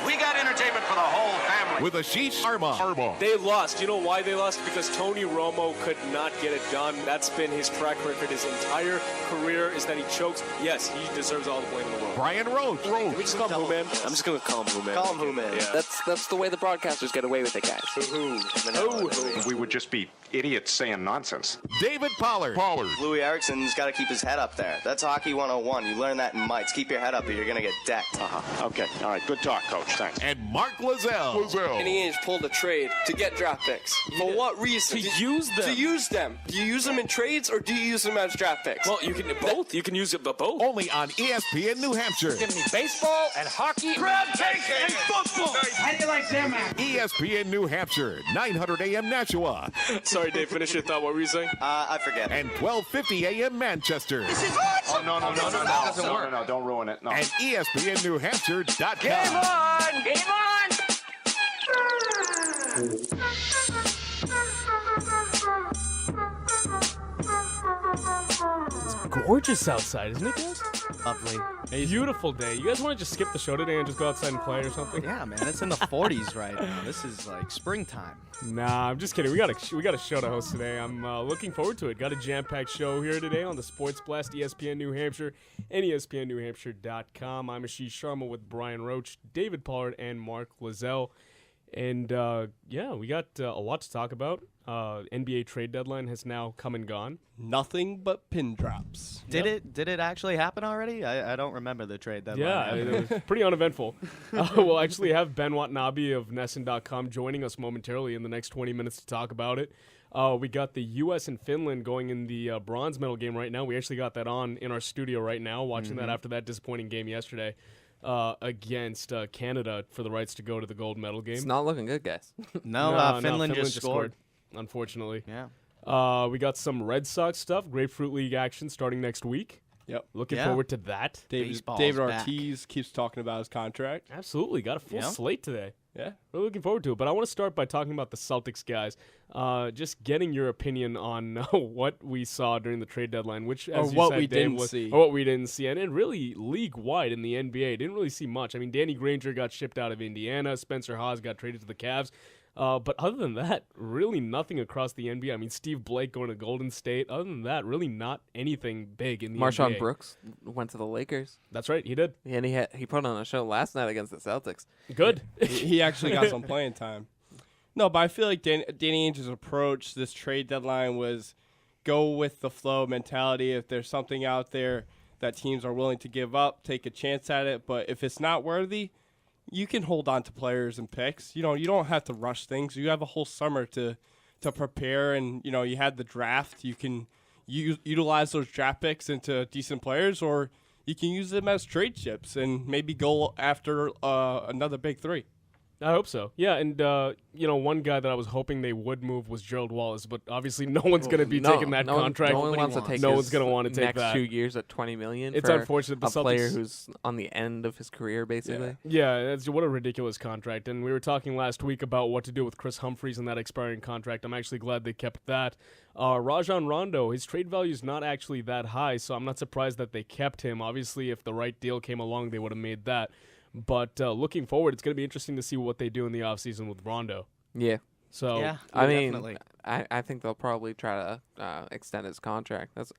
We got entertainment for the whole family. With Ashish Sharma. They lost. You know why they lost? Because Tony Romo could not get it done. That's been his track record his entire career, is that he chokes. Yes, he deserves all the blame in the world. Brian Roach. Can we just call him Who Man? I'm just going to call him Who Man. Call him Who Man. Yeah. That's the way the broadcasters get away with it, guys. We would just be idiots saying nonsense. David Pollard. Louis Erickson's got to keep his head up there. That's Hockey 101. You learn that in mites. Keep your head up or you're going to get decked. Okay, all right, good talk, Coach. Thanks. And Mark Lozelle. Danny Ainge pulled a trade to get draft picks. For what reason? To use them. To use them. Do you use them in trades or do you use them as draft picks? Well, you can both. You can use it both. Only on ESPN New Hampshire. Give me baseball and hockey. Crab cake and football. How do you like them, man? ESPN New Hampshire, 900 AM Nashua. Sorry, Dave, finish your thought. What were you saying? I forget. And 1250 AM Manchester. Oh, no, that doesn't work. No, don't ruin it. No. And ESPNNewHampshire.com. Game on! Game on! Gorgeous outside, isn't it, guys? Lovely. Beautiful day. You guys want to just skip the show today and just go outside and play or something? Yeah, man, it's in the 40s right now. This is like springtime. Nah, I'm just kidding. We got a show to host today. I'm looking forward to it. Got a jam-packed show here today on the Sports Blast, ESPN New Hampshire, and ESPNNewHampshire.com. I'm Ashish Sharma with Brian Roach, David Pollard, and Mark Lozelle. And, we got a lot to talk about. NBA trade deadline has now come and gone. Nothing but pin drops. Did it actually happen already? I don't remember the trade deadline. Yeah, it was pretty uneventful. We'll actually have Ben Watanabe of Nesson.com joining us momentarily in the next 20 minutes to talk about it. We got the U.S. and Finland going in the bronze medal game right now. We actually got that on in our studio right now, watching that after that disappointing game yesterday against Canada for the rights to go to the gold medal game. It's not looking good, guys. No, Finland just scored. Unfortunately. Yeah. We got some Red Sox stuff, Grapefruit League action starting next week. Yep. Looking forward to that. David back. Ortiz keeps talking about his contract. Absolutely. Got a full slate today. Yeah. Really looking forward to it. But I want to start by talking about the Celtics guys. Just getting your opinion on what we saw during the trade deadline, which, as you said, Dave, or what we didn't see. And it really league-wide in the NBA. Didn't really see much. I mean, Danny Granger got shipped out of Indiana. Spencer Hawes got traded to the Cavs. But other than that, really nothing across the NBA. I mean, Steve Blake going to Golden State. Other than that, really not anything big in the NBA. Marshawn Brooks went to the Lakers. That's right, he did. And he put on a show last night against the Celtics. Good. He actually got some playing time. No, but I feel like Danny Ainge's approach this trade deadline was go with the flow mentality. If there's something out there that teams are willing to give up, take a chance at it. But if it's not worthy, you can hold on to players and picks. You don't have to rush things. You have a whole summer to prepare, and you had the draft. You can utilize those draft picks into decent players, or you can use them as trade chips and maybe go after another big three. I hope so. Yeah, and one guy that I was hoping they would move was Gerald Wallace, but obviously no one's going to be taking that contract. No one wants to take no one's going to want to take next that. 2 years at $20 million. It's for unfortunate. The a Celtics, player who's on the end of his career, basically. Yeah, what a ridiculous contract. And we were talking last week about what to do with Chris Humphries and that expiring contract. I'm actually glad they kept that. Rajon Rondo, his trade value is not actually that high, so I'm not surprised that they kept him. Obviously, if the right deal came along, they would have made that. But looking forward, it's going to be interesting to see what they do in the offseason with Rondo. Yeah. So I mean, definitely. I think they'll probably try to extend his contract. That's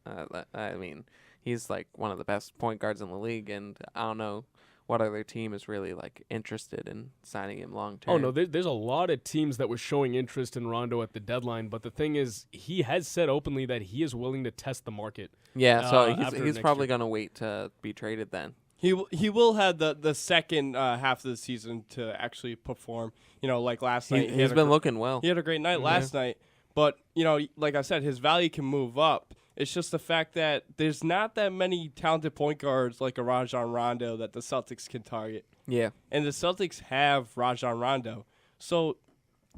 I mean, he's like one of the best point guards in the league, and I don't know what other team is really like interested in signing him long term. Oh no, there's a lot of teams that were showing interest in Rondo at the deadline, but the thing is, he has said openly that he is willing to test the market. Yeah, so he's probably going to wait to be traded then. He will have the second half of the season to actually perform. Like last night. He's been looking well. He had a great night last night. But, like I said, his value can move up. It's just the fact that there's not that many talented point guards like a Rajon Rondo that the Celtics can target. Yeah. And the Celtics have Rajon Rondo. So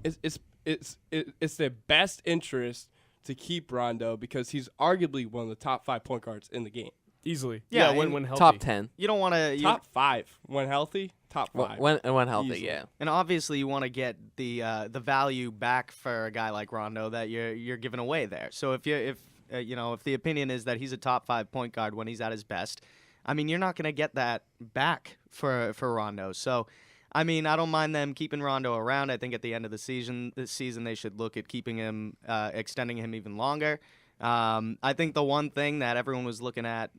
it's their best interest to keep Rondo because he's arguably one of the top 5 point guards in the game. Easily. Yeah, when healthy. Top 10. You don't want to top 5 when healthy. Top 5 when healthy. Easily. Yeah. And obviously, you want to get the value back for a guy like Rondo that you're giving away there. So if the opinion is that he's a top 5 point guard when he's at his best, I mean, you're not going to get that back for Rondo. So I mean, I don't mind them keeping Rondo around. I think at the end of this season, they should look at keeping him, extending him even longer. I think the one thing that everyone was looking at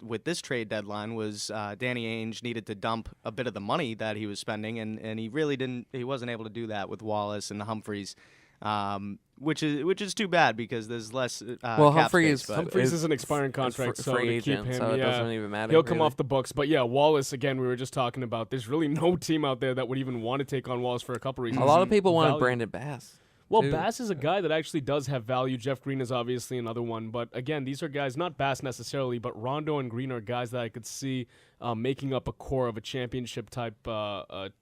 with this trade deadline was Danny Ainge needed to dump a bit of the money that he was spending, and he really didn't. He wasn't able to do that with Wallace and Humphries. Which is too bad because there's less. Well, cap Humphries is an expiring contract, so free to agent, keep him, so it doesn't even matter. He'll come off the books. But yeah, Wallace again. We were just talking about. There's really no team out there that would even want to take on Wallace for a couple reasons. A lot of people wanted Brandon Bass. Well, Bass is a guy that actually does have value. Jeff Green is obviously another one. But again, these are guys, not Bass necessarily, but Rondo and Green are guys that I could see making up a core of a championship type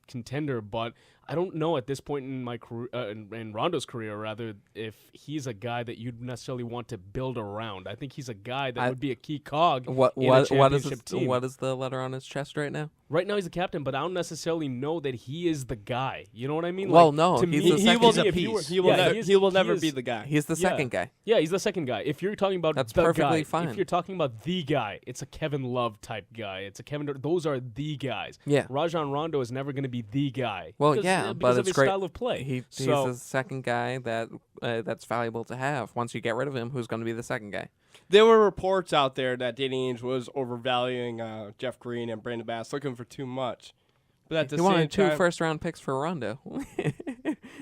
contender. But I don't know at this point in my career, in Rondo's career, rather, if he's a guy that you'd necessarily want to build around. I think he's a guy that would be a key cog in a championship team. What is the letter on his chest right now? Right now he's a captain, but I don't necessarily know that he is the guy. You know what I mean? Well, like, no, to he's me, the second piece. He will never be the guy. He's the second guy. Yeah, he's the second guy. If you're talking about That's the perfectly guy, fine. If you're talking about the guy, it's a Kevin Love type guy. It's a Kevin. Those are the guys. Yeah. Rajon Rondo is never going to be the guy. Well, because, but because it's of his great. style of play. He's the second guy that's valuable to have. Once you get rid of him, who's going to be the second guy? There were reports out there that Danny Ainge was overvaluing Jeff Green and Brandon Bass, looking for too much. But at the He same wanted two time, first-round picks for Rondo.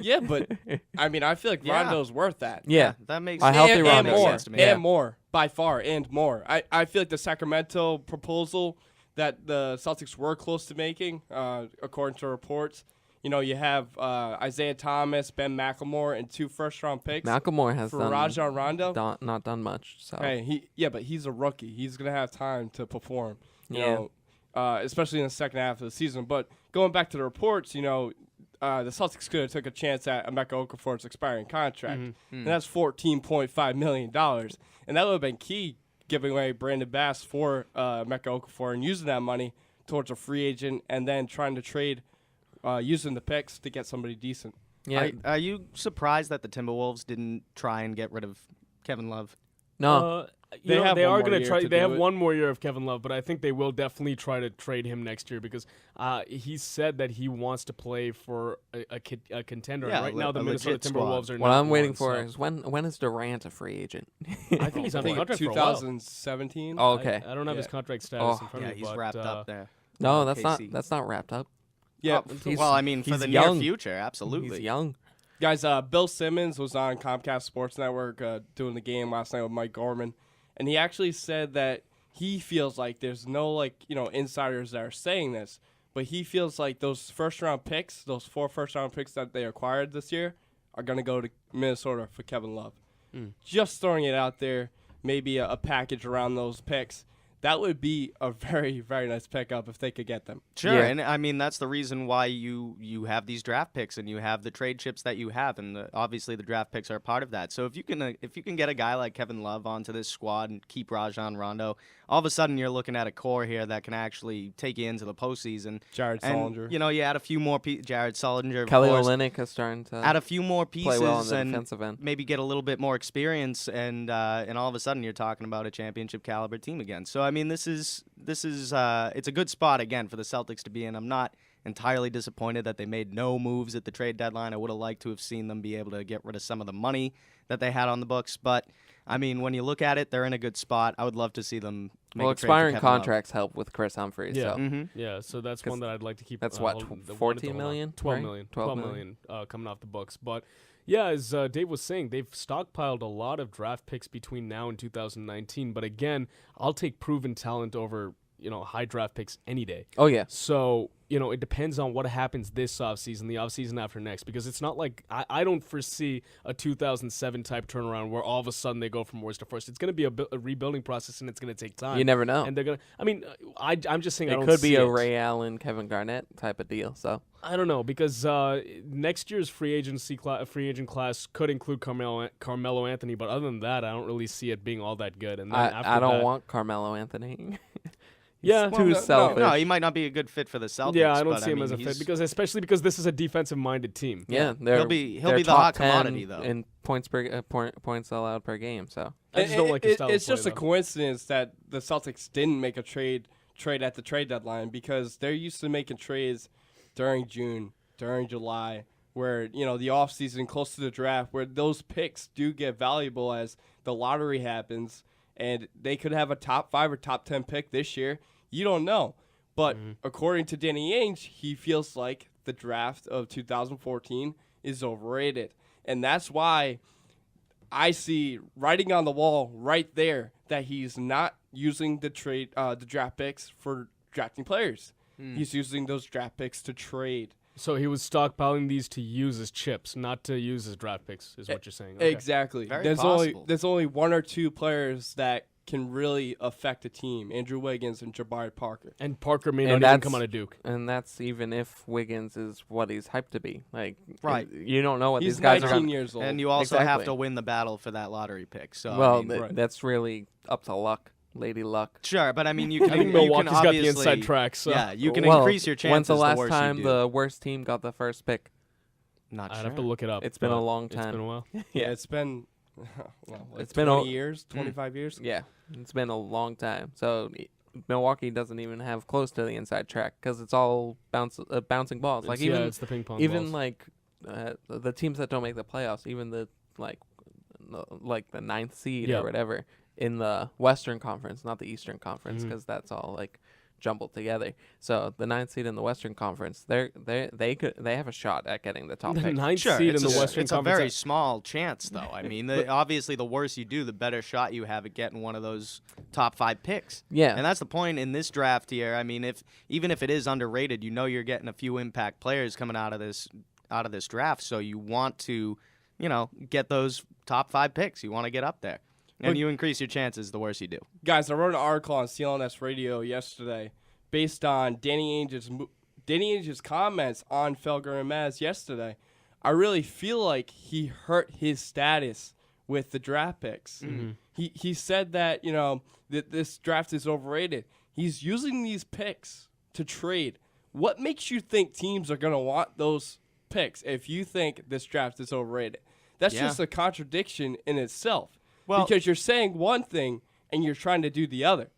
yeah, but I mean, I feel like Rondo's worth that. Yeah, that makes a healthy and Rondo more, sense to me. and more by far, and more. I feel like the Sacramento proposal that the Celtics were close to making, according to reports. You know, you have Isaiah Thomas, Ben McLemore, and 2 first-round picks. McLemore has for Rajon Rondo. Not done much. So Hey, but he's a rookie. He's gonna have time to perform. You Yeah. know, especially in the second half of the season. But going back to the reports, you know, the Celtics could have took a chance at Emeka Okafor's expiring contract, and that's $14.5 million, and that would have been key, giving away Brandon Bass for Emeka Okafor and using that money towards a free agent, and then trying to trade using the picks to get somebody decent. yeah, Are you surprised that the Timberwolves didn't try and get rid of Kevin Love? no. They are one going more to try. year to They do have it. one more year of Kevin Love, but I think they will definitely try to trade him next year because he said that he wants to play for a contender. Yeah, And right now, the a Minnesota legit squad. Timberwolves are. What not I'm waiting one, for so. is when is Durant a free agent? I think he's I on think contract for a while. 2017. Oh, okay. I don't have his Yeah. contract status Oh. in front Yeah, of me. he's but, wrapped up there. No, KC. that's not wrapped up. Yeah, Well, I mean, for he's the young. near future, absolutely. He's young. guys. Bill Simmons was on Comcast Sports Network doing the game last night with Mike Gorman, and he actually said that he feels like there's no insiders that are saying this, but he feels like those first-round picks, those 4 first-round picks that they acquired this year, are going to go to Minnesota for Kevin Love. Just throwing it out there, maybe a package around those picks. That would be a very, very nice pickup if they could get them. Sure, Yeah. and I mean that's the reason why you have these draft picks and you have the trade chips that you have, and obviously the draft picks are a part of that. So if you can get a guy like Kevin Love onto this squad and keep Rajon Rondo, all of a sudden you're looking at a core here that can actually take you into the postseason. Jared And, Solinger. you add a few more Jared Solinger, of Kelly course. Olynyk is starting to Add a few more pieces play well on the and defensive end. maybe get a little bit more experience, and all of a sudden you're talking about a championship caliber team again. So I mean, this is it's a good spot again for the Celtics to be in. I'm not entirely disappointed that they made no moves at the trade deadline. I would have liked to have seen them be able to get rid of some of the money that they had on the books, but I mean, when you look at it, they're in a good spot. I would love to see them make Well, a trade for expiring Kevin Love. contracts help with Chris Humphries. Yeah. So. Yeah, so that's 'Cause one that I'd like to keep. that's what, hold- the 14 wanted to hold on. million, 12 right? million. 12 million coming off the books. But yeah, as Dave was saying, they've stockpiled a lot of draft picks between now and 2019. But again, I'll take proven talent over high draft picks any day. Oh yeah. So, it depends on what happens this offseason, the offseason after next, because it's not like I don't foresee a 2007 type turnaround where all of a sudden they go from worst to first. It's going to be a rebuilding process, and it's going to take time. You never know. And they're going to, I mean, I'm just saying I It don't could see be a it. Ray Allen, Kevin Garnett type of deal. So I don't know, because next year's free agent class could include Carmelo Anthony, but other than that, I don't really see it being all that good. And then after I don't that, want Carmelo Anthony. Yeah, too selfish. No, he might not be a good fit for the Celtics. yeah, I don't but, see him mean, as a he's- fit especially because this is a defensive-minded team. Yeah, He'll be they're the top hot 10 commodity, though. in points per points allowed per game. So I just don't like his style of It's play, just a though. coincidence that the Celtics didn't make a trade at the trade deadline because they're used to making trades during June, during July, where, the offseason close to the draft, where those picks do get valuable as the lottery happens, and they could have a top 5 or top 10 pick this year. You don't know. But according to Danny Ainge, he feels like the draft of 2014 is overrated. And that's why I see writing on the wall right there that he's not using the draft picks for drafting players. He's using those draft picks to trade. So he was stockpiling these to use as chips, not to use as draft picks, is what you're saying. Okay. Exactly. Very possible. There's only 1 or 2 players that can really affect a team: Andrew Wiggins and Jabari Parker. And Parker may not even come out of Duke. And that's even if Wiggins is what he's hyped to be. Like, Right. You don't know what He's these guys 19 are. years old. And you also have Exactly. to win the battle for that lottery pick. So Well, I mean, that's really up to luck, Lady Luck. sure, but I mean, you can. I think you Milwaukee's can got the obviously, inside track. So Yeah, you can Well, increase your chances. When's the last worse time you do. the worst team got the first pick? Not I'd sure. have to look it up. It's been a but long It's time. been a while. Yeah, it's been It's been 20 years, 25 years. Yeah, it's been a long time. So Milwaukee doesn't even have close to the inside track because it's all bouncing balls. Like It's- even it's the ping pong even balls. like the teams that don't make the playoffs, even the the 9th seed Yeah. or whatever in the Western Conference, not the Eastern Conference, because that's all like jumbled together. So the 9th seed in the Western Conference, they have a shot at getting the top The pick. 9th Sure, seed in it's the a, Western it's a Conference. very small chance, though. I mean, obviously, the worse you do, the better shot you have at getting one of those top 5 picks. Yeah. And that's the point in this draft here. I mean, even if it is underrated, you're getting a few impact players coming out of this draft. So you want to, get those top 5 picks. You want to get up there, and you increase your chances the worse you do. Guys, I wrote an article on CLNS Radio yesterday based on Danny Ainge's comments on Felger and Maz yesterday. I really feel like he hurt his status with the draft picks. He said that, that this draft is overrated. He's using these picks to trade. What makes you think teams are going to want those picks if you think this draft is overrated? That's just a contradiction in itself. Well, because you're saying one thing and you're trying to do the other.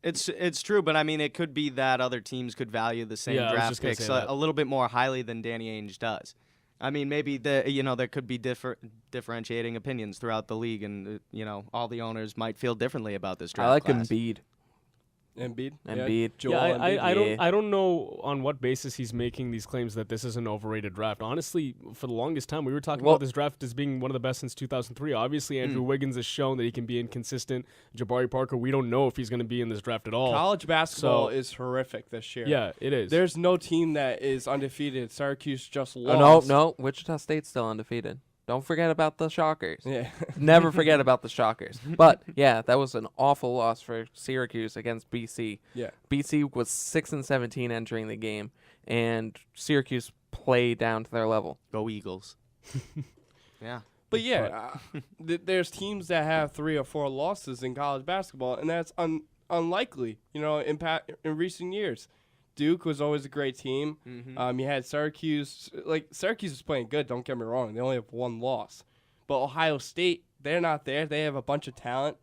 It's true, but I mean, it could be that other teams could value the same Yeah, I was draft just gonna picks say that. a little bit more highly than Danny Ainge does. I mean, maybe there could be differentiating opinions throughout the league, and all the owners might feel differently about this draft I like class. Embiid. Embiid. Embiid. Joel Yeah, Embiid. I don't know on what basis he's making these claims that this is an overrated draft. Honestly, for the longest time, we were talking about this draft as being one of the best since 2003. Obviously, Andrew Wiggins has shown that he can be inconsistent. Jabari Parker, we don't know if he's going to be in this draft at all. College basketball is horrific this year. Yeah, it is. There's no team that is undefeated. Syracuse just lost. No. Wichita State's still undefeated. Don't forget about the Shockers. Yeah. Never forget about the Shockers. But yeah, that was an awful loss for Syracuse against BC. Yeah. BC was 6-17 entering the game, and Syracuse played down to their level. Go Eagles. Yeah. But yeah, there's teams that have 3 or 4 losses in college basketball, and that's unlikely, in recent years. Duke was always a great team. You had Syracuse. Syracuse is playing good, don't get me wrong. They only have 1 loss. But Ohio State, they're not there. They have a bunch of talent.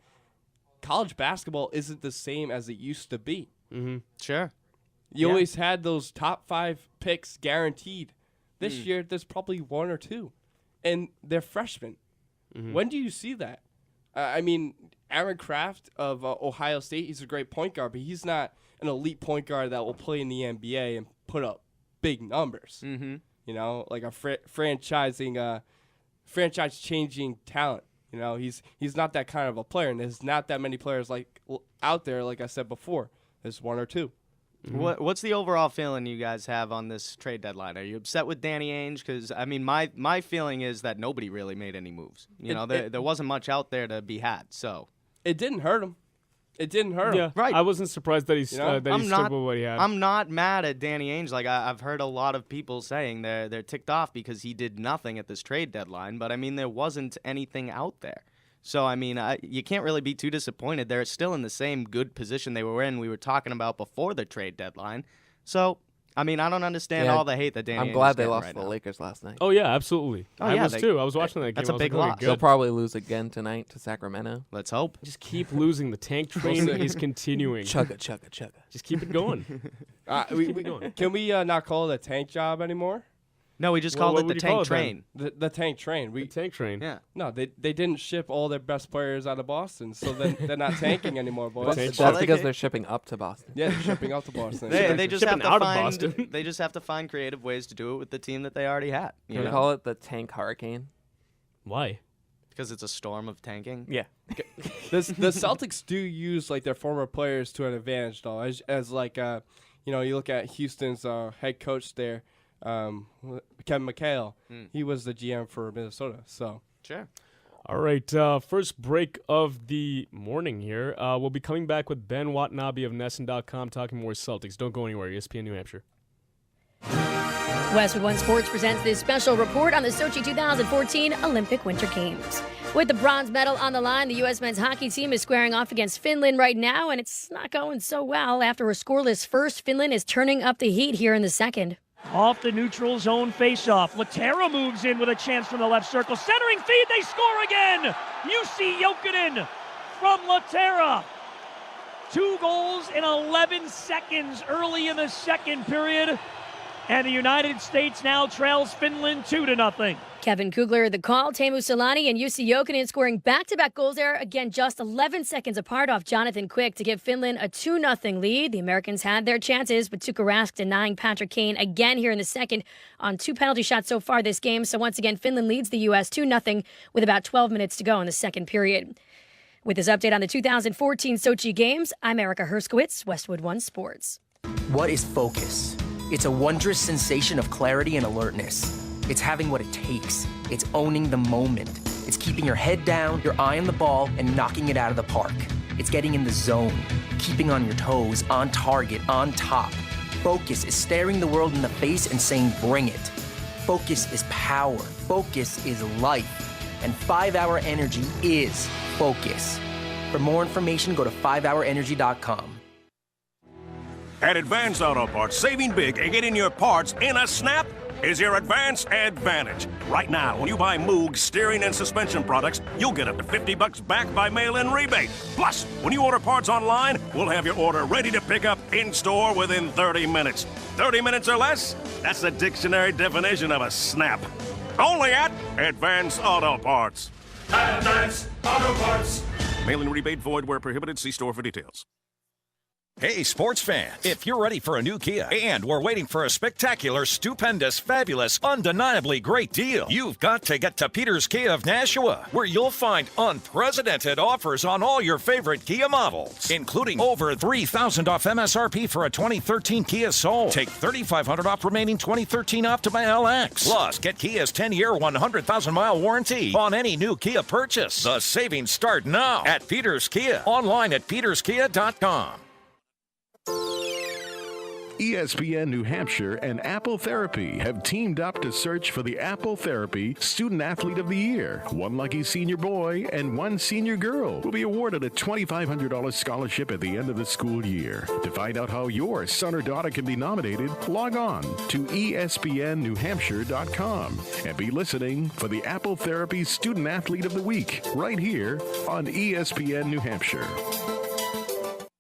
College basketball isn't the same as it used to be. Sure. You always had those top 5 picks guaranteed. This year, there's probably 1 or 2. And they're freshmen. When do you see that? I mean, Aaron Kraft of Ohio State, he's a great point guard, but he's not an elite point guard that will play in the NBA and put up big numbers. Like a franchise-changing talent. He's not that kind of a player, and there's not that many players out there. Like I said before, there's 1 or 2. What's the overall feeling you guys have on this trade deadline? Are you upset with Danny Ainge? Because I mean, my feeling is that nobody really made any moves. There wasn't much out there to be had. So it didn't hurt him. It didn't hurt him. Yeah, right. I wasn't surprised that he's stuck with what he had. I'm not mad at Danny Ainge. Like I've heard a lot of people saying they're ticked off because he did nothing at this trade deadline. But I mean, there wasn't anything out there. So I mean, you can't really be too disappointed. They're still in the same good position they were in. We were talking about before the trade deadline. So I mean, I don't understand all the hate that Danny Ainge I'm glad is they getting lost right to the now. Lakers last night. Oh yeah, absolutely. Oh, I yeah, was too. I was watching that game. That's a I was big like, loss. They'll good. probably lose again tonight to Sacramento. Let's hope. Just keep losing. The tank train is continuing. Chugga, chugga, chugga. Just keep it going. Can we not call it a tank job anymore? No, we just Well, called what it would the you call tank it then? train. The tank train. The tank train. Yeah. No, they didn't ship all their best players out of Boston, so then they're not tanking anymore, boys. Tank That's they because can't- they're shipping up to Boston. Yeah, they're shipping out to Boston. They just have Shipping to out of find. Boston. They just have to find creative ways to do it with the team that they already had. Can we call it the tank hurricane? Why? Because it's a storm of tanking. Yeah. the Celtics do use like their former players to an advantage, though. As like you look at Houston's head coach there, Kevin McHale. He was the GM for Minnesota. So Sure. All right, first break of the morning here. We'll be coming back with Ben Watanabe of NESN.com talking more Celtics. Don't go anywhere. ESPN New Hampshire. Westwood One Sports presents this special report on the Sochi 2014 Olympic Winter Games. With the bronze medal on the line, the U.S. men's hockey team is squaring off against Finland right now, and it's not going so well. After a scoreless first, Finland is turning up the heat here in the second. Off the neutral zone faceoff. Laterra moves in with a chance from the left circle. Centering feed, they score again! Jussi Jokinen from Laterra. 2 goals in 11 seconds early in the second period. And the United States now trails Finland 2-0. Kevin Kugler, the call. Teemu Selanne and Jussi Jokinen scoring back-to-back goals there. Again, just 11 seconds apart off Jonathan Quick to give Finland a 2-0 lead. The Americans had their chances, but Tuukka Rask denying Patrick Kane again here in the second on 2 penalty shots so far this game. So once again, Finland leads the U.S. 2-0 with about 12 minutes to go in the second period. With this update on the 2014 Sochi Games, I'm Erica Herskowitz, Westwood One Sports. What is focus? It's a wondrous sensation of clarity and alertness. It's having what it takes. It's owning the moment. It's keeping your head down, your eye on the ball, and knocking it out of the park. It's getting in the zone, keeping on your toes, on target, on top. Focus is staring the world in the face and saying, bring it. Focus is power. Focus is life. And 5-Hour Energy is focus. For more information, go to 5hourenergy.com. At Advance Auto Parts, saving big and getting your parts in a snap is your Advance Advantage. Right now, when you buy Moog steering and suspension products, you'll get up to $50 back by mail-in rebate. Plus, when you order parts online, we'll have your order ready to pick up in-store within 30 minutes. 30 minutes or less? That's the dictionary definition of a snap. Only at Advance Auto Parts. Advance Auto Parts. Mail-in rebate void where prohibited. See store for details. Hey, sports fan, if you're ready for a new Kia and we're waiting for a spectacular, stupendous, fabulous, undeniably great deal, you've got to get to Peter's Kia of Nashua, where you'll find unprecedented offers on all your favorite Kia models, including over $3,000 off MSRP for a 2013 Kia Soul. Take $3,500 off remaining 2013 Optima LX. Plus, get Kia's 10-year, 100,000-mile warranty on any new Kia purchase. The savings start now at Peter's Kia. Online at peterskia.com. ESPN New Hampshire and Apple Therapy have teamed up to search for the Apple Therapy Student Athlete of the Year. One lucky senior boy and one senior girl will be awarded a $2,500 scholarship at the end of the school year. To find out how your son or daughter can be nominated, log on to espnnewhampshire.com and be listening for the Apple Therapy Student Athlete of the Week right here on ESPN New Hampshire.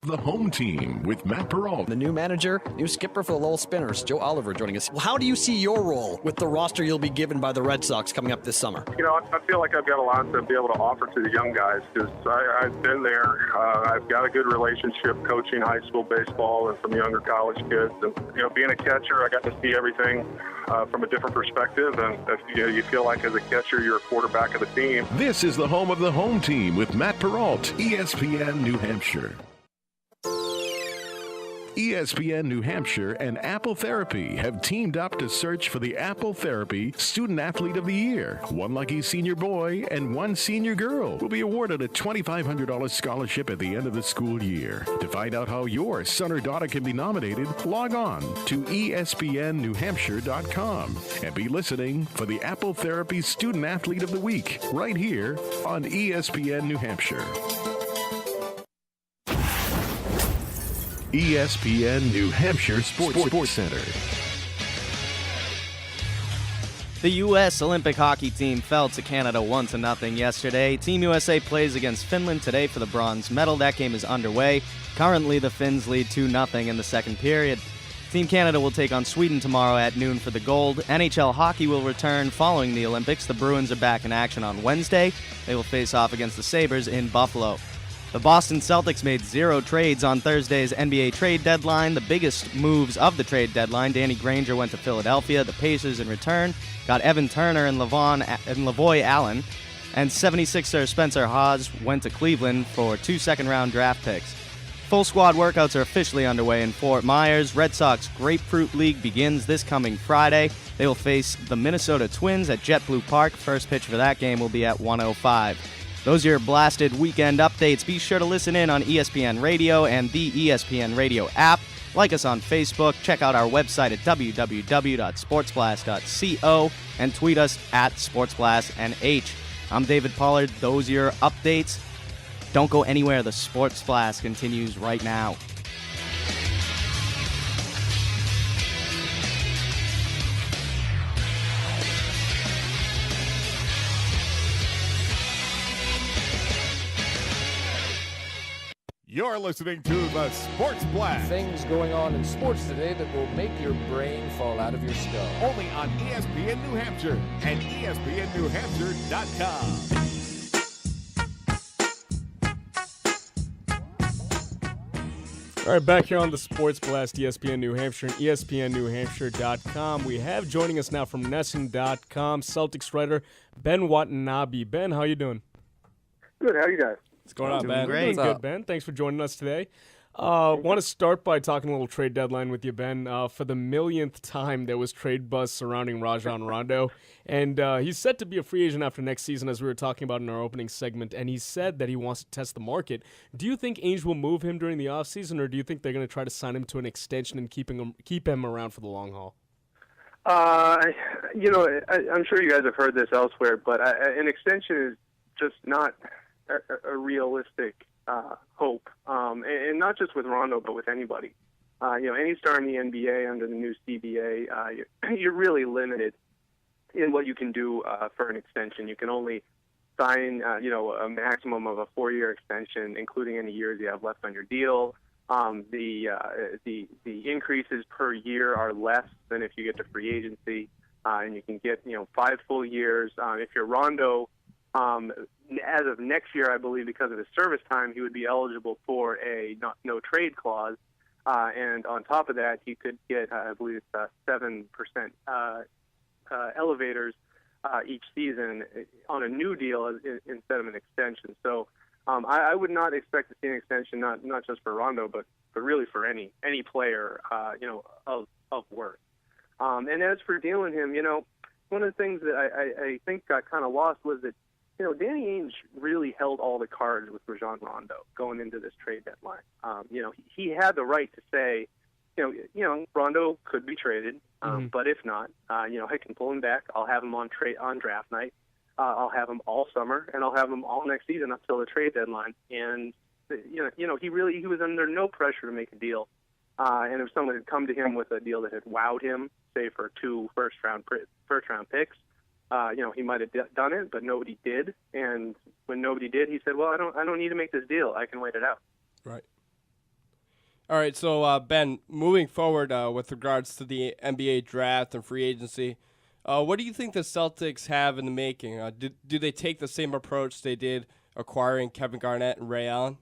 The home team with Matt Peralt. The new manager, new skipper for the Lowell Spinners, Joe Oliver joining us. How do you see your role with the roster you'll be given by the Red Sox coming up this summer? You know, I feel like I've got a lot to be able to offer to the young guys because I've been there. I've got a good relationship coaching high school baseball and some younger college kids. And, you know, being a catcher, I got to see everything from a different perspective. And you feel like as a catcher, you're a quarterback of the team. This is the home of the home team with Matt Peralt, ESPN New Hampshire. ESPN New Hampshire and Apple Therapy have teamed up to search for the Apple Therapy Student Athlete of the Year. One lucky senior boy and one senior girl will be awarded a $2,500 scholarship at the end of the school year. To find out how your son or daughter can be nominated, log on to espnnewhampshire.com and be listening for the Apple Therapy Student Athlete of the Week right here on ESPN New Hampshire. ESPN New Hampshire Sports Center. The U.S. Olympic hockey team fell to Canada 1-0 yesterday. Team USA plays against Finland today for the bronze medal. That game is underway. Currently, the Finns lead 2-0 in the second period. Team Canada will take on Sweden tomorrow at noon for the gold. NHL hockey will return following the Olympics. The Bruins are back in action on Wednesday. They will face off against the Sabres in Buffalo. The Boston Celtics made 0 trades on Thursday's NBA trade deadline. The biggest moves of the trade deadline: Danny Granger went to Philadelphia. The Pacers, in return, got Evan Turner and Lavoy Allen. And 76er Spencer Hawes went to Cleveland for 2 second-round draft picks. Full squad workouts are officially underway in Fort Myers. Red Sox Grapefruit League begins this coming Friday. They will face the Minnesota Twins at JetBlue Park. First pitch for that game will be at 1:05. Those are your blasted weekend updates. Be sure to listen in on ESPN Radio and the ESPN Radio app. Like us on Facebook. Check out our website at www.sportsblast.co and tweet us at SportsBlastNH. I'm David Pollard. Those are your updates. Don't go anywhere. The Sports Blast continues right now. You're listening to the Sports Blast. Things going on in sports today that will make your brain fall out of your skull. Only on ESPN New Hampshire and ESPNNewHampshire.com. All right, back here on the Sports Blast, ESPN New Hampshire and ESPNNewHampshire.com. We have joining us now from NESN.com, Celtics writer Ben Watanabe. Ben, how you doing? Good. How are you guys? What's going on, Ben? Great. Doing good, Ben. Thanks for joining us today. Want to start by talking a little trade deadline with you, Ben. For the millionth time, there was trade buzz surrounding Rajon Rondo, and he's set to be a free agent after next season, as we were talking about in our opening segment, and he said that he wants to test the market. Do you think Ainge will move him during the offseason, or do you think they're going to try to sign him to an extension and keep him around for the long haul? I'm sure you guys have heard this elsewhere, but an extension is just not a realistic hope, and not just with Rondo, but with anybody. Any star in the NBA under the new CBA, you're really limited in what you can do for an extension. You can only sign, a maximum of a 4-year extension, including any years you have left on your deal. The increases per year are less than if you get to free agency, and you can get 5 full years. If you're Rondo, as of next year, I believe, because of his service time, he would be eligible for a no trade clause, and on top of that, he could get, I believe, 7% elevators each season on a new deal instead of an extension. So I would not expect to see an extension, not just for Rondo, but really for any player, of worth. And as for dealing him, one of the things that I think got kind of lost was that Danny Ainge really held all the cards with Rajon Rondo going into this trade deadline. He had the right to say, Rondo could be traded, but if not, I can pull him back. I'll have him on draft night. I'll have him all summer, and I'll have him all next season up till the trade deadline. And he was under no pressure to make a deal. And if someone had come to him with a deal that had wowed him, say for 2 first round picks, he might have done it, but nobody did. And when nobody did, he said, "Well, I don't need to make this deal. I can wait it out." Right. All right. So Ben, moving forward with regards to the NBA draft and free agency, what do you think the Celtics have in the making? Do they take the same approach they did acquiring Kevin Garnett and Ray Allen?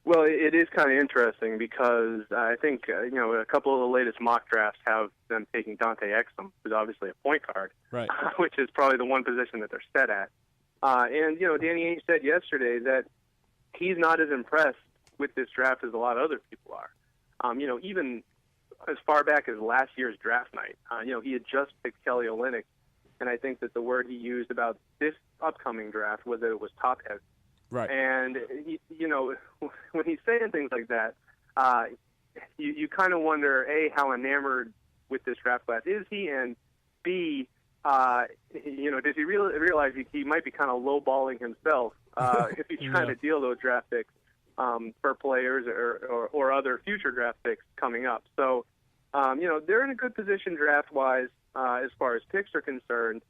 Well, it is kind of interesting because I think, a couple of the latest mock drafts have them taking Dante Exum, who's obviously a point guard, right? Which is probably the one position that they're set at. And Danny Ainge said yesterday that he's not as impressed with this draft as a lot of other people are. Even as far back as last year's draft night, he had just picked Kelly Olynyk, and I think that the word he used about this upcoming draft was that it was top-heavy. Right. And, when he's saying things like that, you kind of wonder, A, how enamored with this draft class is he, and B, does he realize he might be kind of lowballing himself if he's trying to deal those draft picks for players or other future draft picks coming up. So, they're in a good position draft-wise as far as picks are concerned.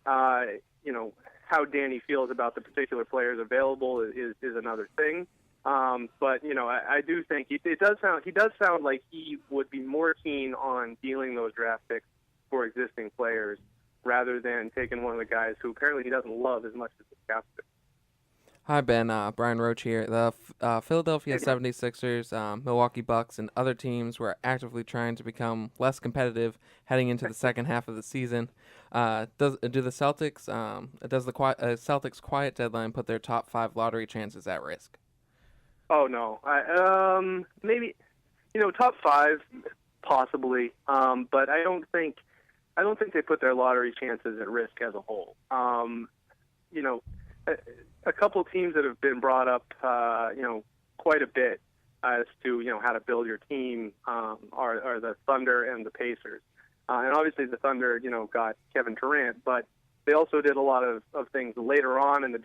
How Danny feels about the particular players available is another thing. But I do think he does sound like he would be more keen on dealing those draft picks for existing players rather than taking one of the guys who apparently he doesn't love as much as the scouts do. Hi, Ben. Brian Roach here. The Philadelphia 76ers, Milwaukee Bucks, and other teams were actively trying to become less competitive heading into the second half of the season. Does the Celtics quiet deadline put their top 5 lottery chances at risk? Oh no, maybe top 5 possibly, but I don't think they put their lottery chances at risk as a whole. A couple teams that have been brought up, quite a bit as to how to build your team are the Thunder and the Pacers, and obviously the Thunder got Kevin Durant, but they also did a lot of things later on in the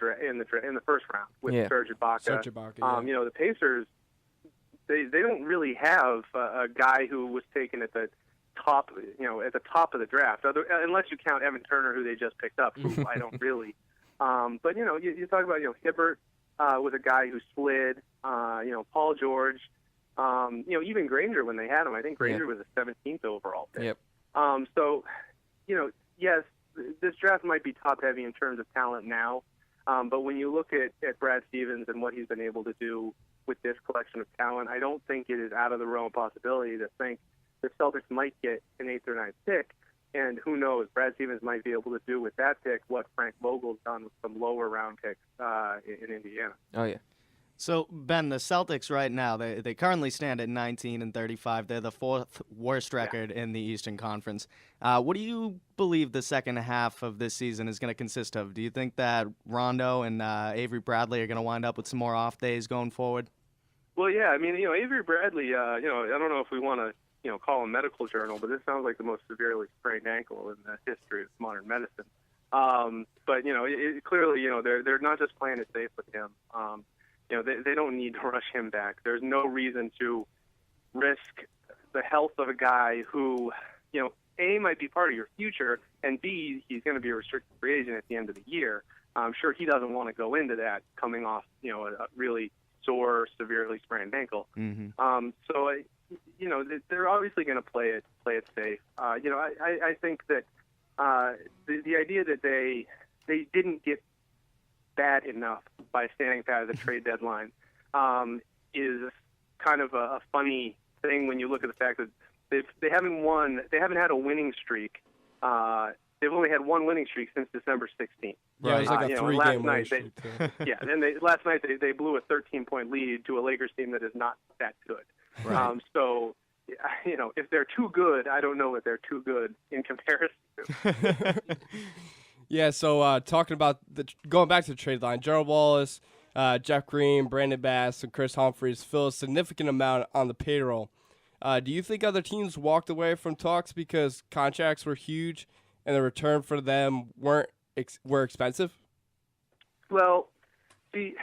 first round with Serge Ibaka. The Pacers, they don't really have a guy who was taken at the top, at the top of the draft, unless you count Evan Turner, who they just picked up, who I don't really. But you talk about Hibbert was a guy who slid. Paul George, even Granger when they had him. I think Granger was a 17th overall pick. Yep. So, yes, this draft might be top heavy in terms of talent now, but when you look at Brad Stevens and what he's been able to do with this collection of talent, I don't think it is out of the realm of possibility to think the Celtics might get an 8th or 9th pick. And who knows, Brad Stevens might be able to do with that pick what Frank Vogel's done with some lower round picks in Indiana. Oh, yeah. So, Ben, the Celtics right now, they currently stand at 19-35. They're the 4th worst record in the Eastern Conference. What do you believe the second half of this season is going to consist of? Do you think that Rondo and Avery Bradley are going to wind up with some more off days going forward? Well, yeah, Avery Bradley, I don't know if we want to call a medical journal, but this sounds like the most severely sprained ankle in the history of modern medicine. But clearly, they're not just playing it safe with him. They don't need to rush him back. There's no reason to risk the health of a guy who, A, might be part of your future, and B, he's going to be a restricted free agent at the end of the year. I'm sure he doesn't want to go into that coming off, a really sore, severely sprained ankle. Mm-hmm. So they're obviously going to play it safe. I think that the idea that they didn't get bad enough by standing pat at the trade deadline is kind of a funny thing when you look at the fact that they haven't had a winning streak. They've only had one winning streak since December 16th. Yeah, it was like a 3-game winning streak. Last night they blew a 13-point lead to a Lakers team that is not that good. Right. So, if they're too good, I don't know what they're too good in comparison to. Yeah, so talking about going back to the trade line, Gerald Wallace, Jeff Green, Brandon Bass, and Chris Humphries fill a significant amount on the payroll. Do you think other teams walked away from talks because contracts were huge and the return for them were expensive? Well, the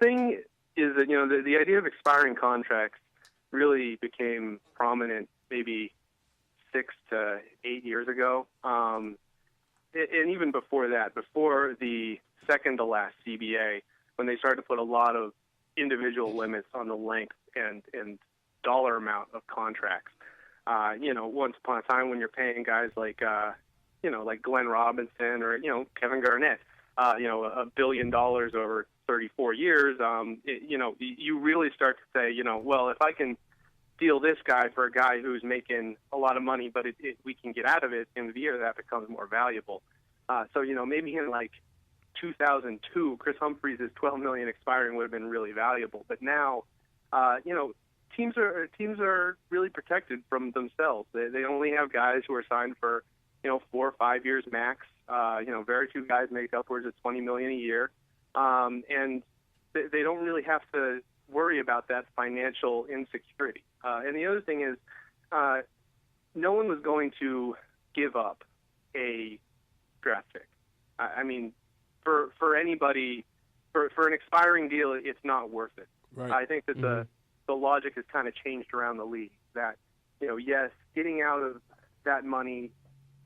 thing is that the idea of expiring contracts really became prominent maybe 6 to 8 years ago, and even before that, before the second to last CBA, when they started to put a lot of individual limits on the length and dollar amount of contracts. Once upon a time when you're paying guys like Glenn Robinson or Kevin Garnett, $1 billion over 34 years, you really start to say, well, if I can deal this guy for a guy who's making a lot of money, but we can get out of it in the year, that becomes more valuable. So maybe in like 2002, Chris Humphries' $12 million expiring would have been really valuable. But now, teams are really protected from themselves. They only have guys who are signed for 4 or 5 years max. Very few guys make upwards of $20 million a year, and they don't really have to worry about that financial insecurity. And the other thing is, no one was going to give up a draft pick. For anybody, for an expiring deal, it's not worth it. Right. I think that the logic has kind of changed around the league. That, yes, getting out of that money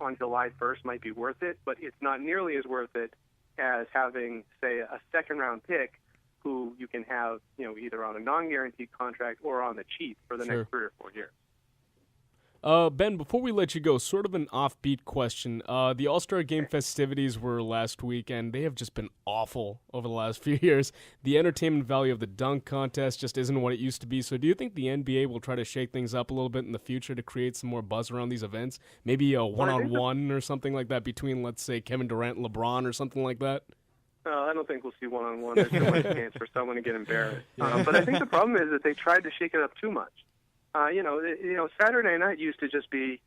on July 1st might be worth it, but it's not nearly as worth it as having, say, a second-round pick who you can have, either on a non-guaranteed contract or on the cheap for the next 3 or 4 years. Ben, before we let you go, sort of an offbeat question. The All-Star Game festivities were last week, and they have just been awful over the last few years. The entertainment value of the dunk contest just isn't what it used to be. So do you think the NBA will try to shake things up a little bit in the future to create some more buzz around these events? Maybe a one-on-one or something like that between, let's say, Kevin Durant and LeBron or something like that? I don't think we'll see one-on-one. There's too much chance for someone to get embarrassed. But I think the problem is that they tried to shake it up too much. Saturday night used to just be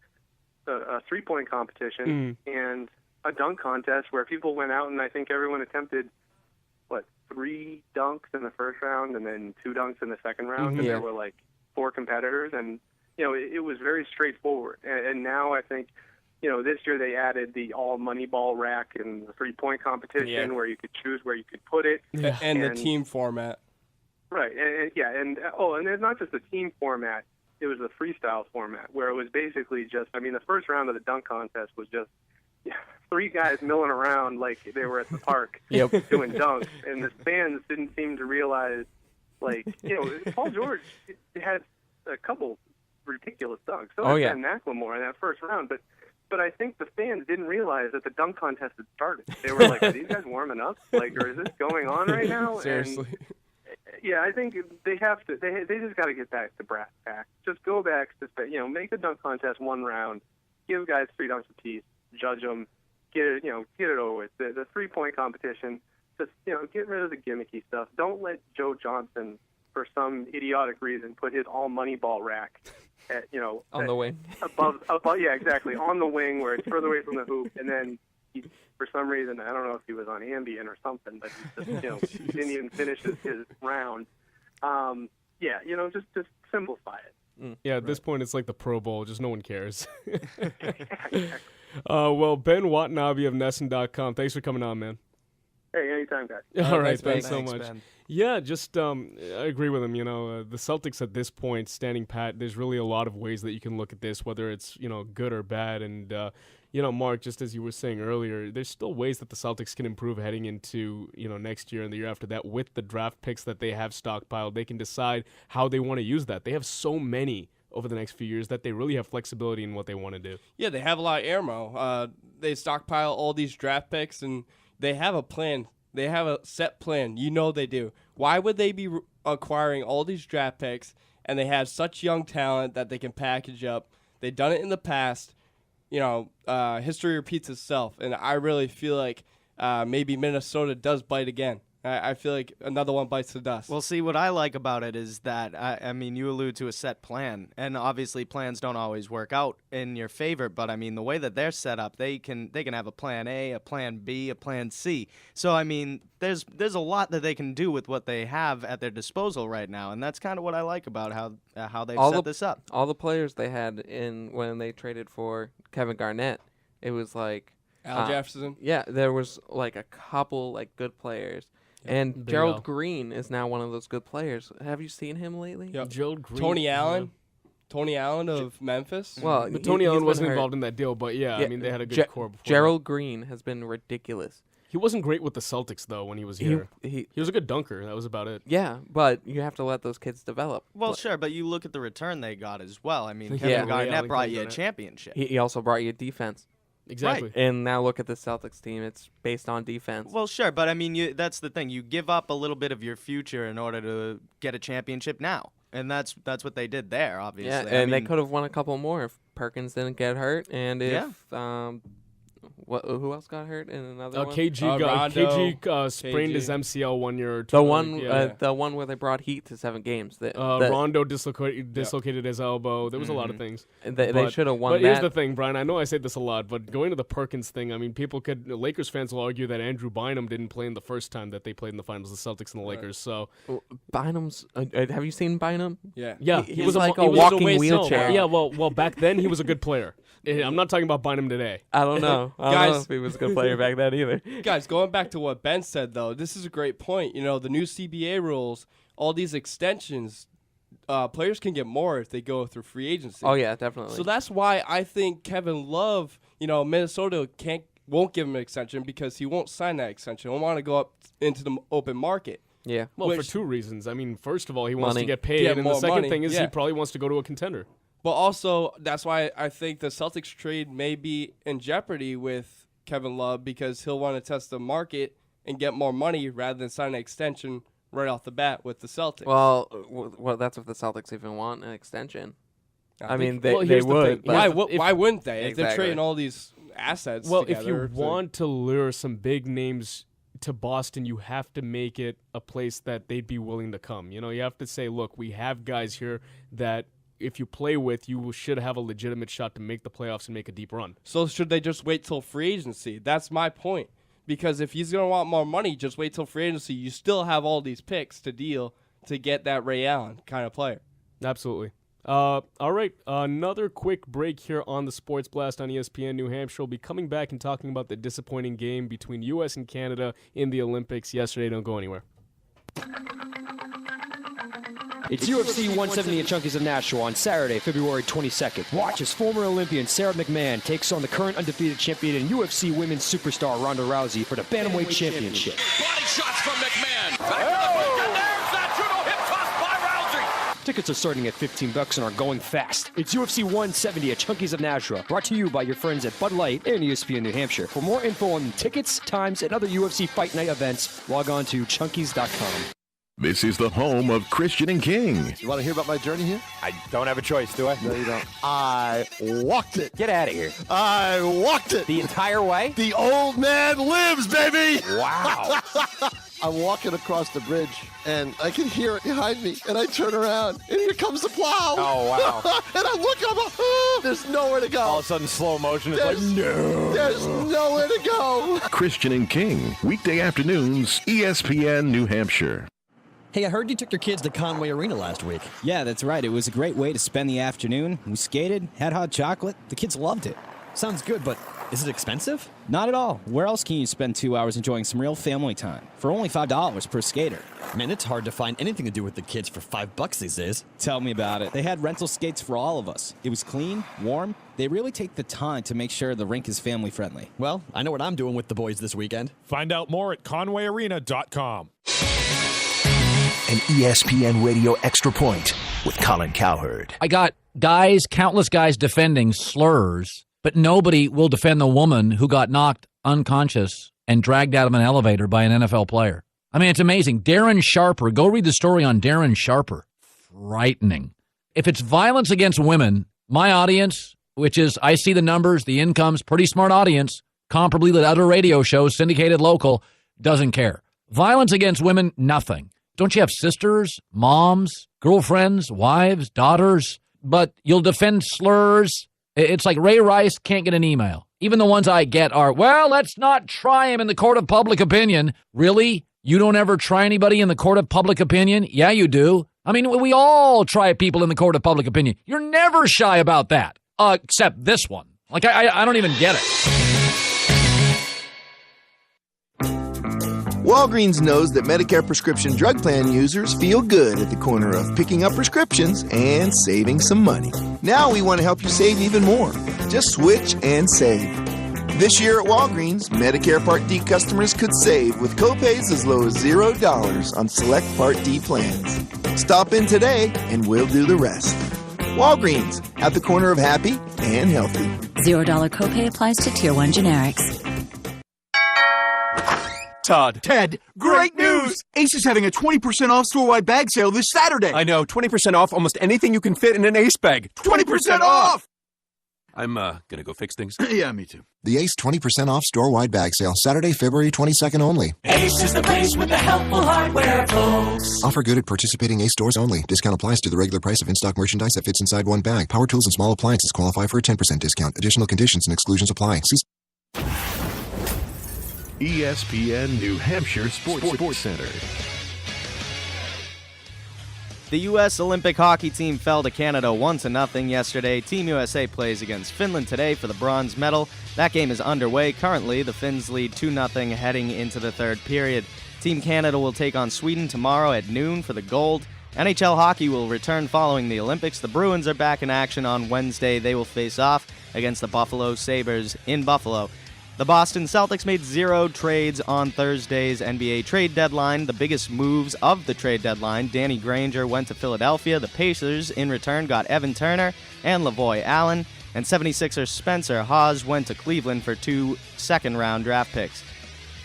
a three-point competition and a dunk contest where people went out and I think everyone attempted, 3 dunks in the first round and then 2 dunks in the second round, and there were 4 competitors, and it was very straightforward. And now I think, this year they added the all money ball rack and the 3-point competition where you could choose where you could put it, and the team format. Right, and it's not just the team format. It was the freestyle format, where it was basically just, the first round of the dunk contest was just 3 guys milling around like they were at the park doing dunks, and the fans didn't seem to realize, Paul George had a couple ridiculous dunks. So did Ben McLemore in that first round, but I think the fans didn't realize that the dunk contest had started. They were like, are these guys warming up? Or is this going on right now? Seriously. And, I think they have to. They just got to get back to brass tacks. Just go back to make the dunk contest 1 round, give guys 3 dunks apiece, judge them, get it over with. The 3-point competition, just get rid of the gimmicky stuff. Don't let Joe Johnson, for some idiotic reason, put his all money ball rack at on the wing above. Yeah, exactly, on the wing where it's further away from the hoop, and then. For some reason, I don't know if he was on Ambien or something, but he just, didn't even finish his round. Just simplify it. Yeah, at this point, it's like the Pro Bowl. Just no one cares. Well, Ben Watanabe of Nesson.com, thanks for coming on, man. Hey, anytime, guys. All right, thanks Ben. so much. Ben. Yeah, just I agree with him. The Celtics at this point, standing pat, there's really a lot of ways that you can look at this, whether it's, good or bad. And, Mark, just as you were saying earlier, there's still ways that the Celtics can improve heading into, next year and the year after that with the draft picks that they have stockpiled. They can decide how they want to use that. They have so many over the next few years that they really have flexibility in what they want to do. Yeah, they have a lot of ammo. They stockpile all these draft picks, and they have a plan. They have a set plan. They do. Why would they be acquiring all these draft picks and they have such young talent that they can package up? They've done it in the past. History repeats itself, and I really feel like maybe Minnesota does bite again. I feel like another one bites the dust. Well, see, what I like about it is that, you allude to a set plan, and obviously plans don't always work out in your favor, but, the way that they're set up, they can have a plan A, a plan B, a plan C. So, there's a lot that they can do with what they have at their disposal right now, and that's kind of what I like about how they've set this up. All the players they had when they traded for Kevin Garnett, it was like Al Jefferson. Yeah, there was a couple good players. And Gerald Green is now one of those good players. Have you seen him lately? Yep. Gerald Green. Tony Allen. Tony Allen of Memphis. Well, but Tony Allen wasn't involved in that deal, but they had a good core before. Gerald Green has been ridiculous. He wasn't great with the Celtics, though, when he was here. He was a good dunker. That was about it. Yeah, but you have to let those kids develop. Well, sure, but you look at the return they got as well. Kevin Garnett brought you a championship. He also brought you defense. Exactly. Right. And now look at the Celtics team. It's based on defense. Well, sure, but that's the thing. You give up a little bit of your future in order to get a championship now. And that's what they did there, obviously. Yeah, and they could have won a couple more if Perkins didn't get hurt and if who else got hurt in another one? KG sprained his MCL 1 year or two. The one where they brought Heat to 7 games. Rondo dislocated his elbow. There was a lot of things. They should have won. But here's the thing, Brian. I know I say this a lot, but going to the Perkins thing, Lakers fans will argue that Andrew Bynum didn't play in the first time that they played in the finals, the Celtics and the Lakers. So Bynum's. Have you seen Bynum? Yeah. He was like a walking wheelchair. Yeah. Well, back then he was a good player. I'm not talking about Bynum today. I don't know. I don't know if he was a good player back then either. Guys, going back to what Ben said, though, this is a great point. The new CBA rules all these extensions, players can get more if they go through free agency. Oh, yeah, definitely. So that's why I think Kevin Love, Minnesota won't give him an extension because he won't sign that extension. He'll want to go up into the open market. Yeah. Well, for two reasons. I mean, first of all, he wants to get paid, and the second thing is he probably wants to go to a contender. But also, that's why I think the Celtics trade may be in jeopardy with Kevin Love because he'll want to test the market and get more money rather than sign an extension right off the bat with the Celtics. Well, that's if the Celtics even want an extension. I mean, they would. Why wouldn't they? Exactly. If they're trading all these assets Well, together, if you want to lure some big names to Boston, you have to make it a place that they'd be willing to come. You have to say, look, we have guys here that if you play with, you should have a legitimate shot to make the playoffs and make a deep run. So should they just wait till free agency? That's my point. Because if he's going to want more money, just wait till free agency. You still have all these picks to deal to get that Ray Allen kind of player. Absolutely. All right, another quick break here on the Sports Blast on ESPN New Hampshire. We'll be coming back and talking about the disappointing game between U.S. and Canada in the Olympics yesterday. Don't go anywhere. It's UFC 170 at Chunkies of Nashua on Saturday, February 22nd. Watch as former Olympian Sarah McMahon takes on the current undefeated champion and UFC women's superstar Ronda Rousey for the Bantamweight Championship. Body shots from McMahon. Back to the point, and there's that judo hip toss by Rousey. Tickets are starting at $15 and are going fast. It's UFC 170 at Chunkies of Nashua, brought to you by your friends at Bud Light and ESPN New Hampshire. For more info on tickets, times, and other UFC Fight Night events, log on to chunkies.com. This is the home of Christian and King. You want to hear about my journey here? I don't have a choice, do I? No, you don't. I walked it. Get out of here. I walked it. The entire way? The old man lives, baby. Wow. I'm walking across the bridge, and I can hear it behind me, and I turn around, and here comes the plow. Oh, wow. And I look up, there's nowhere to go. All of a sudden, slow motion. It's like, no. There's nowhere to go. Christian and King, weekday afternoons, ESPN New Hampshire. Hey, I heard you took your kids to Conway Arena last week. Yeah, that's right. It was a great way to spend the afternoon. We skated, had hot chocolate. The kids loved it. Sounds good, but is it expensive? Not at all. Where else can you spend 2 hours enjoying some real family time for only $5 per skater? Man, it's hard to find anything to do with the kids for $5 these days. Tell me about it. They had rental skates for all of us. It was clean, warm. They really take the time to make sure the rink is family friendly. Well, I know what I'm doing with the boys this weekend. Find out more at conwayarena.com. An ESPN Radio Extra Point with Colin Cowherd. I got countless guys defending slurs, but nobody will defend the woman who got knocked unconscious and dragged out of an elevator by an NFL player. I mean, it's amazing. Darren Sharper, go read the story on Darren Sharper. Frightening. If it's violence against women, my audience, which is, I see the numbers, the incomes, pretty smart audience, comparably to other radio shows, syndicated local, doesn't care. Violence against women, nothing. Don't you have sisters, moms, girlfriends, wives, daughters? But you'll defend slurs. It's like Ray Rice can't get an email. Even the ones I get are, well, let's not try him in the court of public opinion. Really? You don't ever try anybody in the court of public opinion? Yeah, you do. I mean, we all try people in the court of public opinion. You're never shy about that, except this one. Like, I don't even get it. Walgreens knows that Medicare prescription drug plan users feel good at the corner of picking up prescriptions and saving some money. Now we want to help you save even more. Just switch and save. This year at Walgreens, Medicare Part D customers could save with copays as low as $0 on select Part D plans. Stop in today and we'll do the rest. Walgreens, at the corner of happy and healthy. $0 copay applies to Tier 1 generics. Todd. Ted, great news! Ace is having a 20% off store-wide bag sale this Saturday. I know, 20% off almost anything you can fit in an Ace bag. 20% off! I'm gonna go fix things. Yeah, me too. The Ace 20% off store-wide bag sale, Saturday, February 22nd only. Ace is the place with the helpful hardware, folks. Offer good at participating Ace stores only. Discount applies to the regular price of in-stock merchandise that fits inside one bag. Power tools and small appliances qualify for a 10% discount. Additional conditions and exclusions apply. See ESPN New Hampshire Sports Center. The U.S. Olympic hockey team fell to Canada 1-0 yesterday. Team USA plays against Finland today for the bronze medal. That game is underway. Currently, the Finns lead 2-0 heading into the third period. Team Canada will take on Sweden tomorrow at noon for the gold. NHL hockey will return following the Olympics. The Bruins are back in action on Wednesday. They will face off against the Buffalo Sabres in Buffalo. The Boston Celtics made 0 trades on Thursday's NBA trade deadline. The biggest moves of the trade deadline: Danny Granger went to Philadelphia. The Pacers, in return, got Evan Turner and Lavoy Allen. And 76er Spencer Hawes went to Cleveland for 2 second-round draft picks.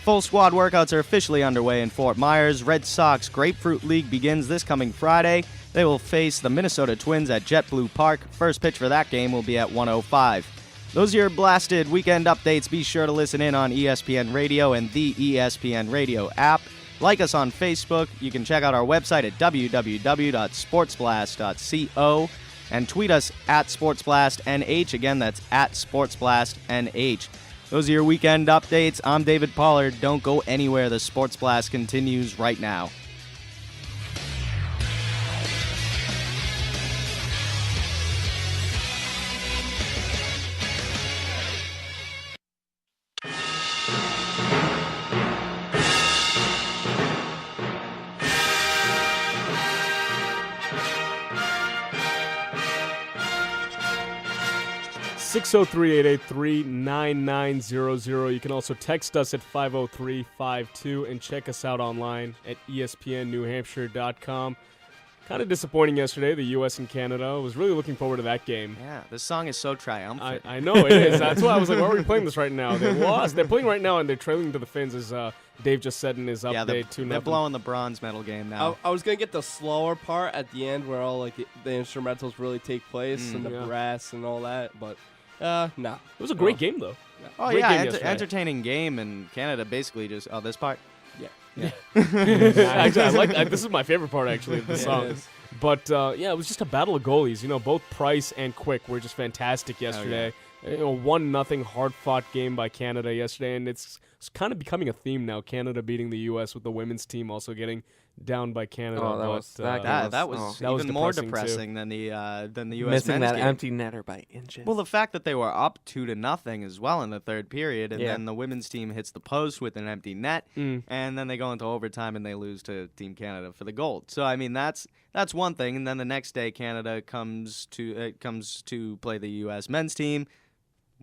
Full squad workouts are officially underway in Fort Myers. Red Sox Grapefruit League begins this coming Friday. They will face the Minnesota Twins at JetBlue Park. First pitch for that game will be at 1:05. Those are your blasted weekend updates. Be sure to listen in on ESPN Radio and the ESPN Radio app. Like us on Facebook. You can check out our website at www.sportsblast.co and tweet us at SportsBlastNH. Again, that's at SportsBlastNH. Those are your weekend updates. I'm David Pollard. Don't go anywhere. The Sports Blast continues right now. (603-883-9900). You can also text us at 50352 and check us out online at espnnewhampshire.com. Kind of disappointing yesterday, the U.S. and Canada. I was really looking forward to that game. Yeah, this song is so triumphant. I know it is. That's why I was like, why are we playing this right now? They lost. They're playing right now, and they're trailing to the Finns, as Dave just said in his update. They're blowing the bronze medal game now. I was going to get the slower part at the end where all like the instrumentals really take place and the brass and all that, but nah. It was a great game, though. Oh, great yeah, game entertaining game, and Canada basically just, this part? Yeah. Actually, this is my favorite part, actually, of the song. But, it was just a battle of goalies. You know, both Price and Quick were just fantastic yesterday. Oh, yeah. 1-0 hard-fought game by Canada yesterday, and it's kind of becoming a theme now. Canada beating the U.S. with the women's team also getting down by Canada. Oh, that was even more depressing than the U.S. Missing men's that game. Empty netter by inches. Well, the fact that they were up 2-0 as well in the third period, and then the women's team hits the post with an empty net, and then they go into overtime and they lose to Team Canada for the gold. So I mean that's one thing, and then the next day Canada comes to play the U.S. men's team,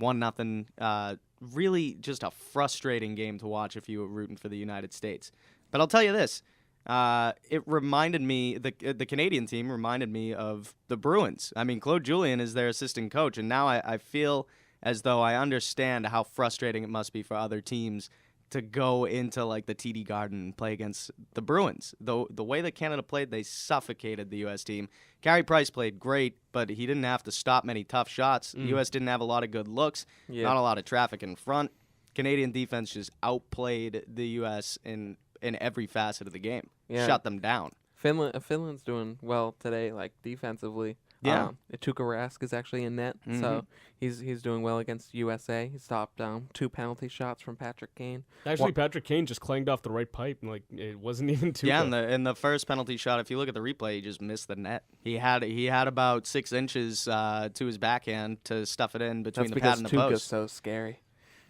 1-0. Really just a frustrating game to watch if you were rooting for the United States. But I'll tell you this. It reminded me, the Canadian team reminded me of the Bruins. I mean, Claude Julien is their assistant coach, and now I feel as though I understand how frustrating it must be for other teams to go into like the TD Garden and play against the Bruins. The way that Canada played, they suffocated the U.S. team. Carey Price played great, but he didn't have to stop many tough shots. The U.S. didn't have a lot of good looks, not a lot of traffic in front. Canadian defense just outplayed the U.S. in every facet of the game. Shut them down. Finland's doing well today, like defensively. Yeah. Tuukka Rask is actually in net, so he's doing well against USA. He stopped 2 penalty shots from Patrick Kane. Actually, Patrick Kane just clanged off the right pipe, and like it wasn't even Tuukka. Yeah, in the first penalty shot, if you look at the replay, he just missed the net. He had about 6 inches to his backhand to stuff it in between the pad and the post. Tuukka's so scary.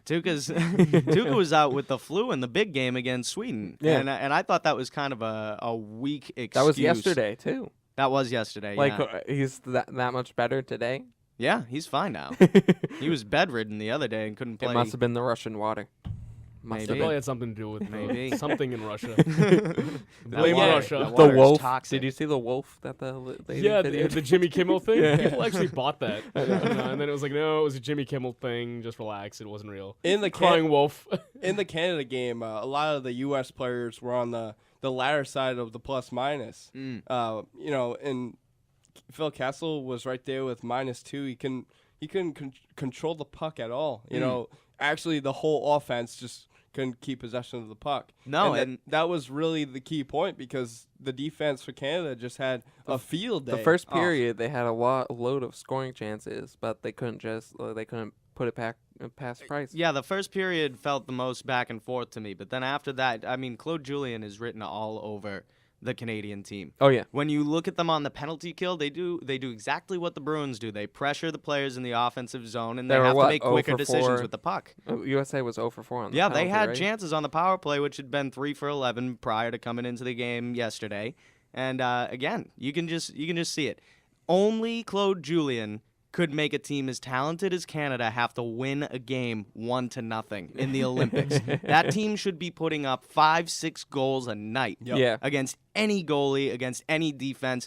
Tuukka was out with the flu in the big game against Sweden, and I thought that was kind of a weak excuse. That was yesterday too. That was yesterday. Like he's that much better today. Yeah, he's fine now. He was bedridden the other day and couldn't play. It must have been the Russian water. It probably had something to do with something in Russia. Blame Russia. The wolf. Toxic. Did you see the wolf that the the Jimmy Kimmel thing? People actually bought that, and then it was like, no, it was a Jimmy Kimmel thing. Just relax, it wasn't real. In the crying wolf. In the Canada game, a lot of the U.S. players were on the latter side of the plus minus. And Phil Kessel was right there with -2. He couldn't control the puck at all. You know, actually the whole offense just couldn't keep possession of the puck. No, and that was really the key point because the defense for Canada just had a field day. The first period they had a load of scoring chances, but they couldn't put it back past Price. Yeah, the first period felt the most back and forth to me, but then after that, I mean, Claude Julien is written all over the Canadian team. Oh yeah. When you look at them on the penalty kill, they do exactly what the Bruins do. They pressure the players in the offensive zone, and they have to make quicker decisions with the puck. USA was 0 for 4 on the penalty, they had right? chances on the power play, which had been 3 for 11 prior to coming into the game yesterday. And again, you can just see it. Only Claude Julien could make a team as talented as Canada have to win a game 1-0 in the Olympics. That team should be putting up 5-6 goals a night against any goalie, against any defense.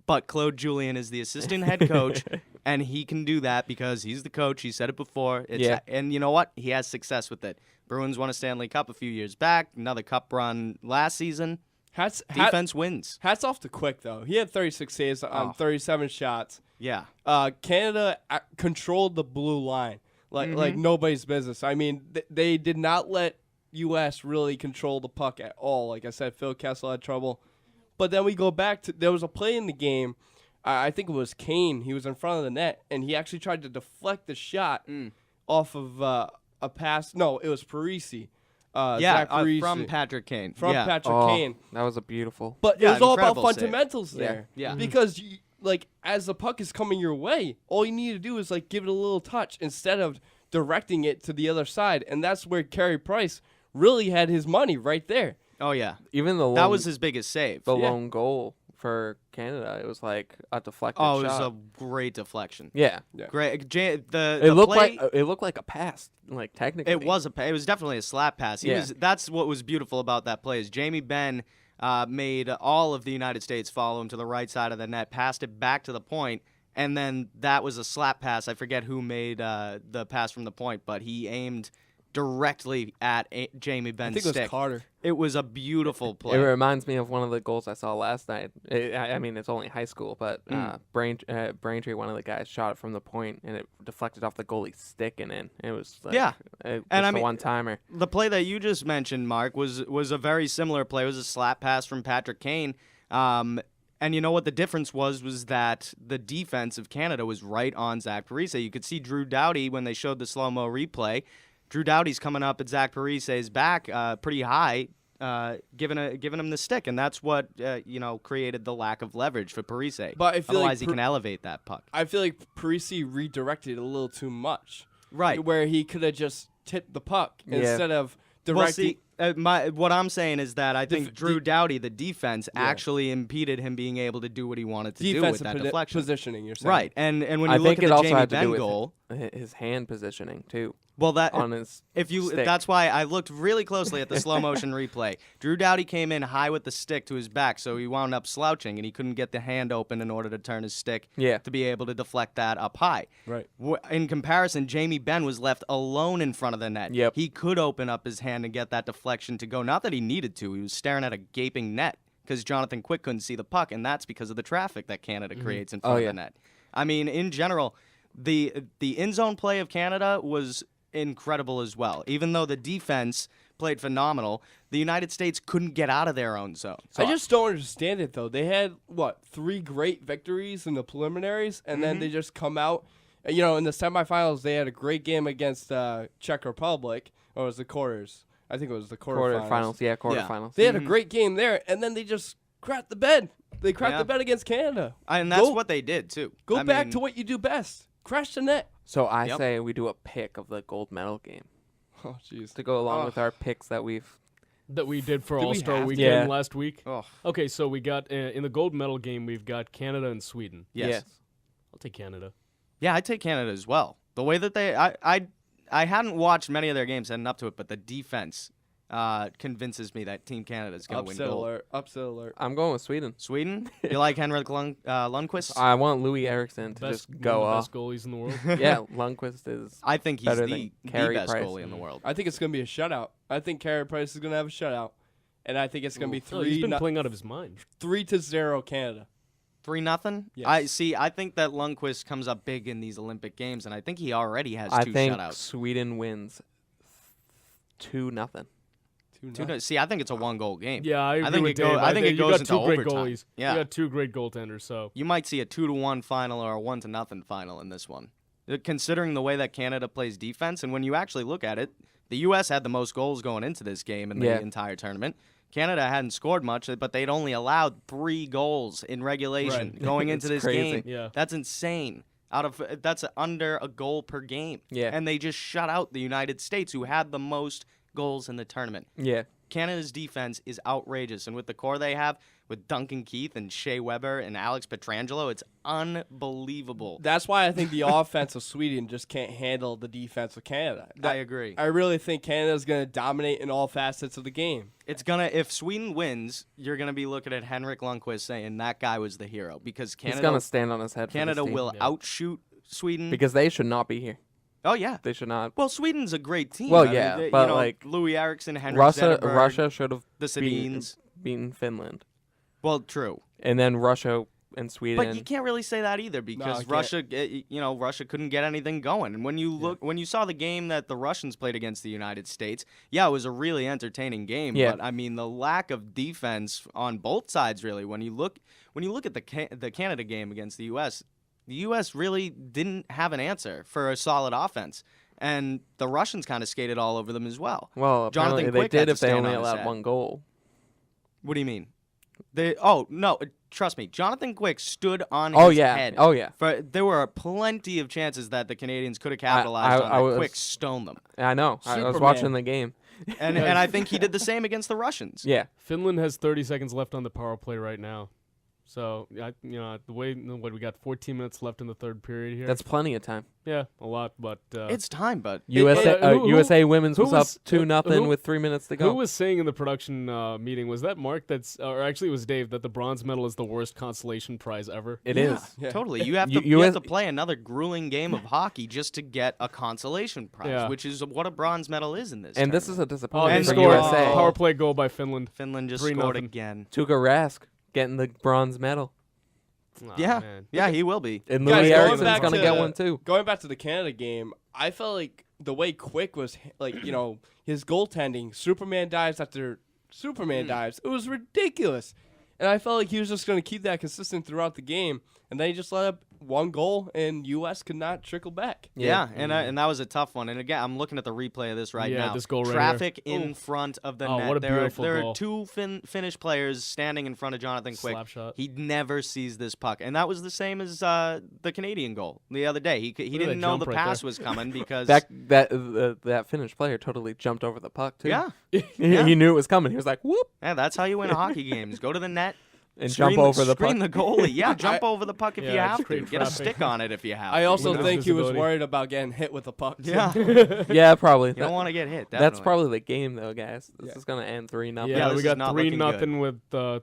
But Claude Julien is the assistant head coach, and he can do that because he's the coach. He said it before. And you know what? He has success with it. Bruins won a Stanley Cup a few years back, another cup run last season. Defense wins. Hats off to Quick, though. He had 36 saves on 37 shots. Yeah. Canada controlled the blue line like nobody's business. I mean, they did not let U.S. really control the puck at all. Like I said, Phil Kessel had trouble. But then we go back to, there was a play in the game, I think it was Kane. He was in front of the net, and he actually tried to deflect the shot off of a pass. No, it was Parisi. From Patrick Kane. Patrick Kane. That was a beautiful. But it was all about fundamentals there. Yeah. Because as the puck is coming your way, all you need to do is give it a little touch instead of directing it to the other side, and that's where Carey Price really had his money right there. Oh yeah, even that was his biggest save. The lone goal for Canada, it was like a deflected shot. It was a great deflection. Yeah. Great. It looked like a pass, technically. It was definitely a slap pass. That's what was beautiful about that play is Jamie Benn made all of the United States follow him to the right side of the net, passed it back to the point, and then that was a slap pass. I forget who made the pass from the point, but he aimed directly at Jamie Benn's stick. I think it was Carter. It was a beautiful play. It reminds me of one of the goals I saw last night. I mean, it's only high school, but Braintree, one of the guys, shot it from the point, and it deflected off the goalie's stick and in. It was a one-timer. The play that you just mentioned, Mark, was a very similar play. It was a slap pass from Patrick Kane. And you know what the difference was that the defense of Canada was right on Zach Parise. You could see Drew Doughty when they showed the slow-mo replay. Drew Doughty's coming up at Zach Parise's back pretty high, giving him the stick, and that's what created the lack of leverage for Parise. But I feel otherwise he can elevate that puck. I feel like Parise redirected a little too much. Right. Where he could have just tipped the puck instead of directing. What I'm saying is that I think Drew Doughty, the defense, actually impeded him being able to do what he wanted to do with that deflection. Positioning, you're saying. Right, and when you look at the Jamie Benn goal, his hand positioning too. Well, on his stick. That's why I looked really closely at the slow motion replay. Drew Doughty came in high with the stick to his back, so he wound up slouching, and he couldn't get the hand open in order to turn his stick to be able to deflect that up high. Right. In comparison, Jamie Benn was left alone in front of the net. Yep. He could open up his hand and get that deflection to go. Not that he needed to. He was staring at a gaping net because Jonathan Quick couldn't see the puck, and that's because of the traffic that Canada creates in front of the net. I mean, in general, the in-zone play of Canada was incredible as well. Even though the defense played phenomenal, the United States couldn't get out of their own zone. I just don't understand it, though. They had, 3 great victories in the preliminaries, and then they just come out. In the semifinals, they had a great game against Czech Republic, or was the quarters? I think it was the quarterfinals. Quarterfinals. They had a great game there, and then they just crapped the bed. They crapped the bed against Canada. And that's what they did, too. Go back to what you do best. Crash the net. So I say we do a pick of the gold medal game. Oh, jeez. To go along with our picks that we did for All-Star Weekend last week. Oh. Okay, so we got in the gold medal game, we've got Canada and Sweden. Yes. I'll take Canada. Yeah, I'd take Canada as well. The way that I hadn't watched many of their games heading up to it, but the defense convinces me that Team Canada is going to win gold. Upset alert. I'm going with Sweden. Sweden? You like Henrik Lundqvist? I want Louis Eriksson to just go off. Best goalies in the world. Yeah, Lundqvist is. I think he's the best Price. goalie in the world. I think it's going to be a shutout. I think Carey Price is going to have a shutout, and I think it's going to be 3. He's been playing out of his mind. 3-0 Canada. 3-0? Yes. I think that Lundqvist comes up big in these Olympic games, and I think he already has 2 shutouts. I think Sweden wins 2-0. See, I think it's a 1-goal game. Yeah, I agree with Dave. I think it goes into overtime. Goalies. Yeah, you got 2 great goaltenders. So you might see a 2-1 final or a 1-0 final in this one, considering the way that Canada plays defense. And when you actually look at it, the U.S. had the most goals going into this game in the entire tournament. Canada hadn't scored much, but they'd only allowed 3 goals in regulation going into this game. Yeah. That's insane. That's under a goal per game. Yeah. And they just shut out the United States, who had the most goals in the tournament. Yeah. Canada's defense is outrageous, and with the core they have, with Duncan Keith and Shea Weber and Alex Pietrangelo, it's unbelievable. That's why I think the offense of Sweden just can't handle the defense of Canada. I agree. I really think Canada's going to dominate in all facets of the game. If Sweden wins, you're gonna be looking at Henrik Lundqvist saying that guy was the hero, because Canada, he's going to stand on his head. Canada for this team. will outshoot Sweden, because they should not be here. Oh yeah, they should not. Well, Sweden's a great team. Well, yeah, but like Louis Eriksson, Henrik Zetterberg, Russia should have the Sabines beaten Finland. Well, true. And then Russia and Sweden. But you can't really say that either, because Russia couldn't get anything going. And when you saw the game that the Russians played against the United States, yeah, it was a really entertaining game. Yeah. But I mean, the lack of defense on both sides, really. When you look at the Canada game against the U.S. really didn't have an answer for a solid offense. And the Russians kind of skated all over them as well. Well, Jonathan apparently Quick they did had to if they stand only on his allowed head. 1 goal. What do you mean? No, trust me. Jonathan Quick stood on his head. Oh, yeah. There were plenty of chances that the Canadians could have capitalized on. Quick stoned them. I know. I was watching the game. And I think he did the same against the Russians. Yeah. Finland has 30 seconds left on the power play right now. So, the way we got 14 minutes left in the third period here. That's plenty of time. Yeah, a lot, but it's time. But USA Women's was up 2-0 with 3 minutes to go. Who was saying in the production meeting? Was that Mark? Or actually, it was Dave. That the bronze medal is the worst consolation prize ever. It is totally. You have to play another grueling game of hockey just to get a consolation prize, which is what a bronze medal is in this. And tournament. This is a disappointment for scored USA. Power play goal by Finland. Finland just scored again. Tuukka Rask getting the bronze medal. Oh, yeah, man. Yeah, he will be. And Louis Eriksson's going to get one too. Going back to the Canada game, I felt like the way Quick was, his goaltending, Superman dives after Superman dives, it was ridiculous. And I felt like he was just going to keep that consistent throughout the game. And then he just let up 1 goal, and U.S. could not trickle back. Yeah, and that was a tough one. And again, I'm looking at the replay of this right now. This goal right Traffic here. in front of the Oh, net. what a beautiful there goal. are 2 Finnish players standing in front of Jonathan Quick. Slap shot. He never sees this puck. And that was the same as the Canadian goal the other day. He didn't know the pass was coming because... that Finnish player totally jumped over the puck, too. Yeah. He knew it was coming. He was like, whoop. Yeah, that's how you win hockey games. Go to the net. And jump over the puck. Screen the goalie. Yeah, jump over the puck if you have to. Get a stick on it if you have to. I also think he was worried about getting hit with the puck. Yeah. Yeah, probably. You don't want to get hit. Definitely. That's probably the game, though, guys. This is going to end 3-0. Yeah, we got 3-0 with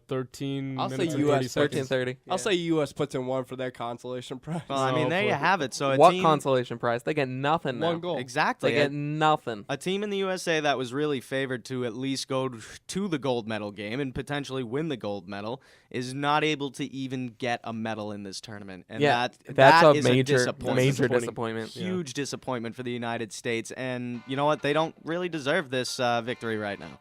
13 I'll say minutes and U.S. 13:30. I'll say U.S. puts in 1 for their consolation prize. Well, I mean, there you have it. So what consolation prize? They get nothing now. 1 goal. Exactly. They get nothing. A team in the USA that was really favored to at least go to the gold medal game and potentially win the gold medal is not able to even get a medal in this tournament. And that's that a is major disappointment. Huge disappointment for the United States. And you know what? They don't really deserve this victory right now.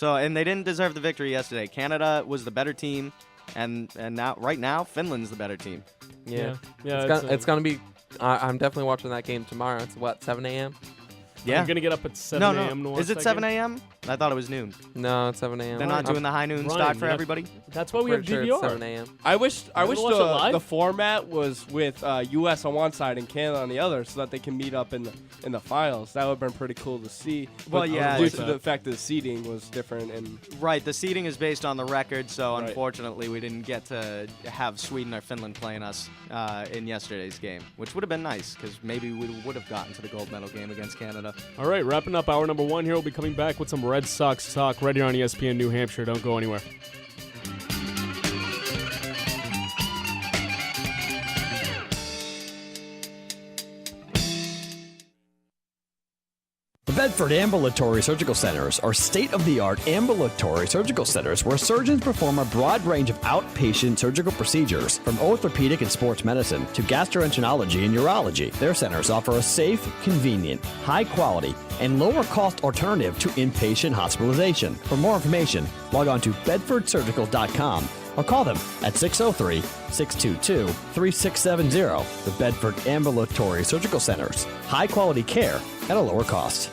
And they didn't deserve the victory yesterday. Canada was the better team, and right now Finland's the better team. Yeah. It's gonna be. I'm definitely watching that game tomorrow. It's 7 a.m. Yeah. I'm going to get up at 7 a.m. to watch Is it that 7 game. a.m.? I thought it was noon. No, it's 7 a.m. They're not doing the high noon start for everybody? That's why we have Sure DVR. it's 7 a.m. I wish watch it live? the format was with U.S. on one side and Canada on the other, so that they can meet up in the finals. That would have been pretty cool to see. Well, but yeah, due to the fact that the seeding was different and right, the seeding is based on the record, so unfortunately we didn't get to have Sweden or Finland playing us in yesterday's game, which would have been nice because maybe we would have gotten to the gold medal game against Canada. All right, wrapping up hour number 1 here. We'll be coming back with some Red Sox talk right here on ESPN New Hampshire. Don't go anywhere. The Bedford Ambulatory Surgical Centers are state-of-the-art ambulatory surgical centers where surgeons perform a broad range of outpatient surgical procedures, from orthopedic and sports medicine to gastroenterology and urology. Their centers offer a safe, convenient, high-quality, and lower-cost alternative to inpatient hospitalization. For more information, log on to bedfordsurgical.com or call them at 603-622-3670. The Bedford Ambulatory Surgical Centers. High-quality care at a lower cost.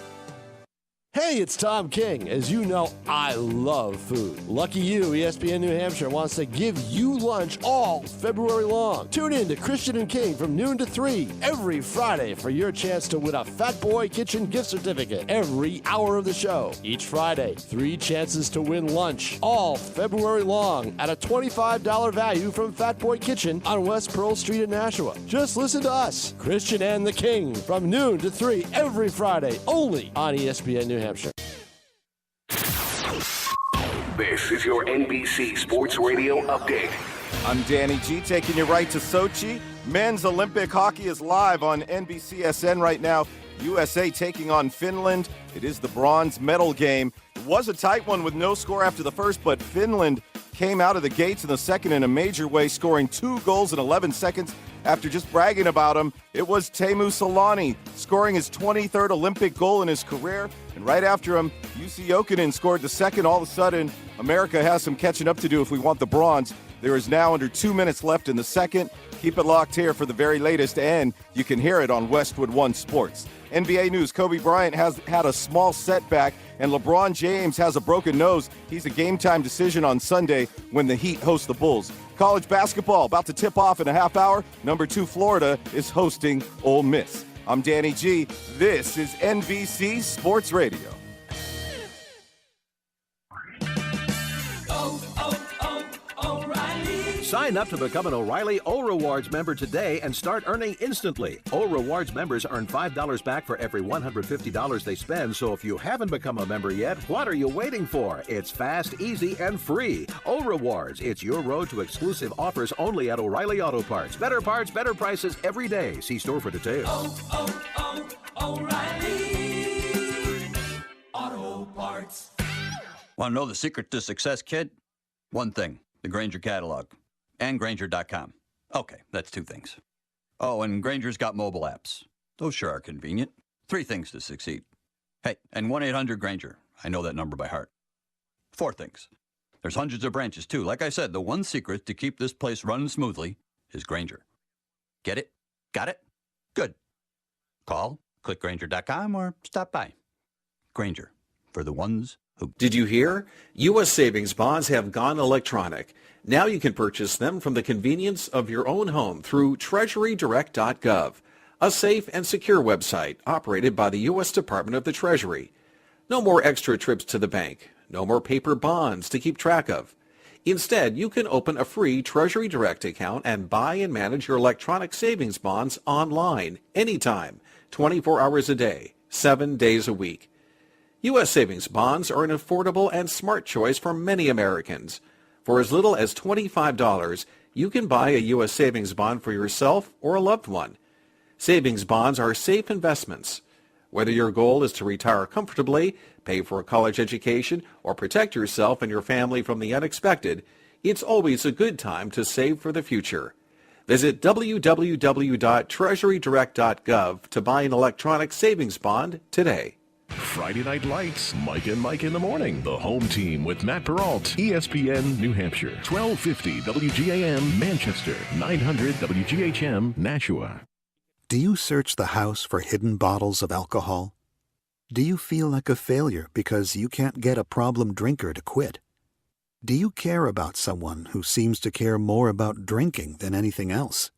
Hey, it's Tom King. As you know, I love food. Lucky you, ESPN New Hampshire wants to give you lunch all February long. Tune in to Christian and King from noon to 3 every Friday for your chance to win a Fat Boy Kitchen gift certificate every hour of the show. Each Friday, 3 chances to win lunch all February long at a $25 value from Fat Boy Kitchen on West Pearl Street in Nashua. Just listen to us, Christian and the King, from noon to 3 every Friday, only on ESPN New Hampshire. This is your NBC Sports Radio update. I'm Danny G, taking you right to Sochi. Men's Olympic hockey is live on NBCSN right now. USA taking on Finland. It is the bronze medal game. It was a tight one with no score after the first, but Finland came out of the gates in the second in a major way, scoring 2 goals in 11 seconds. After just bragging about him, it was Teemu Selanne scoring his 23rd Olympic goal in his career. And right after him, Jussi Jokinen scored the second. All of a sudden, America has some catching up to do if we want the bronze. There is now under 2 minutes left in the second. Keep it locked here for the very latest, and you can hear it on Westwood One Sports. NBA news, Kobe Bryant has had a small setback, and LeBron James has a broken nose. He's a game-time decision on Sunday when the Heat host the Bulls. College basketball about to tip off in a half hour. Number 2 Florida is hosting Ole Miss. I'm Danny G. This is NBC Sports Radio. Sign up to become an O'Reilly O Rewards member today and start earning instantly. O Rewards members earn $5 back for every $150 they spend, so if you haven't become a member yet, what are you waiting for? It's fast, easy, and free. O Rewards, it's your road to exclusive offers only at O'Reilly Auto Parts. Better parts, better prices every day. See store for details. O'Reilly Auto Parts. Want to know the secret to success, kid? One thing, the Grainger catalog. And Grainger.com. Okay, that's 2 things. Oh, and Grainger's got mobile apps. Those sure are convenient. 3 things to succeed. Hey, and 1-800-GRAINGER. I know that number by heart. 4 things. There's hundreds of branches, too. Like I said, the one secret to keep this place running smoothly is Grainger. Get it? Got it? Good. Call, click Grainger.com, or stop by. Grainger, for the ones who... Did you hear? U.S. savings bonds have gone electronic. Now you can purchase them from the convenience of your own home through TreasuryDirect.gov, a safe and secure website operated by the U.S. Department of the Treasury. No more extra trips to the bank. No more paper bonds to keep track of. Instead, you can open a free Treasury Direct account and buy and manage your electronic savings bonds online, anytime, 24 hours a day, 7 days a week. U.S. savings bonds are an affordable and smart choice for many Americans. For as little as $25, you can buy a U.S. savings bond for yourself or a loved one. Savings bonds are safe investments. Whether your goal is to retire comfortably, pay for a college education, or protect yourself and your family from the unexpected, it's always a good time to save for the future. Visit www.treasurydirect.gov to buy an electronic savings bond today. Friday Night Lights, Mike and Mike in the Morning. The home team with Matt Peralt, ESPN New Hampshire, 1250 WGAM Manchester, 900 WGHM Nashua. Do you search the house for hidden bottles of alcohol? Do you feel like a failure because you can't get a problem drinker to quit? Do you care about someone who seems to care more about drinking than anything else?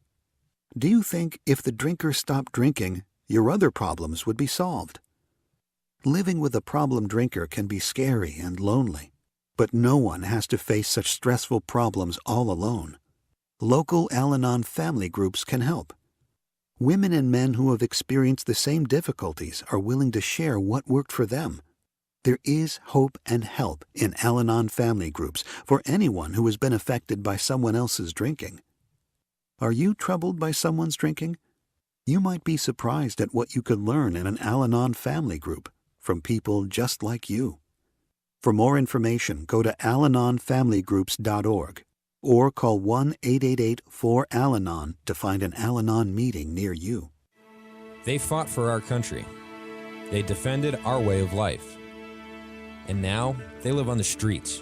Do you think if the drinker stopped drinking, your other problems would be solved? Living with a problem drinker can be scary and lonely, but no one has to face such stressful problems all alone. Local Al-Anon family groups can help. Women and men who have experienced the same difficulties are willing to share what worked for them. There is hope and help in Al-Anon family groups for anyone who has been affected by someone else's drinking. Are you troubled by someone's drinking? You might be surprised at what you could learn in an Al-Anon family group from people just like you. For more information, go to alanonfamilygroups.org or call 1-888-4-AL-ANON to find an Al-Anon meeting near you. They fought for our country. They defended our way of life. And now they live on the streets,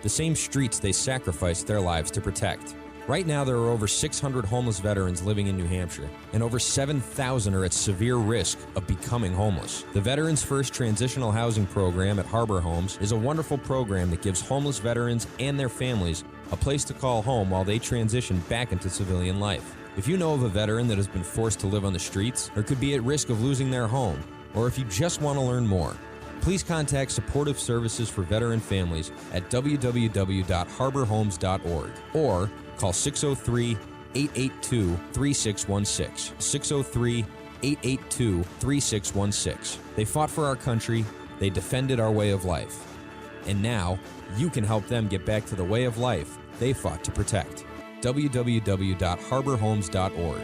the same streets they sacrificed their lives to protect. Right now, there are over 600 homeless veterans living in New Hampshire, and over 7,000 are at severe risk of becoming homeless. The Veterans First Transitional Housing Program at Harbor Homes is a wonderful program that gives homeless veterans and their families a place to call home while they transition back into civilian life. If you know of a veteran that has been forced to live on the streets or could be at risk of losing their home, or if you just want to learn more, please contact Supportive Services for Veteran Families at www.harborhomes.org or call 603-882-3616. 603-882-3616. They fought for our country. They defended our way of life. And now, you can help them get back to the way of life they fought to protect. www.harborhomes.org.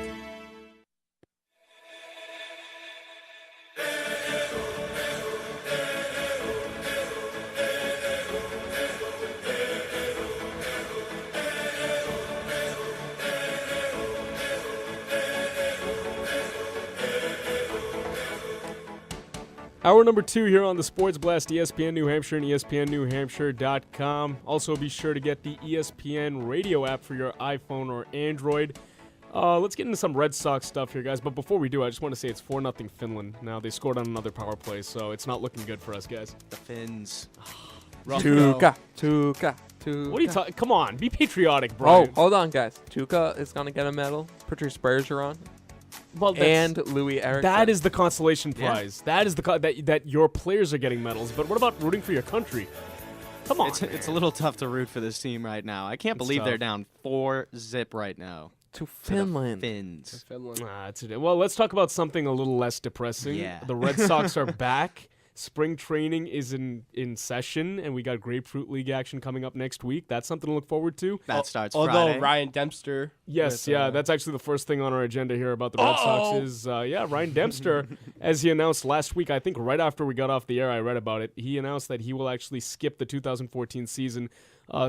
Hour number 2 here on the Sports Blast, ESPN New Hampshire and ESPNNewHampshire.com. Also, be sure to get the ESPN radio app for your iPhone or Android. Let's get into some Red Sox stuff here, guys. But before we do, I just want to say it's 4-0 Finland. Now, they scored on another power play, so it's not looking good for us, guys. The Finns. Tuukka. What are you talking? Come on, be patriotic, Brian. Oh, hold on, guys. Tuukka is going to get a medal. Patrice Bergeron. Well, and Louis Eriksson. That is the consolation prize. Yeah. That is the that your players are getting medals. But what about rooting for your country? Come on. It's a little tough to root for this team right now. I can't believe they're down 4-0 right now. To Finland. Finns. Well, let's talk about something a little less depressing. Yeah. The Red Sox are back. Spring training is in session, and we got Grapefruit League action coming up next week. That's something to look forward to. That starts Friday. Friday. Ryan Dempster. Yes, that's actually the first thing on our agenda here about the Red Sox is, Ryan Dempster, as he announced last week, I think right after we got off the air, I read about it, he announced that he will actually skip the 2014 season,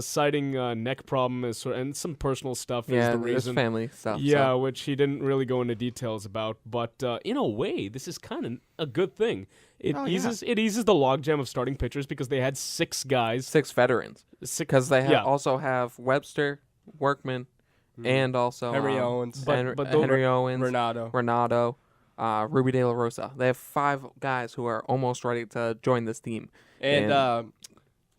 citing a neck problem and some personal stuff as the reason. Family stuff. Yeah, which he didn't really go into details about. But in a way, this is kind of a good thing. It eases the logjam of starting pitchers because they had 6 guys. 6 veterans. Because they also have Webster, Workman, and also Henry Owens. Henry Owens, Renato, Ruby De La Rosa. They have 5 guys who are almost ready to join this team. And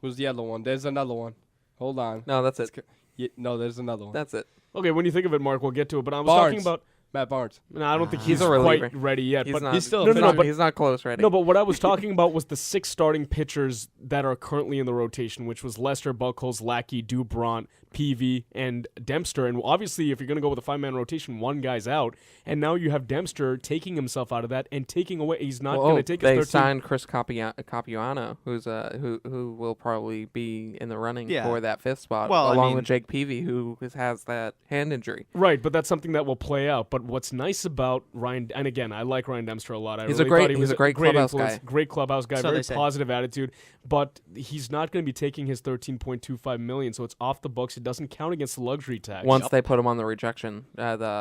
who's the other one? There's another one. Hold on. No, that's it. No, there's another one. That's it. Okay, when you think of it, Mark, we'll get to it. But I was talking about Matt Barnes. No, I don't think he's quite ready yet. He's but he's not close ready. No, but what I was talking about was the 6 starting pitchers that are currently in the rotation, which was Lester, Buchholz, Lackey, Dubront, Peavy, and Dempster. And obviously, if you're going to go with a 5-man rotation, one guy's out. And now you have Dempster taking himself out of that and taking away. He's not going to take his 13. They signed Chris Capuano, who's who will probably be in the running for that 5th spot, along with Jake Peavy, who has that hand injury. Right, but that's something that will play out. But what's nice about Ryan, and again, I like Ryan Dempster a lot. He's a great clubhouse influence, guy. Great clubhouse guy, So very positive attitude. But he's not going to be taking his $13.25 million, so it's off the books. It doesn't count against the luxury tax. Once they put him on the rejection, R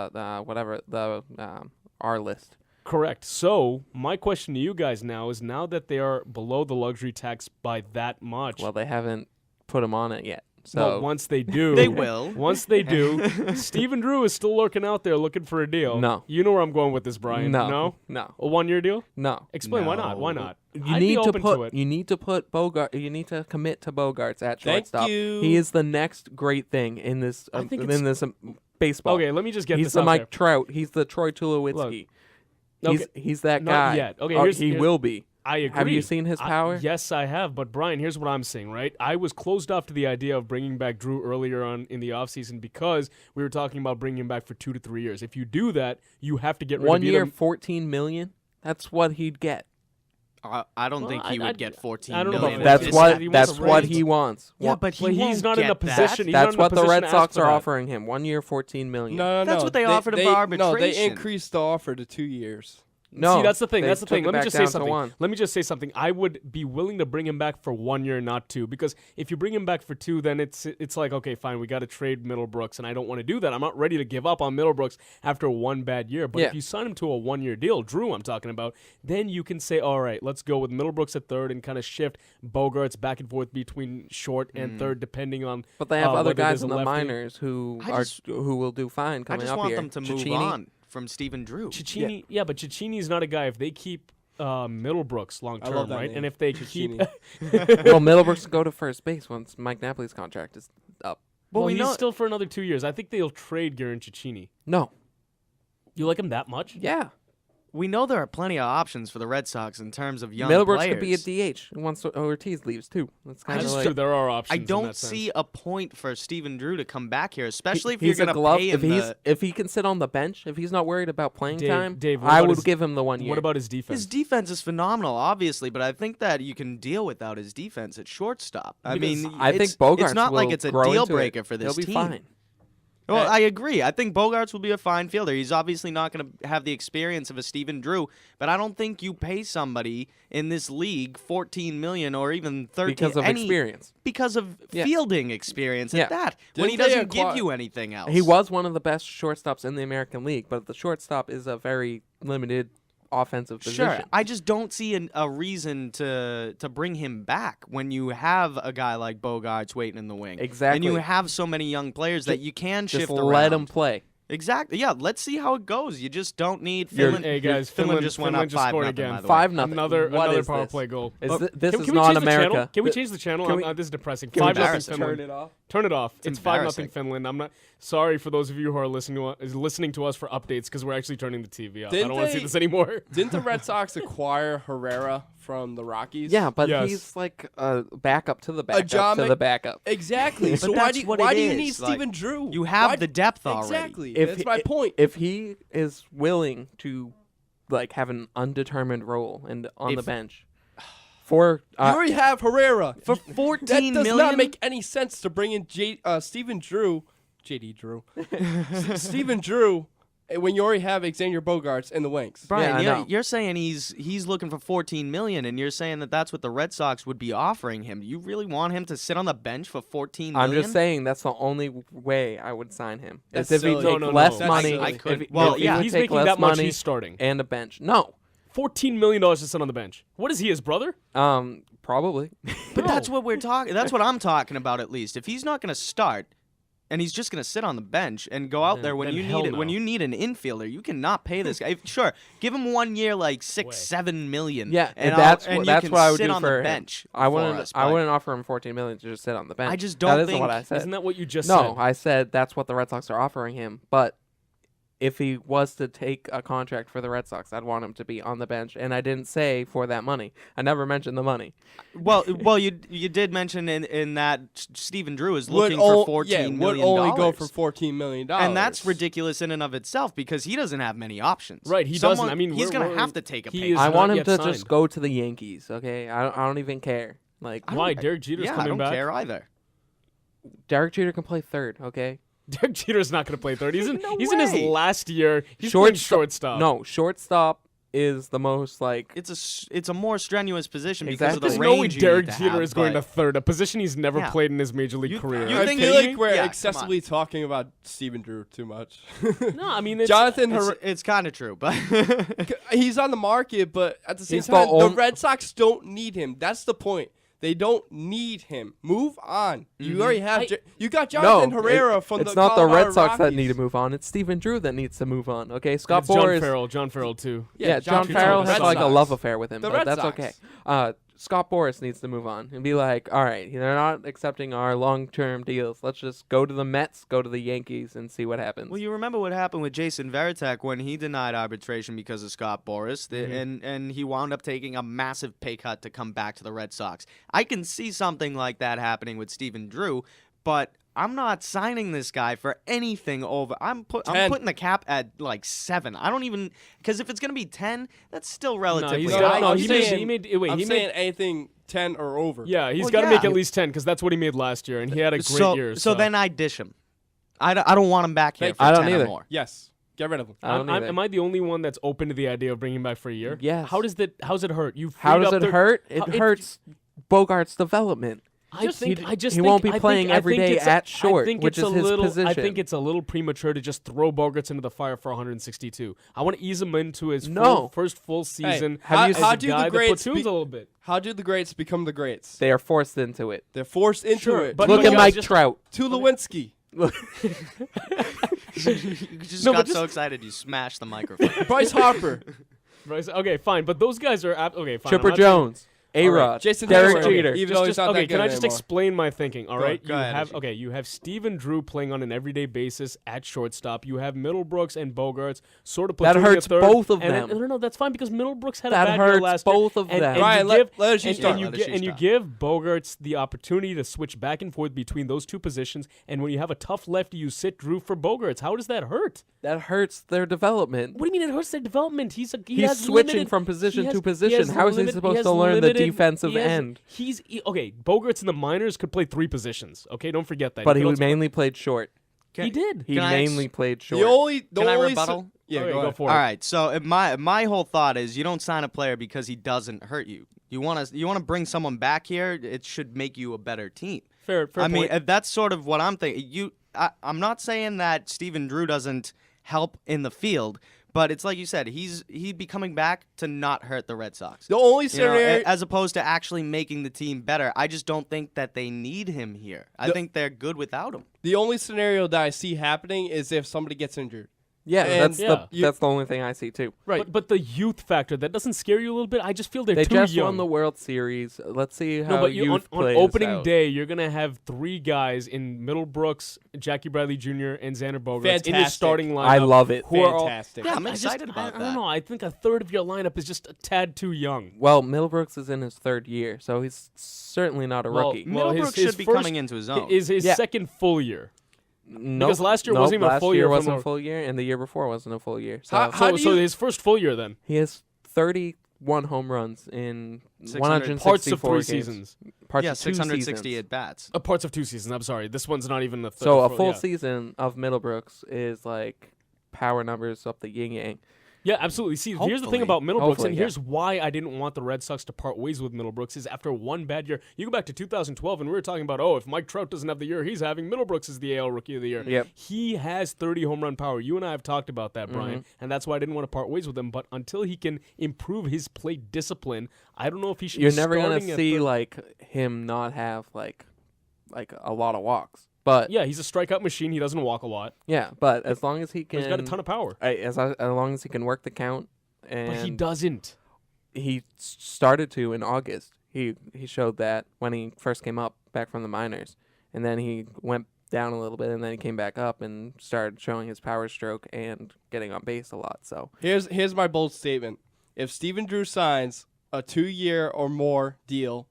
list. Correct. So my question to you guys now is: now that they are below the luxury tax by that much, well, they haven't put him on it yet. So well, once they do, they will. Once they do, Stephen Drew is still lurking out there looking for a deal. No, you know where I'm going with this, Brian. No. A 1-year deal? No. Explain why not? Why not? You need to put Bogart. You need to commit to Bogarts at shortstop. Thank you. He is the next great thing in this baseball. Okay, let me just get He's this the out Mike there. Trout. He's the Troy Tulowitzki. He's that guy. Not yet. Okay, he will be. I agree. Have you seen his power? Yes, I have. But, Brian, here's what I'm saying, right? I was closed off to the idea of bringing back Drew earlier on in the offseason because we were talking about bringing him back for 2 to 3 years. If you do that, you have to get rid of 1 year, $14 million? That's what he'd get. I don't think he would get $14 million. I don't know about That's what he wants. Yeah, but he's not in a position. That's what the Red Sox are offering him. 1 year, $14 million. No. That's what they offered him for arbitration. No, they increased the offer to 2 years. No, see, that's the thing. That's the thing. Let Let me just say something. I would be willing to bring him back for 1 year, not 2, because if you bring him back for 2, then it's like, okay, fine, we got to trade Middlebrooks, and I don't want to do that. I'm not ready to give up on Middlebrooks after 1 bad year. But if you sign him to a 1-year deal, Drew, I'm talking about, then you can say, all right, let's go with Middlebrooks at third and kind of shift Bogarts back and forth between short and third, depending on. But they have other guys in the minors who will do fine coming up here. I just want them to move on from Stephen Drew. Cicchini, but Cicchini's not a guy. If they keep Middlebrooks long term, right? Name. And if they keep, well, Middlebrooks go to first base once Mike Napoli's contract is up. Well, he's still for another 2 years. I think they'll trade Garen Cicchini. No, you like him that much? Yeah. We know there are plenty of options for the Red Sox in terms of young Middlebrooks players. could be a DH once Ortiz leaves too. That's kind of like true. There are options. I don't see a point for Stephen Drew to come back here, especially if you're going to pay him. If he can sit on the bench, if he's not worried about playing time, Dave, I would give him the 1 year. What about his defense? His defense is phenomenal, obviously, but I think that you can deal without his defense at shortstop. I think Bogarts it's not like it's a deal breaker it. for this He'll be team. Fine. Well, I agree. I think Bogarts will be a fine fielder. He's obviously not going to have the experience of a Stephen Drew, but I don't think you pay somebody in this league $14 million or even $13 because of experience. Because of fielding experience at that. When he Didn't they doesn't give you anything else. He was one of the best shortstops in the American League, but the shortstop is a very limited offensive position. Sure, I just don't see a reason to bring him back when you have a guy like Bogarts waiting in the wing. Exactly. And you have so many young players that you can shift around. Just let him play. Exactly. Yeah, let's see how it goes. You just don't need Finland. Finland. Hey guys, Finland just went up 5-0 again. 5-0. Another power this? play goal. This is not America. Can we change the channel? This is depressing. 5-0 Finland. Turn it off. Turn it off. It's 5-0 Finland. I'm not sorry for those of you who are listening to us for updates because we're actually turning the TV off. I don't want to see this anymore. Didn't the Red Sox acquire Herrera from the Rockies? Yeah, but he's like a backup to the backup to the backup. Exactly. So why do you need Stephen Drew? You have the depth already. Exactly. That's my point. If he is willing to have an undetermined role and on the bench. You already have Herrera for $14 million. That does not make any sense to bring in Stephen Drew, Stephen Drew, when you already have Xander Bogarts in the wings. Brian, you're saying he's looking for $14 million, and you're saying that's what the Red Sox would be offering him. Do you really want him to sit on the bench for $14 million? I'm just saying that's the only way I would sign him. That's if he take less money. He's making that much. He's starting and a bench. No. $14 million to sit on the bench. What is he, his brother? Probably. But that's what we're talking. That's what I'm talking about. At least if he's not going to start, and he's just going to sit on the bench and go out there when you need it. When you need an infielder, you cannot pay this guy. Sure, give him 1 year like $6-7 million. Yeah, and that's what I would sit do on for the bench. I wouldn't offer him $14 million to just sit on the bench. I just don't think. That isn't what I said. Isn't that what you just said? No, I said that's what the Red Sox are offering him, but. If he was to take a contract for the Red Sox, I'd want him to be on the bench, and I didn't say for that money. I never mentioned the money. Well, you did mention in that Stephen Drew is looking for $14 million. Would only go for $14 million, and that's ridiculous in and of itself because he doesn't have many options. Right, he doesn't. I mean, he's going to have to take a pay. I want him to just go to the Yankees. Okay, I don't even care. Why? Derek Jeter's coming back. I don't care either. Derek Jeter can play third. Okay. Derek Jeter's not going to play third. He's in his last year. He's playing shortstop. No, shortstop is the most it's a more strenuous position because of the range. There's no way Derek Jeter is going to third, a position he's never played in his major league career. I feel like we're excessively talking about Stephen Drew too much. No, I mean it's kind of true, but he's on the market. But at the same time, the Red Sox don't need him. That's the point. They don't need him. Move on. You already have. You got Jonathan Herrera from the. It's not the Red Sox Rockies. that need to move on. It's Stephen Drew that needs to move on. Okay, Scott Boras. John Farrell too. Yeah, John Farrell has a love affair with him, the but Red that's Sox. okay. Scott Boras needs to move on and be like, all right, they're not accepting our long-term deals. Let's just go to the Mets, go to the Yankees, and see what happens. Well, you remember what happened with Jason Varitek when he denied arbitration because of Scott Boras, and he wound up taking a massive pay cut to come back to the Red Sox. I can see something like that happening with Stephen Drew, but I'm not signing this guy for anything over. I'm putting the cap at like 7. I don't even because if it's gonna be 10, that's still relatively high. I'm saying anything 10 or over. Yeah, he's got to make at least 10 because that's what he made last year, and he had a great year. So then I dish him. I don't want him back here for 10 or more. Yes. Get rid of him. Am I the only one that's open to the idea of bringing him back for a year? Yes. How's it hurt? How does it hurt? It hurts Bogart's development. He won't be playing every day at short, which is his position. I think it's a little premature to just throw Bogarts into the fire for 162. I want to ease him into his first full season. How do the greats greats a little bit? How do the greats become the greats? They are forced into it. They're forced into it. But look at Mike Trout. Tulowitzki. You just got so excited you smashed the microphone. Bryce Harper. Okay, fine. But those guys are okay. Fine. Chipper Jones. A-Rod, Jason Derek Jeter. Can I just explain my thinking? All right, go ahead, you have Steven Drew playing on an everyday basis at shortstop. You have Middlebrooks and Bogarts sort of that hurts third, both of them. No, that's fine because Middlebrooks had that a bad year hurts last both year. of them. Ryan, let us start. And you give Bogarts the opportunity to switch back and forth between those two positions. And when you have a tough lefty, you sit Drew for Bogarts. How does that hurt? That hurts their development. What do you mean it hurts their development? He's switching from position to position. How is he supposed to learn the defensive end? Bogarts in the minors could play 3 positions. Okay, don't forget that. But he mainly played short. He did. He mainly played short. Can I rebuttal? Go for it. All right. So my whole thought is you don't sign a player because he doesn't hurt you. You want to bring someone back here. It should make you a better team. Fair I point. mean, that's sort of what I'm thinking. I'm not saying that Steven Drew doesn't help in the field. But it's like you said, he'd be coming back to not hurt the Red Sox. The only scenario, as opposed to actually making the team better. I just don't think that they need him here. I think they're good without him. The only scenario that I see happening is if somebody gets injured. Yeah, that's the only thing I see too. Right, but the youth factor, that doesn't scare you a little bit? I just feel they're too young. They just young. won the World Series. Let's see how on opening day, you're going to have 3 guys in Middlebrooks, Jackie Bradley Jr., and Xander Bogaerts in your starting lineup. I love it. Fantastic. I'm excited about that. I don't know. I think a third of your lineup is just a tad too young. Well, Middlebrooks is in his 3rd year, so he's certainly not a rookie. Middlebrooks should be coming into his own. Is his second full year. No, because last year wasn't even a full year. Last year wasn't a full year, and the year before wasn't a full year. So his first full year then? He has 31 home runs in 164 parts of 3 games. seasons. Parts of 660 at bats. Parts of 2 seasons. I'm sorry, this one's not even the third. So a full season of Middlebrooks is like power numbers up the yin yang. Yeah, absolutely. See, here's the thing about Middlebrooks, and here's why I didn't want the Red Sox to part ways with Middlebrooks, is after one bad year, you go back to 2012, and we were talking about, if Mike Trout doesn't have the year he's having, Middlebrooks is the AL Rookie of the Year. Yep. He has 30 home run power. You and I have talked about that, Brian, and that's why I didn't want to part ways with him. But until he can improve his plate discipline, I don't know if he should You're be never going to see like him not have like a lot of walks. But yeah, he's a strikeout machine. He doesn't walk a lot. Yeah, but as long as he can, he's got a ton of power. As long as he can work the count. But he doesn't. He started to in August. He showed that when he first came up back from the minors. And then he went down a little bit, and then he came back up and started showing his power stroke and getting on base a lot. So here's my bold statement. If Steven Drew signs a 2-year or more deal,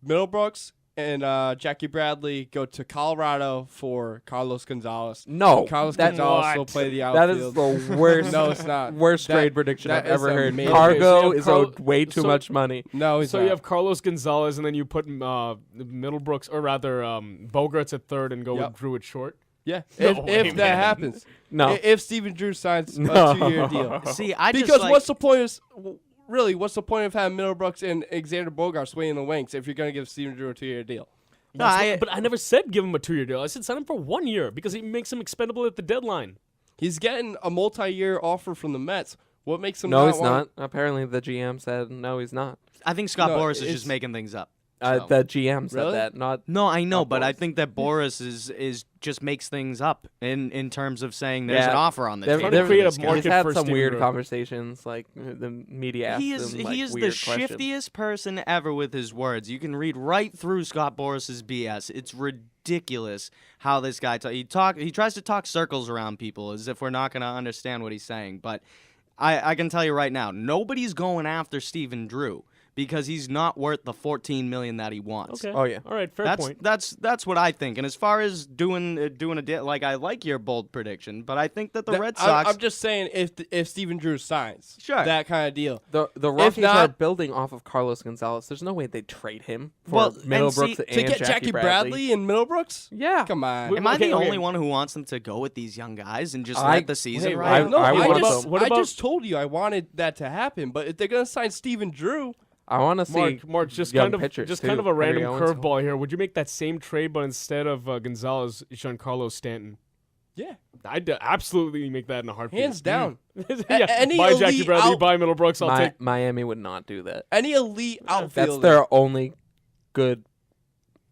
Middlebrooks and Jackie Bradley go to Colorado for Carlos Gonzalez. No, and Carlos Gonzalez will play the outfield. That is the worst. No, it's not. Worst trade prediction I've ever heard. Amazing. Cargo is owed way too much money. No, he's so not. You have Carlos Gonzalez, and then you put Middlebrooks, or rather Bogarts at third, and go with Drew at short. Yeah, if that happens. No, if Steven Drew signs a 2-year deal. See, I because just what's the point of what's the point of having Middlebrooks and Xander Bogaerts waiting in the wings if you're going to give Steven Drew a 2-year deal? But I never said give him a 2-year deal. I said sign him for 1 year because it makes him expendable at the deadline. He's getting a multi-year offer from the Mets. What makes him No, he's not. Apparently the GM said no, he's not. I think Scott Boras is just making things up. So. The GM said that, not. No, I know, but Boras. I think that Boras is just makes things up in terms of saying there's an offer on the table. He's had some weird conversations, like the media asked him, he is the shiftiest person ever with his words. You can read right through Scott Boras's BS. It's ridiculous how this guy he tries to talk circles around people as if we're not going to understand what he's saying. But I can tell you right now, nobody's going after Steven Drew. because he's not worth the $14 million that he wants. Okay. Oh, yeah. All right, fair point. That's what I think. And as far as doing a deal, like, I like your bold prediction, but I think that the Red Sox. I'm just saying if Steven Drew signs that kind of deal. The Rockies are building off of Carlos Gonzalez. There's no way they'd trade him for Middlebrooks and to get Jackie Bradley and Middlebrooks. Yeah, come on. Am I the only one who wants them to go with these young guys and just let the season ride? I just told you I wanted that to happen, but if they're gonna sign Steven Drew, I want to see Mark, just young kind of pitchers just too. kind of a random curveball here. Would you make that same trade, but instead of Gonzalez, Giancarlo Stanton? Yeah, I'd absolutely make that in a heartbeat. Hands down. Buy Jackie Bradley, buy Middlebrooks. I'll take. Miami would not do that. Any elite outfielder. That's their only good,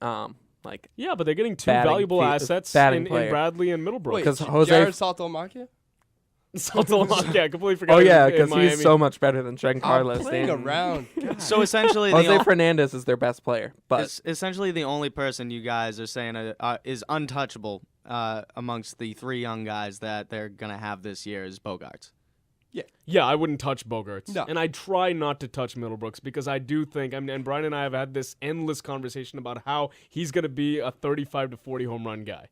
Yeah, but they're getting two valuable assets in Bradley and Middlebrooks. Because Jared Saltalamacchia? Saltalamacchia, I completely forgot. Oh yeah, because he's so much better than Giancarlo Stanton. around. So essentially, Jose Fernandez is their best player, but essentially the only person you guys are saying is untouchable amongst the three young guys that they're gonna have this year is Bogarts. Yeah, I wouldn't touch Bogarts. No. And I try not to touch Middlebrooks because I do think, and Brian and I have had this endless conversation about how he's going to be a 35 to 40 home run guy.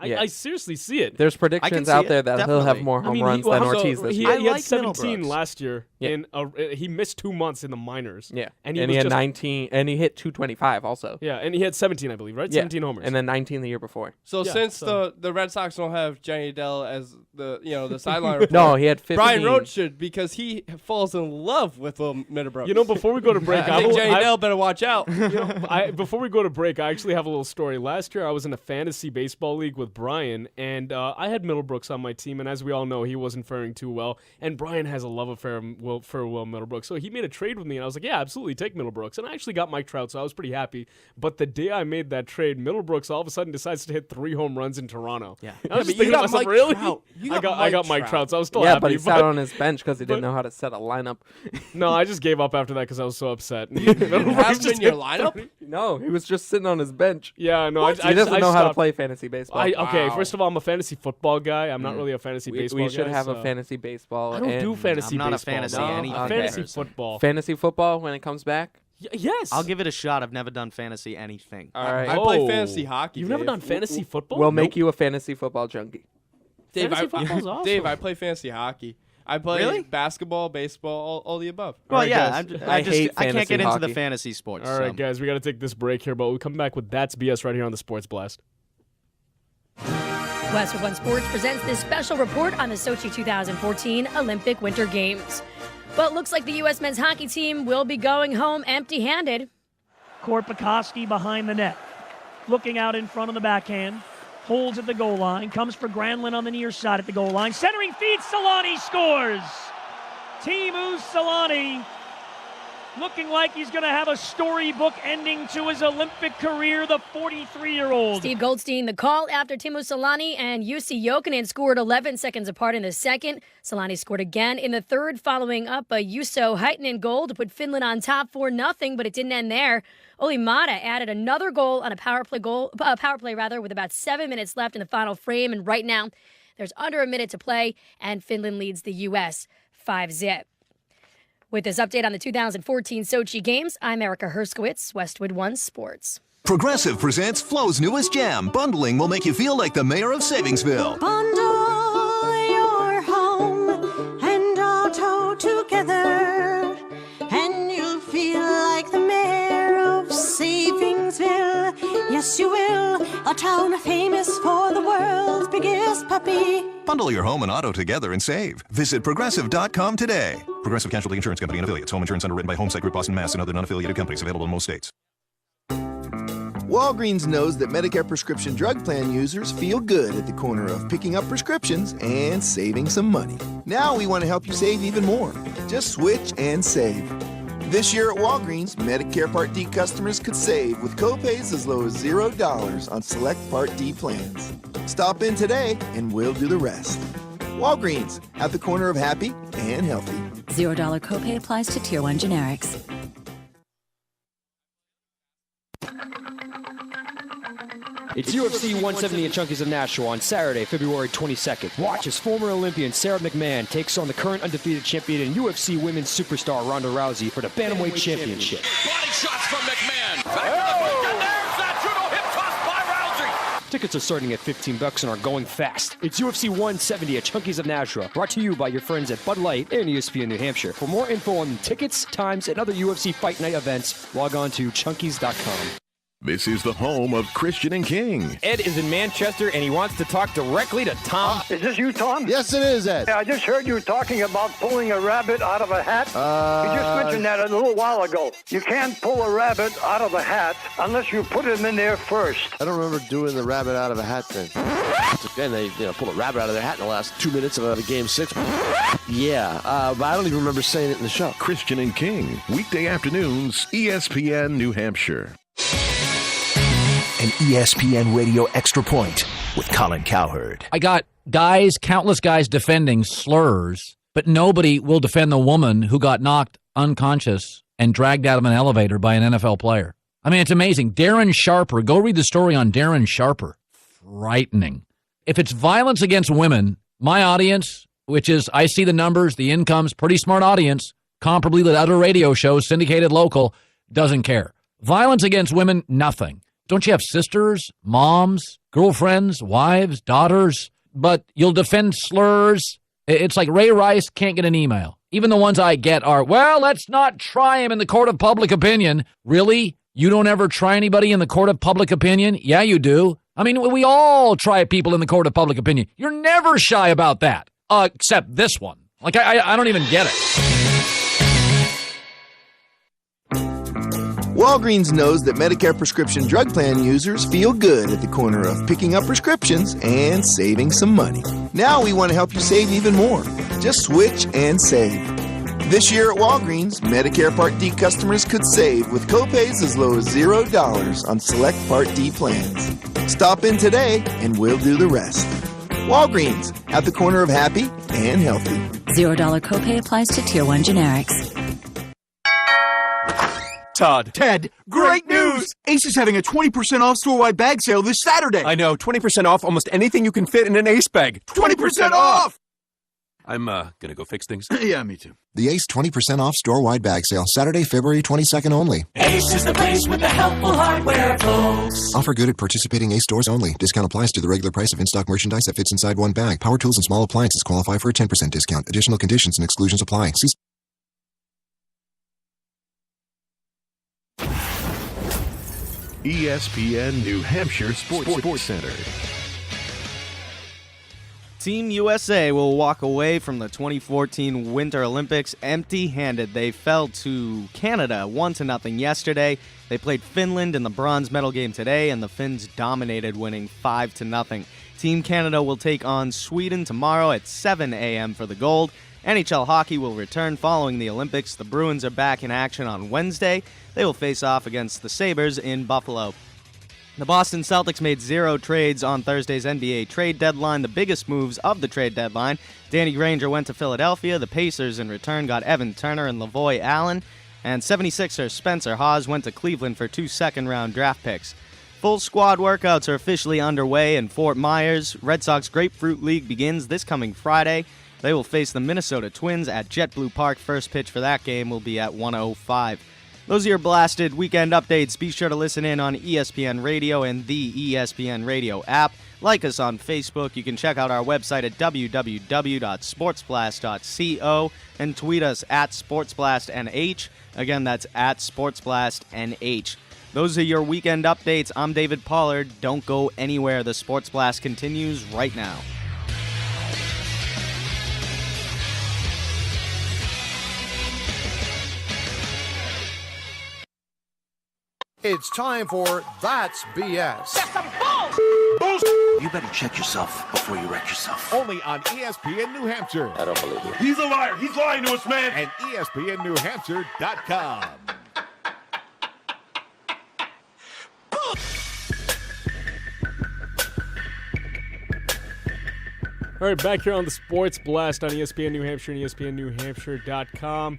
I seriously see it. There's predictions out there that he'll have more home runs than Ortiz this year. He had 17 last year. He missed 2 months in the minors. Yeah, and he had 19, and he hit 225 also. Yeah, and he had 17, I believe, right? 17 homers, and then 19 the year before. So since the Red Sox don't have Johnny Dell as the sideline reporter, no, he had 15. Brian Roach should, because he falls in love with Middlebrooks. Before we go to break, I think Johnny Dell better watch out. Before we go to break, I actually have a little story. Last year, I was in a fantasy baseball league with Brian, and I had Middlebrooks on my team, and as we all know, he wasn't faring too well. And Brian has a love affair for Will Middlebrooks, so he made a trade with me, and I was like, yeah, absolutely, take Middlebrooks. And I actually got Mike Trout, so I was pretty happy. But the day I made that trade, Middlebrooks all of a sudden decides to hit 3 home runs in Toronto. Yeah, I was just thinking to myself, really? I got Mike Trout, so I was still happy. But he sat on his bench because he didn't know how to set a lineup. No, I just gave up after that because I was so upset. You have him in your lineup? No, he was just sitting on his bench. Yeah, no, he doesn't know how to play fantasy baseball. Okay, first of all, I'm a fantasy football guy. I'm not really a fantasy baseball guy. We should have a fantasy baseball. I don't do fantasy baseball. I'm not a fantasy anything. Fantasy football. Fantasy football when it comes back? Yes. I'll give it a shot. I've never done fantasy anything. All right. I play fantasy hockey. You've never done fantasy football? We'll make you a fantasy football junkie. Dave, fantasy football's awesome. Dave, I play fantasy hockey. I play basketball, baseball, all the above. Well, I can't get into the fantasy sports. All right, guys, we got to take this break here, but we'll come back with That's BS right here on the Sports Blast. Westwood One Sports presents this special report on the Sochi 2014 Olympic Winter Games. But looks like the U.S. men's hockey team will be going home empty-handed. Korpikoski behind the net, looking out in front of the backhand, holds at the goal line, comes for Granlund on the near side at the goal line, centering feed, Solani scores! Teemu Solani looking like he's going to have a storybook ending to his Olympic career, the 43-year-old. Steve Goldstein, the call after Teemu Solani and Jussi Jokinen scored 11 seconds apart in the second. Solani scored again in the third, following up a Juuso Heitinen goal to put Finland on top 4-0, but it didn't end there. Olli Maatta added another goal on a power play with about 7 minutes left in the final frame, and right now there's under a minute to play, and Finland leads the U.S. 5-0. With this update on the 2014 Sochi Games, I'm Erica Herskowitz, Westwood One Sports. Progressive presents Flo's newest jam. Bundling will make you feel like the mayor of Savingsville. Bundle your home and auto together, and you'll feel like the mayor of Savingsville. Yes, you will. A town famous for the world's biggest puppy. Bundle your home and auto together and save. Visit Progressive.com today. Progressive Casualty Insurance Company and affiliates. Home insurance underwritten by Homesite Group, Boston, Mass. and other non-affiliated companies. Available in most states. Walgreens knows that Medicare prescription drug plan users feel good at the corner of picking up prescriptions and saving some money. Now we want to help you save even more. Just switch and save. This year at Walgreens, Medicare Part D customers could save with copays as low as $0 on select Part D plans. Stop in today and we'll do the rest. Walgreens, at the corner of happy and healthy. $0 copay applies to Tier 1 generics. It's UFC 170 at Chunkies of Nashua on Saturday, February 22nd. Watch as former Olympian Sarah McMahon takes on the current undefeated champion and UFC women's superstar Ronda Rousey for the Bantamweight Championship. Body shots from McMahon. Back to the break, and there's that judo hip toss by Rousey. Tickets are starting at $15 and are going fast. It's UFC 170 at Chunkies of Nashua, brought to you by your friends at Bud Light and ESPN New Hampshire. For more info on tickets, times, and other UFC Fight Night events, log on to chunkies.com. This is the home of Christian and King. Ed is in Manchester, and he wants to talk directly to Tom. Is this you, Tom? Yes, it is, Ed. I just heard you talking about pulling a rabbit out of a hat. You just mentioned that a little while ago. You can't pull a rabbit out of a hat unless you put him in there first. I don't remember doing the rabbit out of a hat thing. Again, they pulled a rabbit out of their hat in the last 2 minutes of Game 6. Yeah, but I don't even remember saying it in the show. Christian and King, weekday afternoons, ESPN New Hampshire. An ESPN Radio Extra Point with Colin Cowherd. I got countless guys defending slurs, but nobody will defend the woman who got knocked unconscious and dragged out of an elevator by an NFL player. I mean, it's amazing. Darren Sharper, go read the story on Darren Sharper. Frightening. If it's violence against women, my audience, which is, I see the numbers, the incomes, pretty smart audience, comparably to other radio shows, syndicated local, doesn't care. Violence against women, nothing. Don't you have sisters, moms, girlfriends, wives, daughters? But you'll defend slurs. It's like Ray Rice can't get an email. Even the ones I get are, well, let's not try him in the court of public opinion. Really? You don't ever try anybody in the court of public opinion? Yeah, you do. I mean, we all try people in the court of public opinion. You're never shy about that, except this one. Like, I don't even get it. Walgreens knows that Medicare prescription drug plan users feel good at the corner of picking up prescriptions and saving some money. Now we want to help you save even more. Just switch and save. This year at Walgreens, Medicare Part D customers could save with copays as low as $0 on select Part D plans. Stop in today and we'll do the rest. Walgreens, at the corner of happy and healthy. $0 copay applies to Tier 1 generics. Todd. Ted, great news! Ace is having a 20% off store-wide bag sale this Saturday. I know, 20% off almost anything you can fit in an Ace bag. 20% off! I'm gonna go fix things. Yeah, me too. The Ace 20% off store-wide bag sale, Saturday, February 22nd only. Ace is the place with the helpful hardware, folks. Offer good at participating Ace stores only. Discount applies to the regular price of in-stock merchandise that fits inside one bag. Power tools and small appliances qualify for a 10% discount. Additional conditions and exclusions apply. See ESPN New Hampshire Sports Center. Team USA will walk away from the 2014 Winter Olympics empty-handed. They fell to Canada 1-0 yesterday. They played Finland in the bronze medal game today, and the Finns dominated, winning 5-0. Team Canada will take on Sweden tomorrow at 7 a.m. for the gold. NHL hockey will return following the Olympics. The Bruins are back in action on Wednesday. They will face off against the Sabres in Buffalo. The Boston Celtics made 0 trades on Thursday's NBA trade deadline. The biggest moves of the trade deadline: Danny Ainge went to Philadelphia. The Pacers in return got Evan Turner and Lavoy Allen. And 76er Spencer Hawes went to Cleveland for 2 second-round draft picks. Full squad workouts are officially underway in Fort Myers. Red Sox Grapefruit League begins this coming Friday. They will face the Minnesota Twins at JetBlue Park. First pitch for that game will be at 1:05. Those are your blasted weekend updates. Be sure to listen in on ESPN Radio and the ESPN Radio app. Like us on Facebook. You can check out our website at www.sportsblast.co and tweet us at SportsBlastNH. Again, that's at SportsBlastNH. Those are your weekend updates. I'm David Pollard. Don't go anywhere. The Sports Blast continues right now. It's time for That's BS. You better check yourself before you wreck yourself. Only on ESPN New Hampshire. I don't believe you. He's a liar. He's lying to us, man. And ESPNNewHampshire.com. All right, back here on the Sports Blast on ESPN New Hampshire and ESPNNewHampshire.com.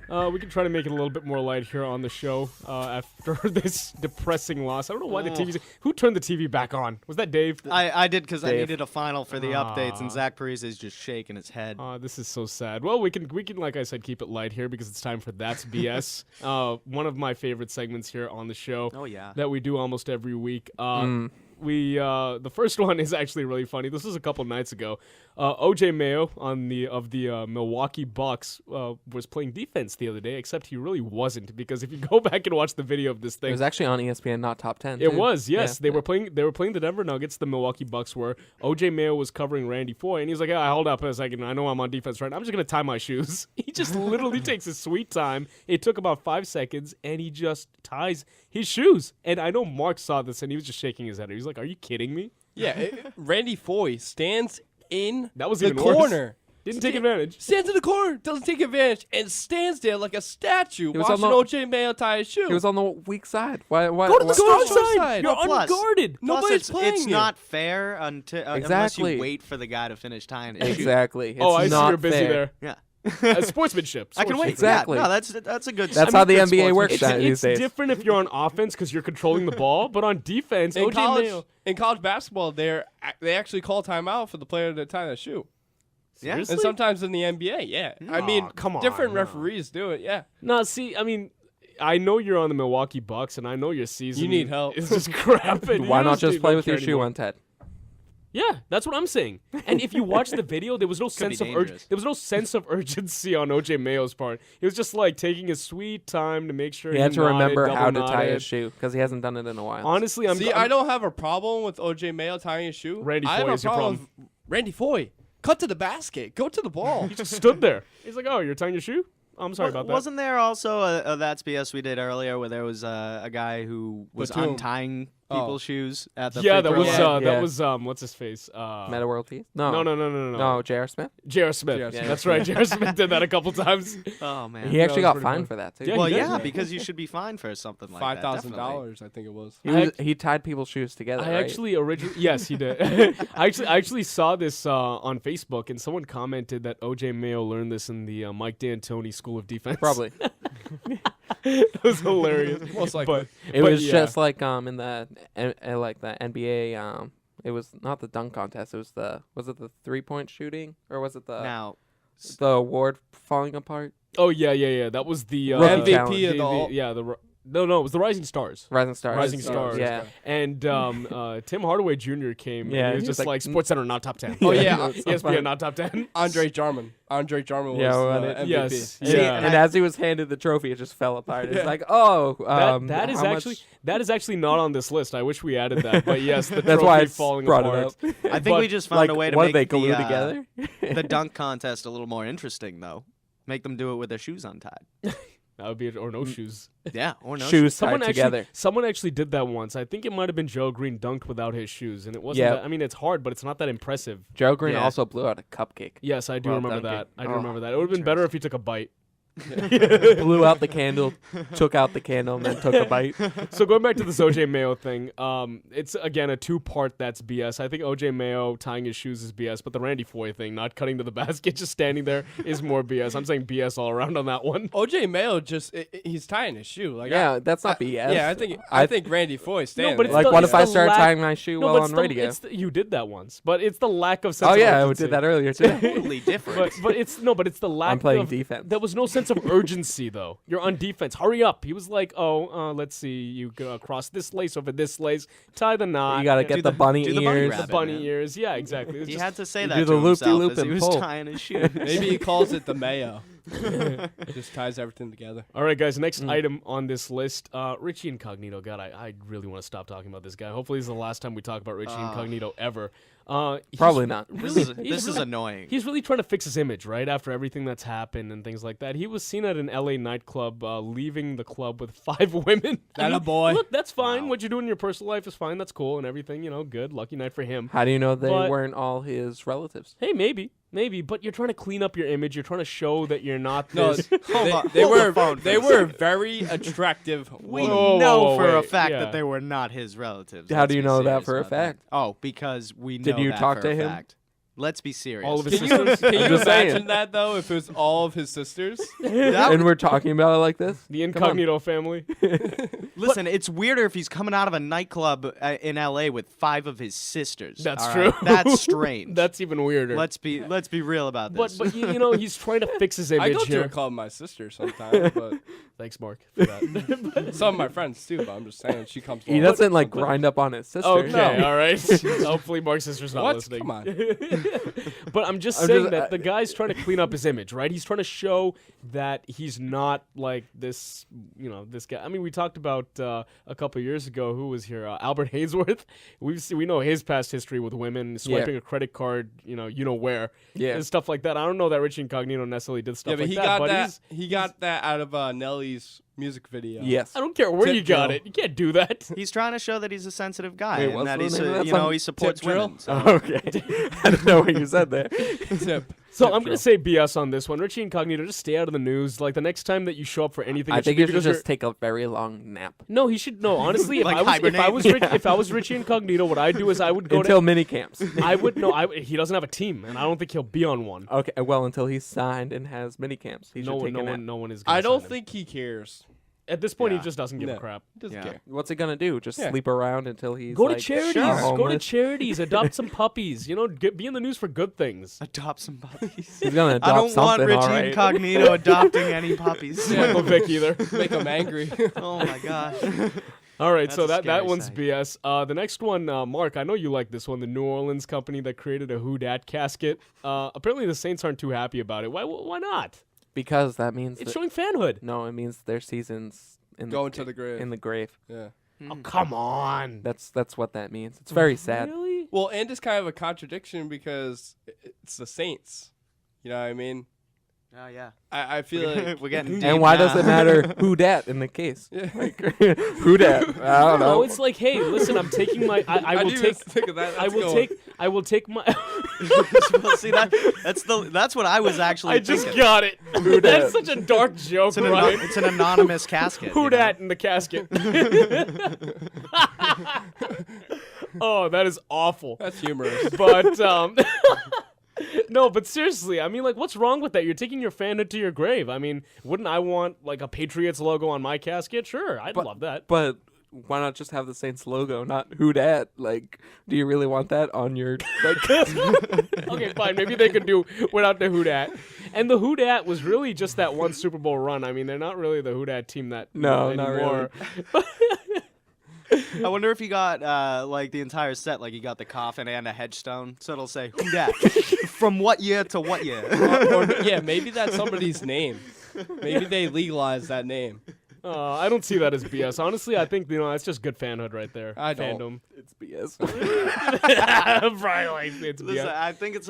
We can try to make it a little bit more light here on the show after this depressing loss. I don't know why the TV's... Who turned the TV back on? Was that Dave? I did because I needed a final for the updates, and Zach Parise is just shaking his head. This is so sad. Well, we can, like I said, keep it light here because it's time for That's BS. One of my favorite segments here on the show. Oh, yeah. That we do almost every week. The first one is actually really funny. This was a couple nights ago. OJ Mayo of the Milwaukee Bucks was playing defense the other day, except he really wasn't, because if you go back and watch the video of this thing, it was actually on ESPN, not Top 10. It was, yes. Yeah. They were playing the Denver Nuggets. The Milwaukee Bucks were. OJ Mayo was covering Randy Foye, and he's like, hold up a second. I know I'm on defense right now. I'm just gonna tie my shoes. He just literally takes his sweet time. It took about 5 seconds, and he just ties his shoes. And I know Mark saw this, and he was just shaking his head. He was like, "Are you kidding me?" Yeah, Randy Foye stands in that was the even corner. Worse. Didn't take advantage. Stands in the corner, doesn't take advantage, and stands there like a statue watching OJ Mayo tie his shoe. He was on the weak side. Why go to the strong side. You're unguarded. Nobody's playing It's you. not fair unless you wait for the guy to finish tying his shoe. Exactly. It's I see you're busy fair. there. Yeah. Sportsmanship. I can wait. Exactly. Yeah, no, that's a good. That's how the NBA works these days. It's different if you're on offense because you're controlling the ball, but on defense, in OJ college basketball, they actually call timeout for the player to tie the shoe. Yeah. And sometimes in the NBA, yeah. I mean, come on, different referees do it, yeah. No, see, I mean, I know you're on the Milwaukee Bucks, and I know your season. You need help. It's just crap. Why not just play with your shoe on, Ted? Yeah, that's what I'm saying. And if you watch the video, there was no sense of urgency on OJ Mayo's part. He was just like taking his sweet time to make sure he had to remember how to tie his shoe because he hasn't done it in a while. Honestly, I don't have a problem with OJ Mayo tying his shoe. Randy Foye is your problem. With Randy Foye. Cut to the basket. Go to the ball. He just stood there. He's like, "Oh, you're tying your shoe? I'm sorry about that." Wasn't there also a That's BS we did earlier where there was a guy who was untying people's shoes at the free throw that was what's his face? Meta World Peace? No, J.R. Smith? J.R. Smith. That's right. J.R. Smith did that a couple times. Oh, man. He actually got fined for that, too. Yeah, because you should be fined for something like that. $5,000, I think it was. He tied people's shoes together, right? Actually originally, yes, he did. I actually saw this on Facebook, and someone commented that OJ Mayo learned this in the Mike D'Antoni School of Defense. Probably. It was hilarious. Most likely. It was just like in the NBA. It was not the dunk contest. It was the 3-point shooting, or was it the award falling apart? Oh yeah. That was the MVP of the No, it was the Rising Stars. Rising Stars. Yeah. And Tim Hardaway Jr. came. Yeah. And he was just like SportsCenter not top 10. Oh yeah, ESPN not top 10. Andre Jarman was MVP. Yes. And as he was handed the trophy, it just fell apart. It's like, that is actually not on this list. I wish we added that, but yes, the that's trophy why I falling brought apart. it up. I think we just found a way to make they glue together? The dunk contest a little more interesting, though. Make them do it with their shoes untied. That would be it, or no shoes. Yeah, or no shoes tied together. Someone actually did that once. I think it might have been Joe Green dunked without his shoes, and it wasn't. Yeah. That, I mean, it's hard, but it's not that impressive. Joe Green also blew out a cupcake. Yes, I do remember that. It would have been better if he took a bite. Blew out the candle, took out the candle, and then took a bite. So going back to this OJ Mayo thing, it's again a two-part that's BS. I think OJ Mayo tying his shoes is BS, but the Randy Foye thing, not cutting to the basket, just standing there, is more BS. I'm saying BS all around on that one. OJ Mayo he's tying his shoe. Like that's not BS. Yeah, I think Randy Foye standing. No, but what if I start tying my shoe while on radio? You did that once, but it's the lack of sense. Oh yeah, of I did that earlier too. Totally different. But it's the lack. I'm playing defense. There was no sense of urgency though. You're on defense. Hurry up. He was like, let's see. You go across this lace over this lace. Tie the knot. You got to get the bunny ears. The bunny ears. Yeah, exactly. He had to say that do to the himself as and he was pull. tying his shoes. Maybe he calls it the Mayo. Just ties everything together. All right, guys. Next item on this list, Richie Incognito. God, I really want to stop talking about this guy. Hopefully, this is the last time we talk about Richie Incognito ever. Probably not. This is annoying. He's really trying to fix his image, right? After everything that's happened and things like that. He was seen at an LA nightclub leaving the club with 5 women. That a boy. Look, that's fine. Wow. What you do in your personal life is fine. That's cool and everything. Good. Lucky night for him. How do you know they weren't all his relatives? Hey, maybe, but you're trying to clean up your image. You're trying to show that you're not this. They were very attractive. We know for a fact that they were not his relatives. How do you know that for a fact? Oh, because we know. Did you that talk for to a him? Fact. Let's be serious. All of his sisters? Can you imagine that, though, if it was all of his sisters? And we're talking about it like this? The incognito family. Listen, it's weirder if he's coming out of a nightclub in L.A. with 5 of his sisters. That's true. That's strange. That's even weirder. Let's be real about this. But he's trying to fix his image I go here. to a club with my sister sometimes, but thanks, Mark, for that. Some of my friends too. But I'm just saying, she comes. He doesn't grind up on his sister. Okay, all right. Hopefully, Mark's sister's not listening. Come on. But I'm just saying that the guy's trying to clean up his image, right? He's trying to show that he's not like this, this guy. I mean, we talked about a couple of years ago. Who was here? Albert Hainsworth. We know his past history with women, swiping a credit card, where, and stuff like that. I don't know that Richie Incognito necessarily did stuff like that. He got that out of Nelly's music video. Yes. I don't care where you got it. You can't do that. He's trying to show that he's a sensitive guy and that he supports women. So. Oh, okay. I didn't know what you said there. So I'm going to say BS on this one. Richie Incognito, just stay out of the news. Like, the next time that you show up for anything, I think you should just take a very long nap. No, he should. No, honestly, if I was Richie Incognito, what I'd do is I would go until mini camps. He doesn't have a team, and I don't think he'll be on one. Okay, well, until he's signed and has mini camps, no one is. I don't think he cares. At this point, he just doesn't give a crap. Doesn't care. What's he gonna do? Just sleep around until he's to charities. Go to charities. Adopt some puppies. Be in the news for good things. Adopt some puppies. He's gonna adopt I don't want something, Richie Incognito adopting any puppies. Michael Vick either. Make him angry. Oh my gosh. All right, so that one's BS. The next one, Mark, I know you like this one. The New Orleans company that created a Who Dat casket. Apparently, the Saints aren't too happy about it. Why not? Because that means it's showing fanhood. No, it means their season's going to the grave. In the grave. Yeah. Oh, come on. That's what that means. It's very sad. Really? Well, and it's kind of a contradiction because it's the Saints. You know what I mean? Oh yeah. I feel like we're getting deep And why now. does it matter who dat in the case? Who dat? I don't know. It's like, hey, listen, I'm taking my. I will take my. Well, see that's what I was actually. I just got it. That's such a dark joke, right? It's an anonymous casket. Who dat in the casket? Oh, that is awful. That's humorous. But no, but seriously, I mean, what's wrong with that? You're taking your fanhood to your grave. I mean, wouldn't I want a Patriots logo on my casket? Sure, I'd love that. But why not just have the Saints logo, not who dat? Do you really want that on your Okay, fine. Maybe they could do without the Who Dat. And the Who Dat was really just that one Super Bowl run. I mean, they're not really the Who Dat team that no, anymore. Not really. I wonder if he got the entire set, he got the coffin and a headstone, so it'll say Who Dat from what year to what year. Yeah, maybe that's somebody's name. Maybe they legalized that name. I don't see that as BS. Honestly, I think that's just good fanhood right there. I don't. Fandom. It's BS. Brian, it's BS. Listen, I think it's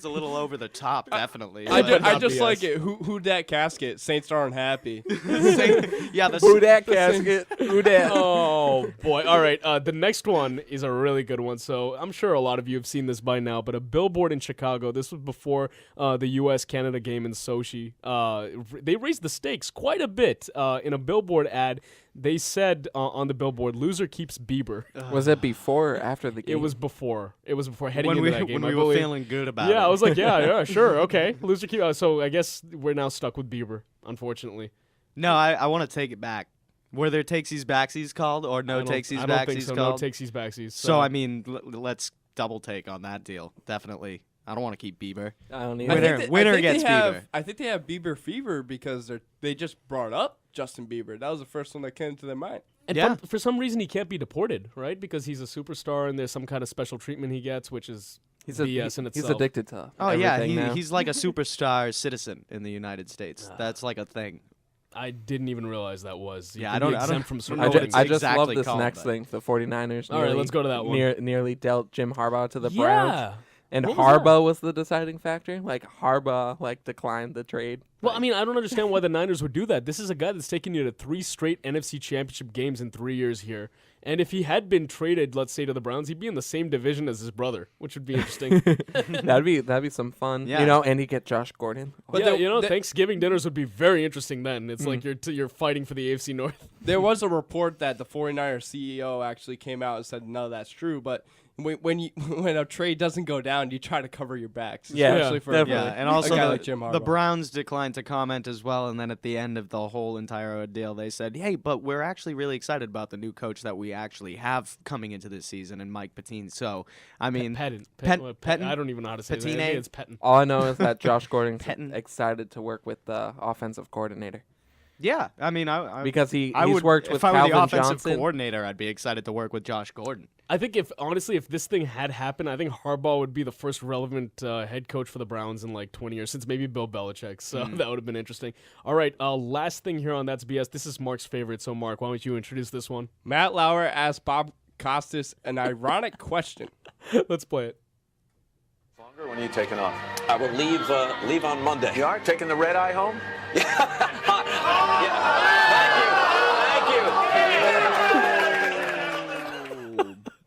a little over the top. Definitely. I just like it. Who dat casket? Saints aren't happy. Who dat casket? Who dat? Oh boy! All right. The next one is a really good one. So I'm sure a lot of you have seen this by now. But a billboard in Chicago. This was before the U.S.-Canada game in Sochi. They raised the stakes quite a bit in a billboard ad. They said on the billboard, "Loser keeps Bieber." Was it before or after the game? It was before. It was before heading into that game. When we were feeling good about it. Yeah, I was like, yeah, sure, okay. Loser keep. So I guess we're now stuck with Bieber, unfortunately. No, I want to take it back. Were there takesies backsies called or no takesies I don't backsies think so. called? No takesies backsies. So I mean, let's double take on that deal. Definitely. I don't want to keep Bieber. I don't either. Winner gets Bieber. I think they have Bieber fever because they just brought up Justin Bieber. That was the first one that came to their mind. And for some reason, he can't be deported, right? Because he's a superstar and there's some kind of special treatment he gets, which is BS in itself. He's addicted to he's like a superstar citizen in the United States. That's like a thing. I didn't even realize that was. I don't exempt from certain I just love this next thing. The 49ers. All right, let's go to that one. Nearly dealt Jim Harbaugh to the Browns. And Harbaugh was the deciding factor. Harbaugh declined the trade. Well, I mean, I don't understand why the Niners would do that. This is a guy that's taken you to 3 straight NFC Championship games in 3 years here. And if he had been traded, let's say, to the Browns, he'd be in the same division as his brother, which would be interesting. That'd be some fun. Yeah. And he'd get Josh Gordon. But Thanksgiving dinners would be very interesting then. It's like you're fighting for the AFC North. There was a report that the 49ers CEO actually came out and said, no, that's true. But when a trade doesn't go down, you try to cover your backs. Especially for and also a guy like Jim Harbaugh. The Browns declined to comment as well, and then at the end of the whole entire ordeal, they said, "Hey, but we're actually really excited about the new coach that we actually have coming into this season, and Mike Pettine." So, I mean, Pettin. I don't even know how to say Pettine? that. I think it's Pettin. All I know is that Josh Gordon's excited to work with the offensive coordinator. Yeah, I mean, because he's would, worked with Calvin Johnson. If I were the offensive Johnson. coordinator, I'd be excited to work with Josh Gordon. I think if this thing had happened, I think Harbaugh would be the first relevant head coach for the Browns in like 20 years, since maybe Bill Belichick. So that would have been interesting. All right, last thing here on That's BS. This is Mark's favorite. So, Mark, why don't you introduce this one? Matt Lauer asked Bob Costas an ironic question. Let's play it. When are you taking off? I will leave on Monday. You are taking the red eye home?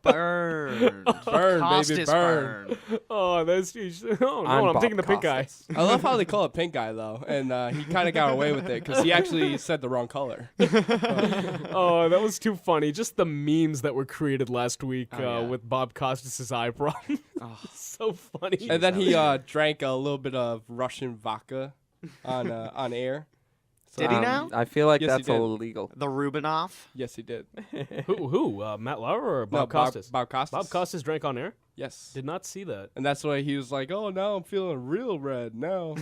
Burn, baby, burn. Oh, that's no, I'm taking the pink eye. I love how they call it pink eye though, and he kind of got away with it because he actually said the wrong color. Oh, that was too funny. Just the memes that were created last week with Bob Costas' eye problem. So funny. And then he drank a little bit of Russian vodka on air. So, did he now? I feel like that's illegal. The Rubinoff? Yes, he did. Who? Matt Lauer or Bob Costas? Bob Costas. Bob Costas drank on air? Yes. Did not see that. And that's why he was like, "Oh, now I'm feeling real red now."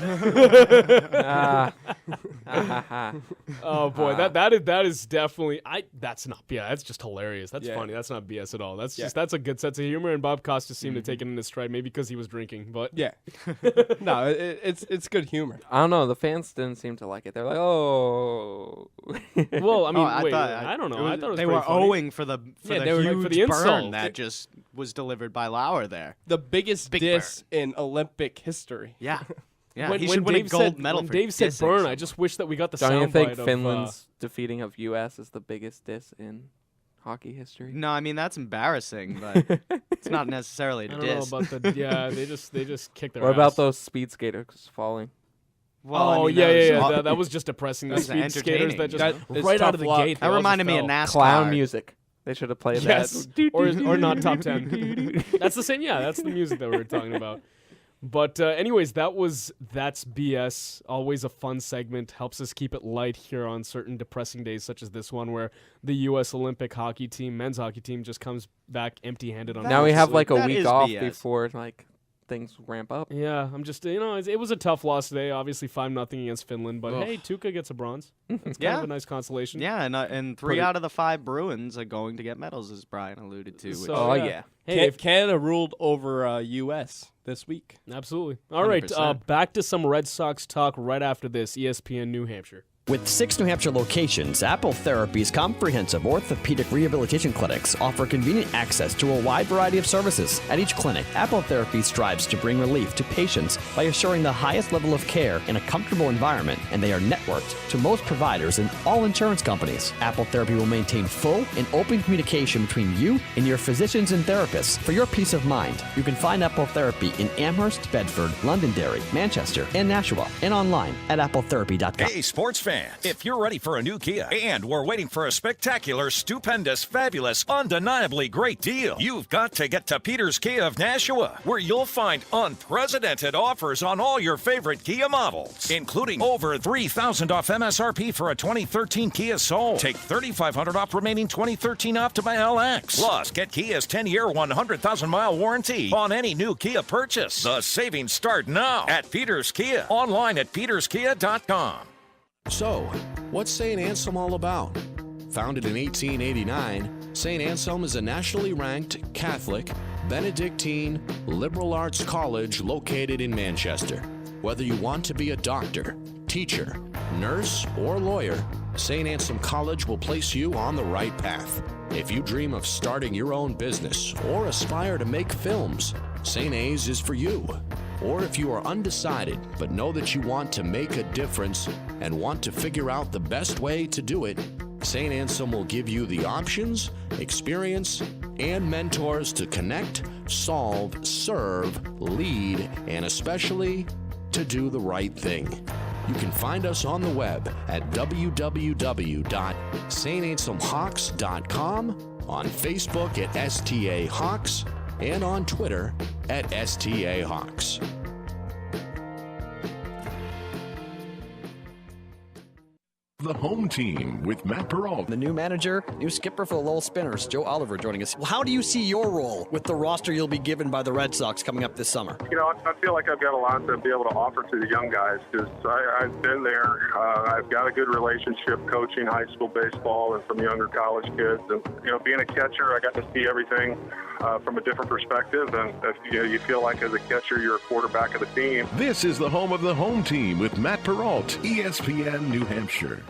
Oh boy, that is definitely that's not BS. That's just hilarious. That's funny. That's not BS at all. That's a good sense of humor, and Bob Costas seemed to take it in his stride, maybe because he was drinking. But yeah, no, it's good humor. I don't know. The fans didn't seem to like it. They're like, "Oh." Well, I mean, I don't know. I thought they were owing for the huge burn that just was delivered by Lauer there. The biggest diss in Olympic history. Yeah. Yeah, when he should win a gold medal for Dave said dissing burn, someone. I just wish that we got the soundbite. soundbite. Don't you think Finland's defeating of U.S. is the biggest diss in hockey history? No, I mean that's embarrassing, but it's not necessarily a diss. I don't know about they just kicked their What ass. about those speed skaters falling? Well, that was just depressing. The speed skaters that just right out of the gate. That reminded me of NASCAR. Clown music. They should have played that. or not top 10. That's the same. Yeah, that's the music that we were talking about. But anyways, that's BS. Always a fun segment. Helps us keep it light here on certain depressing days such as this one, where the U.S. Olympic hockey team, men's hockey team, just comes back empty-handed. Now we have like a week off before things ramp up. Yeah, I'm just it was a tough loss today. Obviously 5-0 against Finland, but hey, Tuukka gets a bronze. It's kind of a nice consolation. Yeah, and 3 out of the 5 Bruins are going to get medals, as Brian alluded to. So, yeah. Hey, Canada ruled over U.S. this week. Absolutely. All right, back to some Red Sox talk right after this. ESPN New Hampshire. With 6 New Hampshire locations, Apple Therapy's comprehensive orthopedic rehabilitation clinics offer convenient access to a wide variety of services. At each clinic, Apple Therapy strives to bring relief to patients by assuring the highest level of care in a comfortable environment, and they are networked to most providers and all insurance companies. Apple Therapy will maintain full and open communication between you and your physicians and therapists for your peace of mind. You can find Apple Therapy in Amherst, Bedford, Londonderry, Manchester, and Nashua, and online at appletherapy.com. Hey, sports fans, if you're ready for a new Kia and we're waiting for a spectacular, stupendous, fabulous, undeniably great deal, you've got to get to Peter's Kia of Nashua, where you'll find unprecedented offers on all your favorite Kia models, including over $3,000 off MSRP for a 2013 Kia Soul. Take $3,500 off remaining 2013 Optima LX. Plus, get Kia's 10-year, 100,000-mile warranty on any new Kia purchase. The savings start now at Peter's Kia. Online at peterskia.com. So, what's St. Anselm all about? Founded in 1889, St. Anselm is a nationally ranked Catholic, Benedictine, liberal arts college located in Manchester. Whether you want to be a doctor, teacher, nurse, or lawyer, St. Anselm College will place you on the right path. If you dream of starting your own business or aspire to make films, St. A's is for you. Or if you are undecided but know that you want to make a difference and want to figure out the best way to do it, St. Anselm will give you the options, experience, and mentors to connect, solve, serve, lead, and especially to do the right thing. You can find us on the web at www.stanselmhawks.com, on Facebook at STA Hawks, and on Twitter at STAHawks. The home team with Matt Peralt. The new manager, new skipper for the Lowell Spinners, Joe Oliver, joining us. Well, how do you see your role with the roster you'll be given by the Red Sox coming up this summer? You know, I feel like I've got a lot to be able to offer to the young guys because I've been there. I've got a good relationship coaching high school baseball and some younger college kids. And, you know, being a catcher, I got to see everything from a different perspective. And you feel like as a catcher, you're a quarterback of the team. This is the home of the home team with Matt Peralt, ESPN New Hampshire.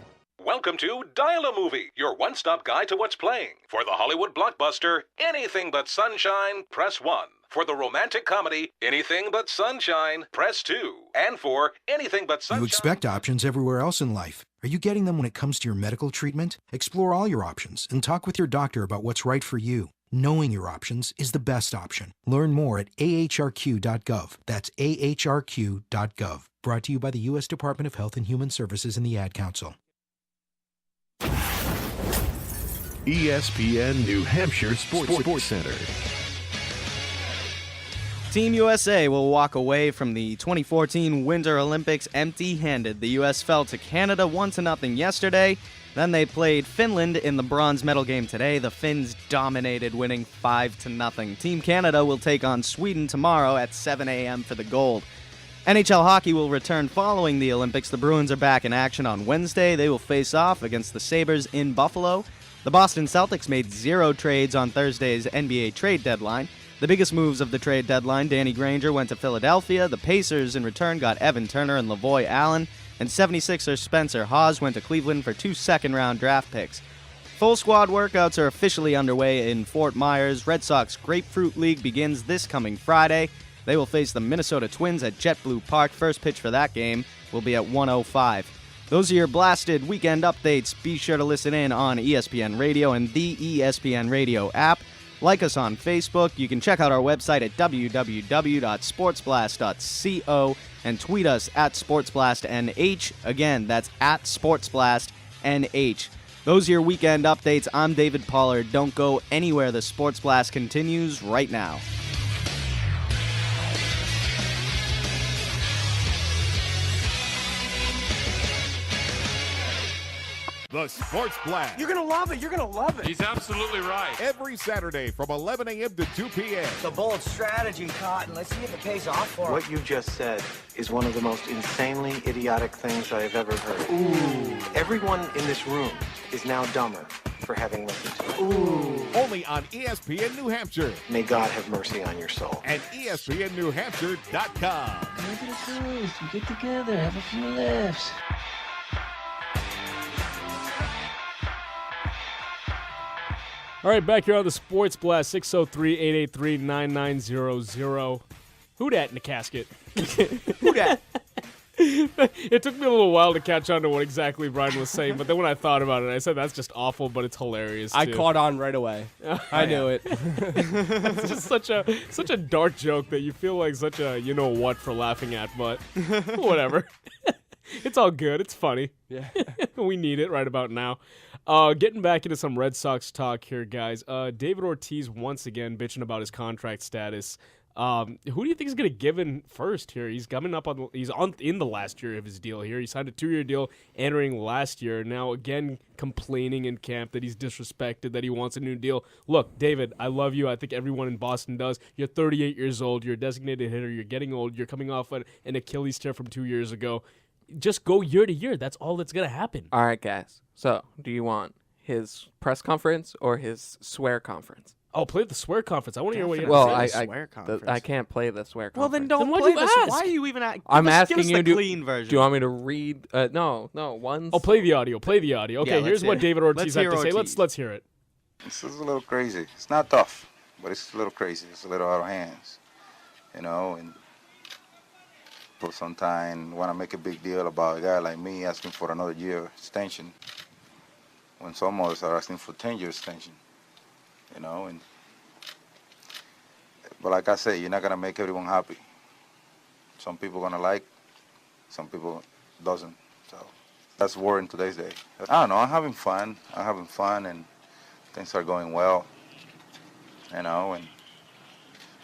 Welcome to Dial a Movie, your one-stop guide to what's playing. For the Hollywood blockbuster, Anything But Sunshine, press 1. For the romantic comedy, Anything But Sunshine, press 2. And for Anything But Sunshine... You expect options everywhere else in life. Are you getting them when it comes to your medical treatment? Explore all your options and talk with your doctor about what's right for you. Knowing your options is the best option. Learn more at ahrq.gov. That's ahrq.gov. Brought to you by the U.S. Department of Health and Human Services and the Ad Council. ESPN New Hampshire Sports Center. Team USA will walk away from the 2014 Winter Olympics empty-handed. The U.S. fell to Canada 1-0 yesterday. Then they played Finland in the bronze medal game today. The Finns dominated, winning 5-0. Team Canada will take on Sweden tomorrow at 7 a.m. for the gold. NHL hockey will return following the Olympics. The Bruins are back in action on Wednesday. They will face off against the Sabres in Buffalo. The Boston Celtics made 0 trades on Thursday's NBA trade deadline. The biggest moves of the trade deadline, Danny Granger went to Philadelphia. The Pacers in return got Evan Turner and Lavoy Allen. And 76er Spencer Hawes went to Cleveland for 2 second-round draft picks. Full squad workouts are officially underway in Fort Myers. Red Sox Grapefruit League begins this coming Friday. They will face the Minnesota Twins at JetBlue Park. First pitch for that game will be at 1:05. Those are your blasted weekend updates. Be sure to listen in on ESPN Radio and the ESPN Radio app. Like us on Facebook. You can check out our website at www.sportsblast.co and tweet us at SportsBlastNH. Again, that's at SportsBlastNH. Those are your weekend updates. I'm David Pollard. Don't go anywhere. The Sports Blast continues right now. The Sports Blast. You're going to love it. You're going to love it. He's absolutely right. Every Saturday from 11 a.m. to 2 p.m. It's a bold strategy, Cotton. Let's see if it pays off for us. What you just said is one of the most insanely idiotic things I have ever heard. Ooh. Everyone in this room is now dumber for having listened to it. Ooh. Only on ESPN New Hampshire. May God have mercy on your soul. And ESPNNewHampshire.com. Maybe the truth. We get together, have a few laughs. All right, back here on the Sports Blast, 603-883-9900. Who dat in the casket? Who dat? It took me a little while to catch on to what exactly Brian was saying, but then when I thought about it, I said that's just awful, but it's hilarious, too. I caught on right away. I knew it. It's just such a dark joke that you feel like such a you-know-what for laughing at, but whatever. It's all good. It's funny. Yeah. We need it right about now. Getting back into some Red Sox talk here, guys. David Ortiz once again bitching about his contract status. Who do you think is going to give in first here? He's coming up on. He's in the last year of his deal here. He signed a 2-year deal entering last year. Now again complaining in camp that he's disrespected, that he wants a new deal. Look, David, I love you. I think everyone in Boston does. You're 38 years old. You're a designated hitter. You're getting old. You're coming off an Achilles tear from 2 years ago. Just go year to year. That's all that's going to happen. All right, guys. So, do you want his press conference or his swear conference? Oh, play the swear conference. I want to hear what you have to say. I can't play the swear conference. Well, then don't why'd play you this. ask? Why are you even at? I'm asking you the clean version. Do you want me to read? No. One's... Oh, play the audio. Play the audio. Okay, here's what David Ortiz had to say. Let's hear it. This is a little crazy. It's not tough, but it's a little crazy. It's a little out of hands, and people sometimes want to make a big deal about a guy like me asking for another year extension when some others are asking for 10-year extension, But like I said, you're not going to make everyone happy. Some people are going to like, some people doesn't. So that's war in today's day. I don't know, I'm having fun, and things are going well, and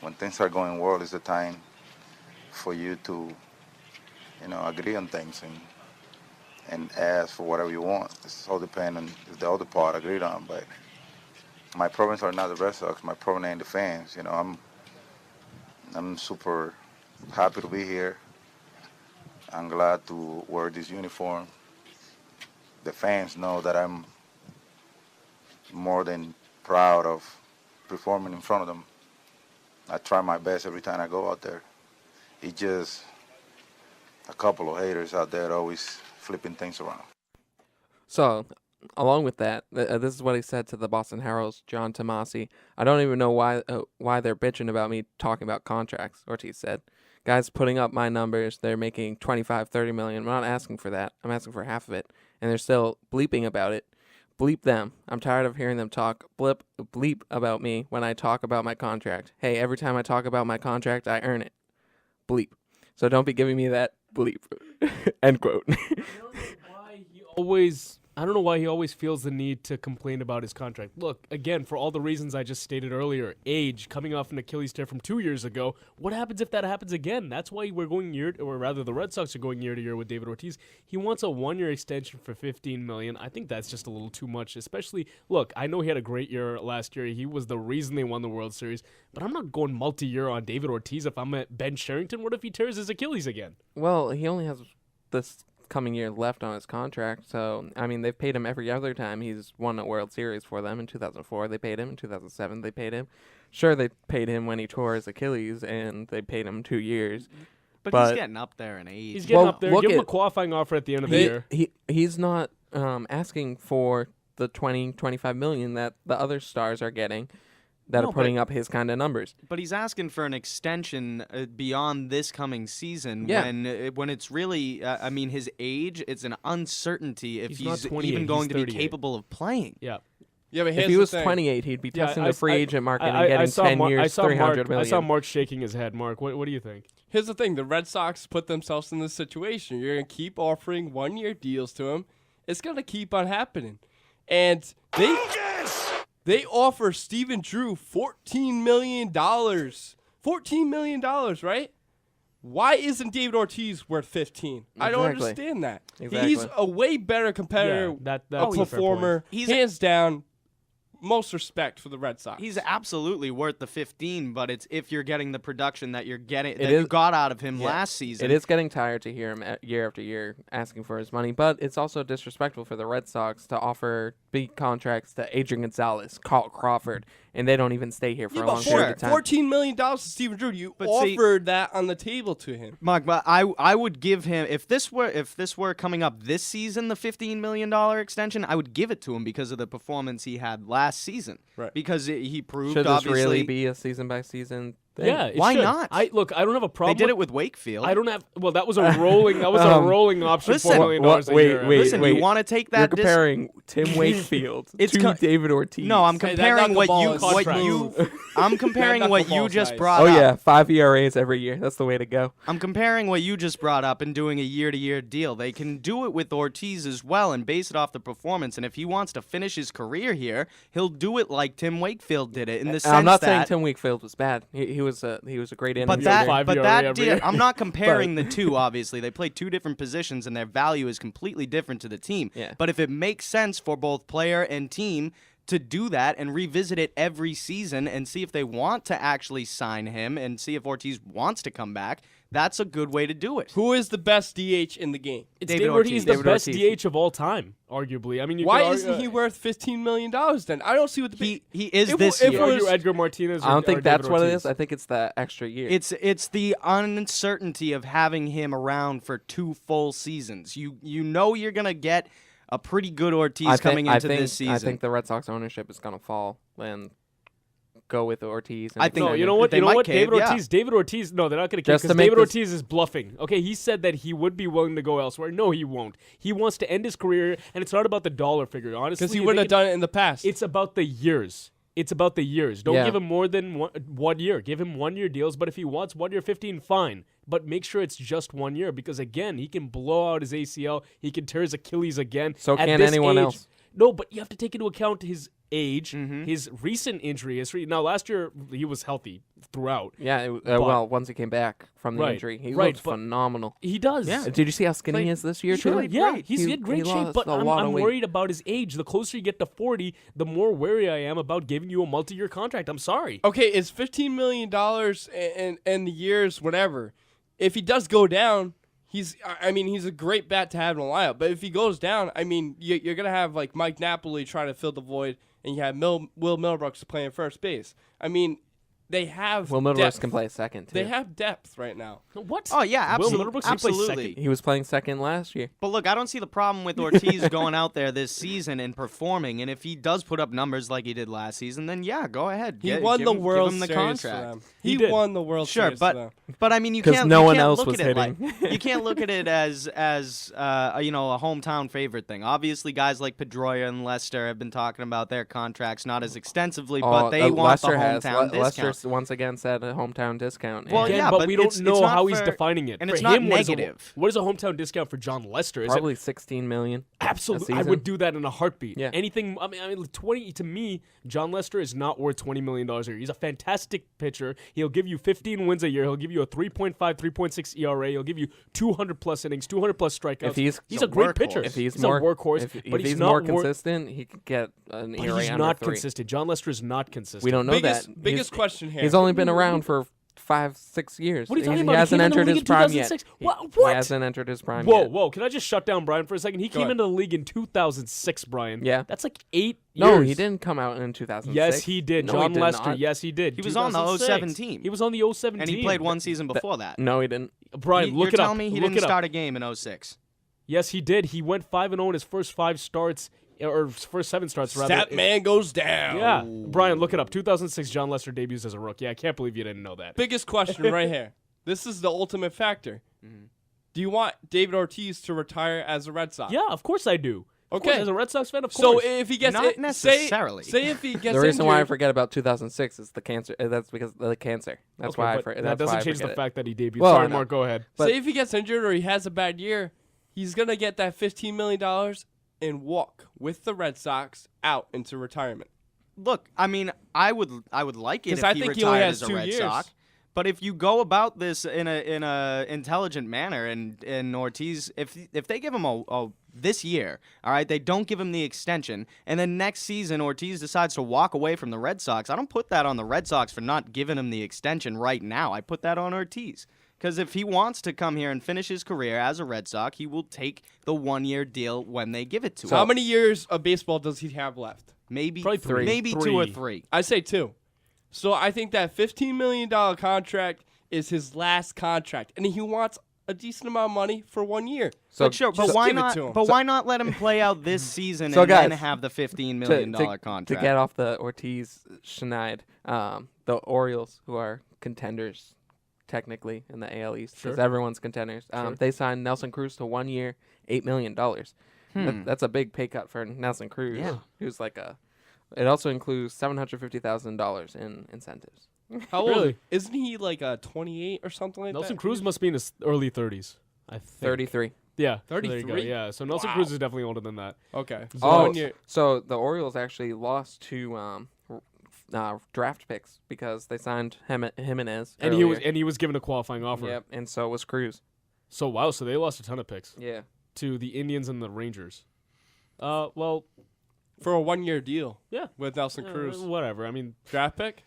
when things are going well, is the time for you to, agree on things and ask for whatever you want. It's all depends on if the other part agreed on. But my problems are not the Red Sox. My problem ain't the fans. I'm super happy to be here. I'm glad to wear this uniform. The fans know that I'm more than proud of performing in front of them. I try my best every time I go out there. It's just a couple of haters out there always flipping things around. So, along with that, this is what he said to the Boston Herald's John Tomasi. I don't even know why they're bitching about me talking about contracts, Ortiz said. Guys putting up my numbers, they're making $25, $30 million. I'm not asking for that. I'm asking for half of it. And they're still bleeping about it. Bleep them. I'm tired of hearing them talk bleep about me when I talk about my contract. Hey, every time I talk about my contract, I earn it. Bleep. So don't be giving me that bleep. End quote. I don't know why he always feels the need to complain about his contract. Look, again, for all the reasons I just stated earlier, age, coming off an Achilles tear from 2 years ago, what happens if that happens again? That's why we're going the Red Sox are going year to year with David Ortiz. He wants a 1-year extension for $15 million. I think that's just a little too much, especially, look, I know he had a great year last year. He was the reason they won the World Series, but I'm not going multi-year on David Ortiz if I'm at Ben Cherington. What if he tears his Achilles again? Well, he only has this coming year left on his contract, so I mean they've paid him every other time he's won a World Series for them. In 2004 they paid him, in 2007 they paid him. Sure, they paid him when he tore his Achilles, and they paid him 2 years. But he's getting up there in age. He's getting up there. Give him a qualifying offer at the end of the year. He's not asking for the $20-25 million that the other stars are getting that are putting up his kind of numbers. But he's asking for an extension beyond this coming season when it's really, his age, it's an uncertainty if he's even going to be capable of playing. Yeah. Yeah, but if he was 28, he'd be testing the free agent market and getting 10 years, $300 million. I saw Mark shaking his head. Mark, what do you think? Here's the thing. The Red Sox put themselves in this situation. You're going to keep offering 1-year deals to him. It's going to keep on happening. And they offer Steven Drew $14 million. $14 million, right? Why isn't David Ortiz worth 15? I don't understand that. Exactly. He's a way better competitor, that's a performer. He's hands down. Most respect for the Red Sox. He's absolutely worth the 15, but it's if you're getting the production that you got out of him last season. It is getting tired to hear him year after year asking for his money, but it's also disrespectful for the Red Sox to offer big contracts to Adrian Gonzalez, Carl Crawford, and they don't even stay here for a long period of time. $14 million to Steven Drew. You offered that on the table to him. Mark, but I would give him if this were coming up this season, the $15 million extension, I would give it to him because of the performance he had last season. Right. Because he proved should obviously this really be a season by season thing? Yeah, why not? I don't have a problem. They did it with Wakefield. I don't have. Well, that was a rolling. That was a rolling option. Listen, $4 million a year. Listen, you want to take that? You're comparing Tim Wakefield to David Ortiz. No, I'm comparing what you just brought up. Oh yeah, 5 ERAs every year. That's the way to go. I'm comparing what you just brought up and doing a year-to-year deal. They can do it with Ortiz as well and base it off the performance. And if he wants to finish his career here, he'll do it like Tim Wakefield did it. In the sense I'm not saying Tim Wakefield was bad. He was a great but that deal, I'm not comparing the two. Obviously, they play two different positions and their value is completely different to the team. Yeah. But if it makes sense for both player and team to do that and revisit it every season and see if they want to actually sign him and see if Ortiz wants to come back, that's a good way to do it. Who is the best DH in the game? It's David Ortiz. He's the best DH of all time, arguably. I mean, why isn't he worth $15 million then? I don't see what he is this year. If Edgar Martinez. I don't think that's what it is. I think it's the extra year. It's the uncertainty of having him around for 2 full seasons. You know you're gonna get a pretty good Ortiz coming into this season. I think the Red Sox ownership is gonna fall and go with Ortiz. I think you know what? David Ortiz. No, they're not going to cave because David Ortiz is bluffing. Okay, he said that he would be willing to go elsewhere. No, he won't. He wants to end his career, and it's not about the dollar figure. Honestly, because he wouldn't have done it in the past. It's about the years. Don't give him more than 1 year. Give him 1 year deals. But if he wants 1 year 15, fine. But make sure it's just 1 year because again, he can blow out his ACL. He can tear his Achilles again. So can anyone else. No, but you have to take into account his age, his recent injury history. Now, last year he was healthy throughout. Yeah, well, once he came back from the injury, he looked phenomenal. He does. Yeah. Did you see how skinny he is this year, too? Yeah, he's in great shape, but I'm worried about his age. The closer you get to 40, the more wary I am about giving you a multi-year contract. I'm sorry. Okay, it's $15 million and the years, whatever. If he does go down, he's a great bat to have in the lineup. But if he goes down, I mean, you're going to have like Mike Napoli trying to fill the void, and you have Will Middlebrooks playing first base. I mean, they have Will Middlebrooks can play second, too. They have depth right now. What? Oh, yeah, absolutely. Will Middlebrooks can play second. He was playing second last year. But look, I don't see the problem with Ortiz going out there this season and performing. And if he does put up numbers like he did last season, then yeah, go ahead. He won the World Series for them. He won the World Series for them. But I mean, you can't look at it you can't look at it as a hometown favorite thing. Obviously, guys like Pedroia and Lester have been talking about their contracts not as extensively, but they want the hometown discount. Lester once again said a hometown discount. Well, Again, yeah, but we don't know how he's defining it. And for it's not him, negative. What is a hometown discount for John Lester? Probably $16 million. Absolutely, I would do that in a heartbeat. Yeah. Anything. I mean, 20 to me, John Lester is not worth $20 million a year. He's a fantastic pitcher. He'll give you 15 wins a year. He'll give you a 3.5, 3.6 ERA. He'll give you 200 plus innings, 200 plus strikeouts. He's a great pitcher. If he's a workhorse, but he's more consistent, he could get an ERA. He's not consistent. John Lester is not consistent. We don't know that. Biggest question here. He's only been around for 5-6 years. What are you talking about? He hasn't entered his prime yet. What? He hasn't entered his prime yet. Whoa! Can I just shut down Brian for a second? He came into the league in 2006, Brian. Yeah. That's like 8 years. No, he didn't come out in 2006. Yes, he did. No, John he Lester. Not. Yes, he did. He was on the 07 team. He was on the 07 and team. he played one season before that. No, he didn't. Brian, look it up. You're telling me he didn't start a game in 06? Yes, he did. He went 5-0 in his first 5 starts. Or first 7 starts, rather. Stat man goes down. Yeah. Brian, look it up. 2006, John Lester debuts as a rookie. I can't believe you didn't know that. Biggest question right here. This is the ultimate factor. Do you want David Ortiz to retire as a Red Sox? Yeah, of course I do. Okay. As a Red Sox fan, of so course. if he gets Not necessarily. Say if he gets the reason why I injured- forget about 2006 is the cancer. That's because of the cancer. That's why I forget. That doesn't change the it. fact that he debuted. Well, Sorry, no. Mark, go ahead. But say if he gets injured or he has a bad year, he's gonna get that $15 million and walk with the Red Sox out into retirement. Look, I mean, I would like it if I he think he only retired has as a 2 Red years. Sox. But if you go about this in a intelligent manner, and Ortiz, if they give him a this year, all right, they don't give him the extension, and then next season Ortiz decides to walk away from the Red Sox, I don't put that on the Red Sox for not giving him the extension right now. I put that on Ortiz. Because if he wants to come here and finish his career as a Red Sox, he will take the 1-year deal when they give it to him. So how many years of baseball does he have left? Maybe Probably 3. Maybe 2 or 3. I say 2. So I think that $15 million contract is his last contract, and he wants a decent amount of money for 1 year. So but why not? But why not let him play out this season and guys, then have the $15 million contract? To get off the Ortiz schneid, the Orioles, who are contenders technically in the AL East, because everyone's contenders, they signed Nelson Cruz to 1 year, $8 million. That's a big pay cut for Nelson Cruz. Yeah. Who's like a. It also includes $750,000 in incentives. How old? Really? Isn't he like 28 or something like that? Nelson Cruz must be in his early 30s, I think. 33. Yeah, there you go. 33? Yeah, so Nelson Cruz is definitely older than that. Okay. So the Orioles actually lost to draft picks because they signed Jimenez And earlier. he was given a qualifying offer. Yep, and so was Cruz. So wow, so they lost a ton of picks. Yeah. To the Indians and the Rangers. Well, for a 1 year deal. Yeah. With Nelson Cruz. Whatever. I mean, draft pick?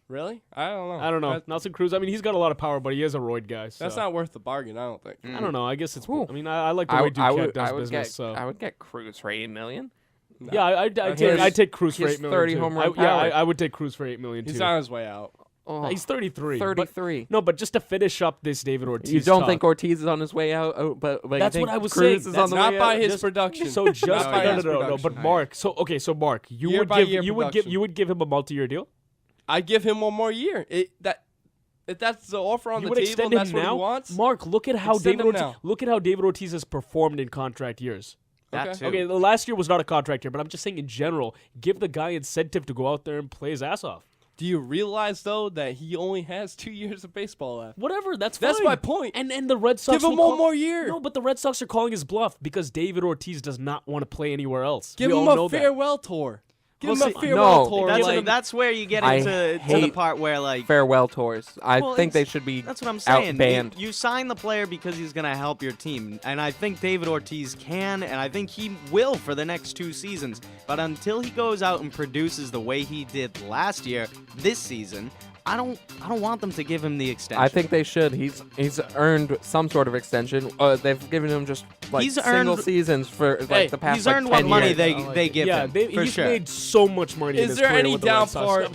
Really? I don't know. Nelson Cruz, I mean, he's got a lot of power, but he is a roid guy. So. That's not worth the bargain, I don't think. I don't know. I guess it's. I mean, I like the way Duquette does business. So I would get Cruz for $8 million. No. Yeah, I'd take Cruz for $8 million. 30 home run power. Yeah, I would take Cruz for $8 million too. He's on his way out. Oh, he's 33. 33. But just to finish up this David Ortiz. You don't think Ortiz is on his way out? Oh, but that's you think what I was Cruz saying. Is on the not way by out? his production. So just no. But Mark. So Mark, you would give him a multi-year deal. I give him 1 more year. If that's the offer on the table, extend that's him what now? he wants. Mark, look at how David Ortiz has performed in contract years. Okay, the last year was not a contract year, but I'm just saying in general, give the guy incentive to go out there and play his ass off. Do you realize though that he only has 2 years of baseball left? Whatever, that's fine. That's my point. And the Red Sox give him 1 more year. No, but the Red Sox are calling his bluff because David Ortiz does not want to play anywhere else. Give him a farewell tour. Give him a farewell tour. That's where you get into the part where, like, farewell tours. I think they should be. That's what I'm saying. Banned. You sign the player because he's going to help your team, and I think David Ortiz can, and I think he will for the next 2 seasons. But until he goes out and produces the way he did last year, this season, I don't want them to give him the extension. I think they should. He's earned some sort of extension. They've given him just single seasons for the past. He's earned 10 what money years. they give him. He's sure. made so much money. Is there any downfall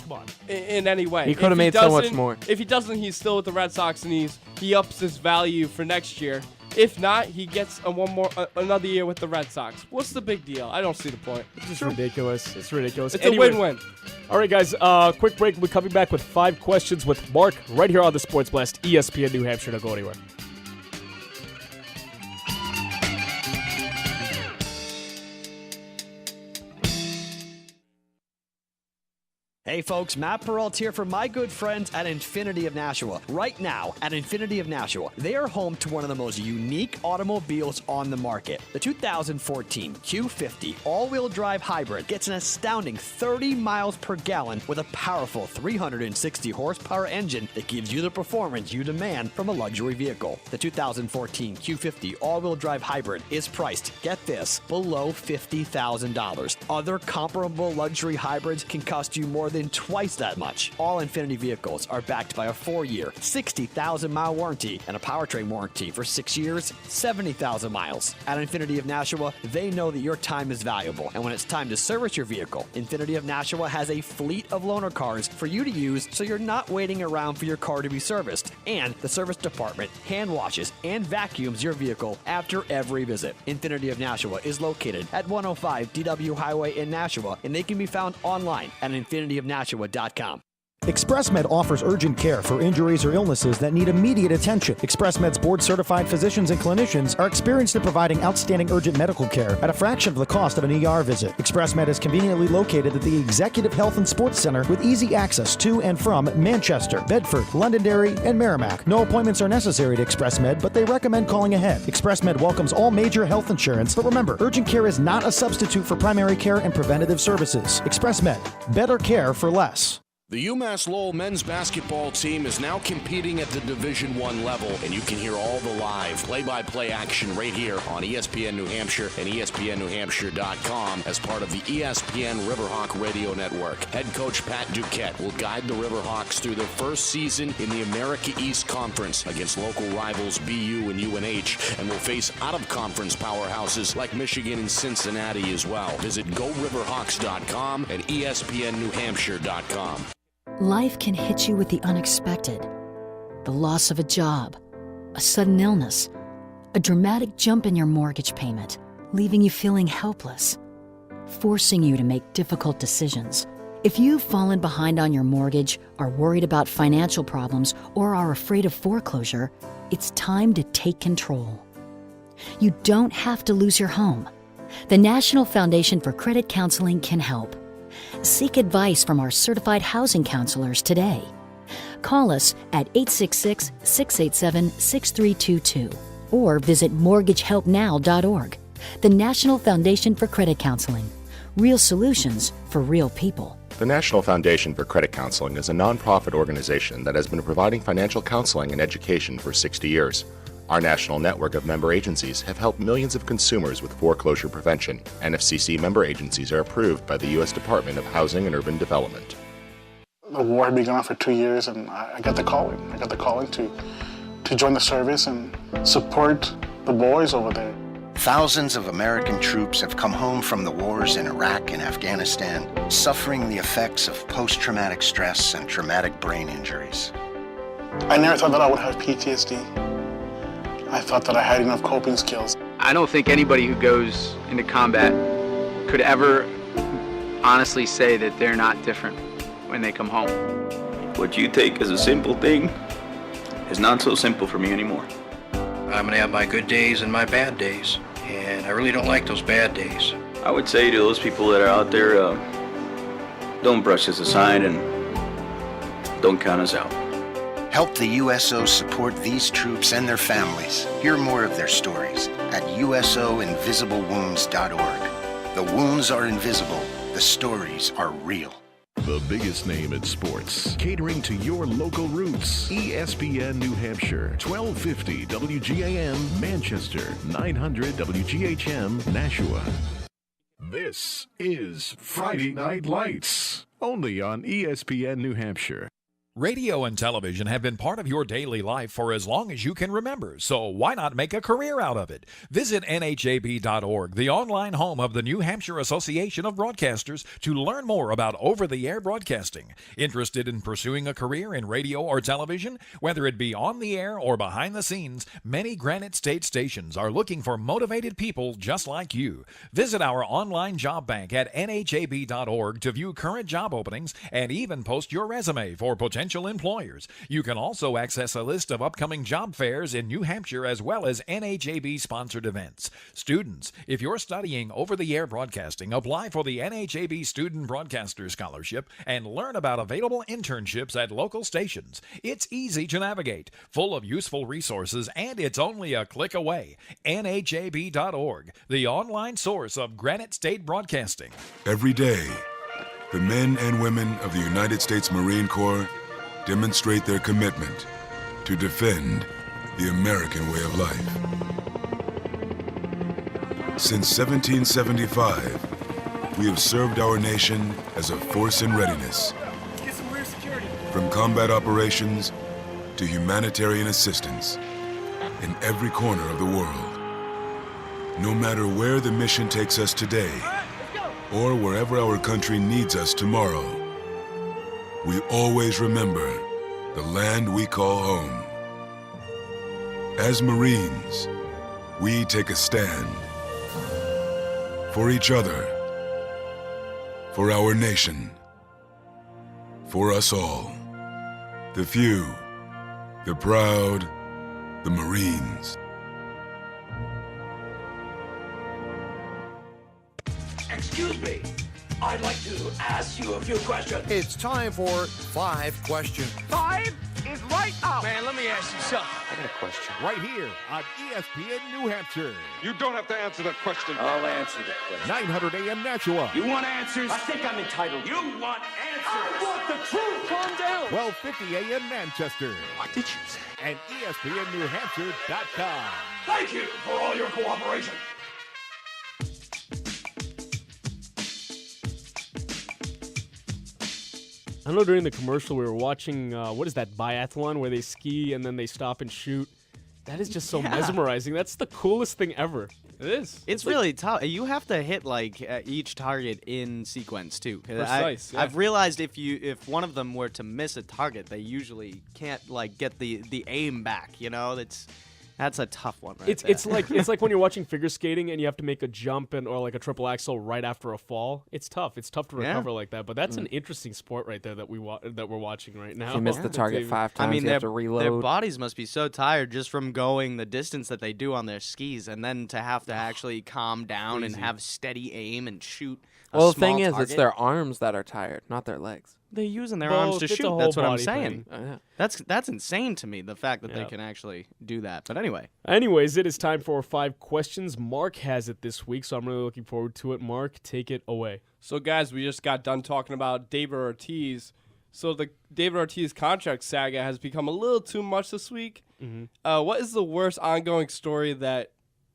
in any way? He could have made so much more. If he doesn't, he's still with the Red Sox, and he ups his value for next year. If not, he gets another year with the Red Sox. What's the big deal? I don't see the point. It's just ridiculous. It's ridiculous. It's a win-win. All right, guys. Quick break. We're coming back with 5 questions with Mark right here on the Sports Blast, ESPN New Hampshire. Don't go anywhere. Hey folks, Matt Peralt here from my good friends at Infinity of Nashua. Right now, at Infinity of Nashua, they are home to one of the most unique automobiles on the market. The 2014 Q50 all-wheel drive hybrid gets an astounding 30 miles per gallon with a powerful 360 horsepower engine that gives you the performance you demand from a luxury vehicle. The 2014 Q50 all-wheel drive hybrid is priced, get this, below $50,000. Other comparable luxury hybrids can cost you more than twice that much. All Infinity vehicles are backed by a 4-year, 60,000-mile warranty and a powertrain warranty for 6 years, 70,000 miles. At Infinity of Nashua, they know that your time is valuable, and when it's time to service your vehicle, Infinity of Nashua has a fleet of loaner cars for you to use so you're not waiting around for your car to be serviced. And the service department hand washes and vacuums your vehicle after every visit. Infinity of Nashua is located at 105 DW Highway in Nashua, and they can be found online at infinityofnashua.com. ExpressMed offers urgent care for injuries or illnesses that need immediate attention. ExpressMed's board-certified physicians and clinicians are experienced in providing outstanding urgent medical care at a fraction of the cost of an ER visit. ExpressMed is conveniently located at the Executive Health and Sports Center with easy access to and from Manchester, Bedford, Londonderry, and Merrimack. No appointments are necessary at ExpressMed, but they recommend calling ahead. ExpressMed welcomes all major health insurance, but remember, urgent care is not a substitute for primary care and preventative services. ExpressMed, better care for less. The UMass Lowell men's basketball team is now competing at the Division I level, and you can hear all the live play-by-play action right here on ESPN New Hampshire and ESPNNewHampshire.com as part of the ESPN Riverhawk Radio Network. Head coach Pat Duquette will guide the Riverhawks through their first season in the America East Conference against local rivals BU and UNH, and will face out-of-conference powerhouses like Michigan and Cincinnati as well. Visit GoRiverhawks.com and ESPNNewHampshire.com. Life can hit you with the unexpected. The loss of a job, a sudden illness, a dramatic jump in your mortgage payment, leaving you feeling helpless, forcing you to make difficult decisions. If you've fallen behind on your mortgage, are worried about financial problems, or are afraid of foreclosure, it's time to take control. You don't have to lose your home. The National Foundation for Credit Counseling can help. Seek advice from our certified housing counselors today. Call us at 866-687-6322 or visit mortgagehelpnow.org. The National Foundation for Credit Counseling. Real solutions for real people. The National Foundation for Credit Counseling is a nonprofit organization that has been providing financial counseling and education for 60 years. Our national network of member agencies have helped millions of consumers with foreclosure prevention. NFCC member agencies are approved by the U.S. Department of Housing and Urban Development. The war had been going on for 2 years, and I got the calling. I got the calling to join the service and support the boys over there. Thousands of American troops have come home from the wars in Iraq and Afghanistan, suffering the effects of post-traumatic stress and traumatic brain injuries. I never thought that I would have PTSD. I thought that I had enough coping skills. I don't think anybody who goes into combat could ever honestly say that they're not different when they come home. What you take as a simple thing is not so simple for me anymore. I'm gonna have my good days and my bad days, and I really don't like those bad days. I would say to those people that are out there, don't brush us aside and don't count us out. Help the USO support these troops and their families. Hear more of their stories at USOinvisiblewounds.org. The wounds are invisible. The stories are real. The biggest name in sports, catering to your local roots. ESPN New Hampshire, 1250 WGAM Manchester, 900 WGHM Nashua. This is Friday Night Lights, only on ESPN New Hampshire. Radio and television have been part of your daily life for as long as you can remember, so why not make a career out of it? Visit NHAB.org, the online home of the New Hampshire Association of Broadcasters, to learn more about over-the-air broadcasting. Interested in pursuing a career in radio or television? Whether it be on the air or behind the scenes, many Granite State stations are looking for motivated people just like you. Visit our online job bank at NHAB.org to view current job openings and even post your resume for potential employers. You can also access a list of upcoming job fairs in New Hampshire as well as NHAB-sponsored events. Students, if you're studying over-the-air broadcasting, apply for the NHAB Student Broadcaster Scholarship and learn about available internships at local stations. It's easy to navigate, full of useful resources, and it's only a click away. NHAB.org, the online source of Granite State broadcasting. Every day, the men and women of the United States Marine Corps demonstrate their commitment to defend the American way of life. Since 1775, we have served our nation as a force in readiness. From combat operations to humanitarian assistance in every corner of the world. No matter where the mission takes us today, or wherever our country needs us tomorrow, we always remember the land we call home. As Marines, we take a stand for each other, for our nation, for us all. The few, the proud, the Marines. Excuse me. I'd like to ask you a few questions. It's time for 5 questions. 5 is right out. Man, let me ask you something. I got a question. Right here on ESPN New Hampshire. You don't have to answer the question. I'll answer the question. 900 AM Nashua. You want answers? I think I'm entitled. You want answers? I want the truth. Calm down. 1250 AM Manchester. What did you say? And ESPNNewHampshire.com. Thank you for all your cooperation. I know during the commercial we were watching, what is that, biathlon, where they ski and then they stop and shoot. That is just so mesmerizing. That's the coolest thing ever. It is. It's really tough. You have to hit each target in sequence too. Precise. I've realized if one of them were to miss a target, they usually can't get the aim back. You know, that's a tough one. It's like when you're watching figure skating and you have to make a jump or like a triple axel right after a fall. It's tough. It's tough to recover like that. But that's an interesting sport right there that we're watching right now. If you miss the target 5 times, you have to reload. Their bodies must be so tired just from going the distance that they do on their skis, and then to have to actually calm down and have steady aim and shoot. Well, the thing is, it's their arms that are tired, not their legs. They're using their arms to shoot. That's what I'm saying. Yeah. That's insane to me, the fact that they can actually do that. But anyway. Anyways, it is time for 5 questions. Mark has it this week, so I'm really looking forward to it. Mark, take it away. So, guys, we just got done talking about David Ortiz. So the David Ortiz contract saga has become a little too much this week. Mm-hmm. What is the worst ongoing story that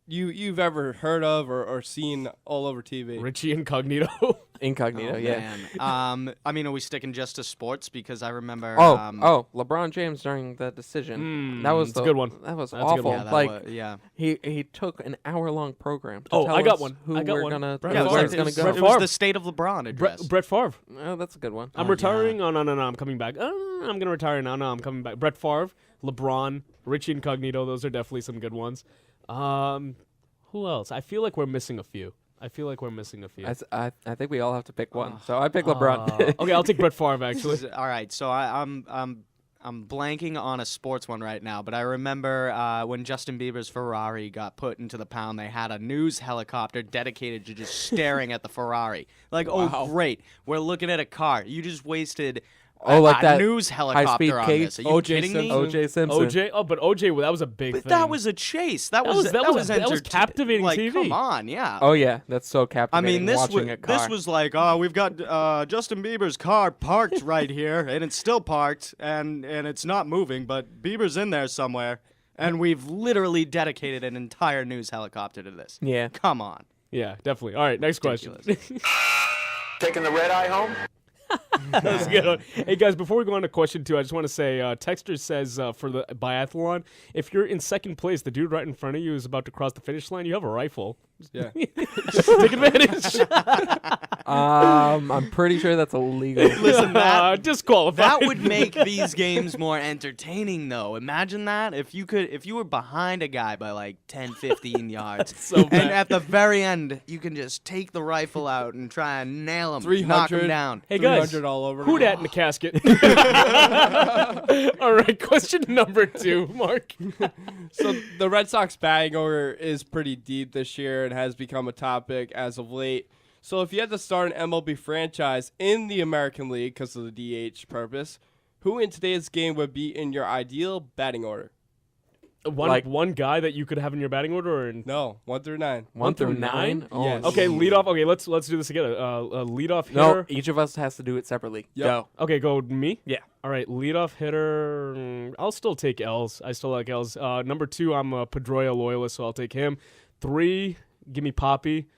you've ever heard of or seen all over TV? Richie Incognito. Incognito, yeah. Man. I mean, are we sticking just to sports? Because I remember. LeBron James during the decision. That was a good one. That was That's awful. A good one. He took an hour-long program. To tell I got us one. Who I got we're one. gonna Brett where it's gonna go. It was the State of LeBron address. Brett Favre. Oh, that's a good one. I'm retiring. Oh, no, I'm coming back. I'm gonna retire now. No, I'm coming back. Brett Favre, LeBron, Richie Incognito. Those are definitely some good ones. Who else? I feel like we're missing a few. I think we all have to pick one. So I pick LeBron. Okay, I'll take Brett Favre, actually. All right, so I'm blanking on a sports one right now, but I remember when Justin Bieber's Ferrari got put into the pound, they had a news helicopter dedicated to just staring at the Ferrari. Great, we're looking at a car. You just wasted like that news helicopter on this. Are you kidding me? O.J. Simpson. But O.J. that was a big thing. That was a chase. That was captivating like, TV. Come on, yeah. Oh yeah, that's so captivating. I mean, this was like, we've got Justin Bieber's car parked right here, and it's still parked, and it's not moving, but Bieber's in there somewhere, and we've literally dedicated an entire news helicopter to this. Yeah. Come on. Yeah, definitely. All right, next question. Taking the red eye home? That's a good one. Hey guys, before we go on to question 2, I just want to say, Texter says for the biathlon, if you're in second place, the dude right in front of you is about to cross the finish line, you have a rifle. Yeah. Just take advantage. I'm pretty sure that's illegal. Listen, disqualified. That would make these games more entertaining, though. Imagine that if you were behind a guy by like 10, 15 yards, and at the very end you can just take the rifle out and try and nail him, knock him down. Hey guys, all over. Who dat in the casket? All right, question number 2, Mark. So the Red Sox batting order is pretty deep this year and has become a topic as of late. So if you had to start an MLB franchise in the American League because of the DH purpose, who in today's game would be in your ideal batting order? One guy that you could have in your batting order, or no, 1 through 9. 1 through 9? Oh, yes. Okay, lead off. Okay, let's do this again. Lead off hitter. No, each of us has to do it separately. Yep. Go. Okay, go me. Yeah. All right, lead off hitter. I'll still take L's. I still like L's. Number 2, I'm a Pedroia loyalist, so I'll take him. 3, give me Poppy.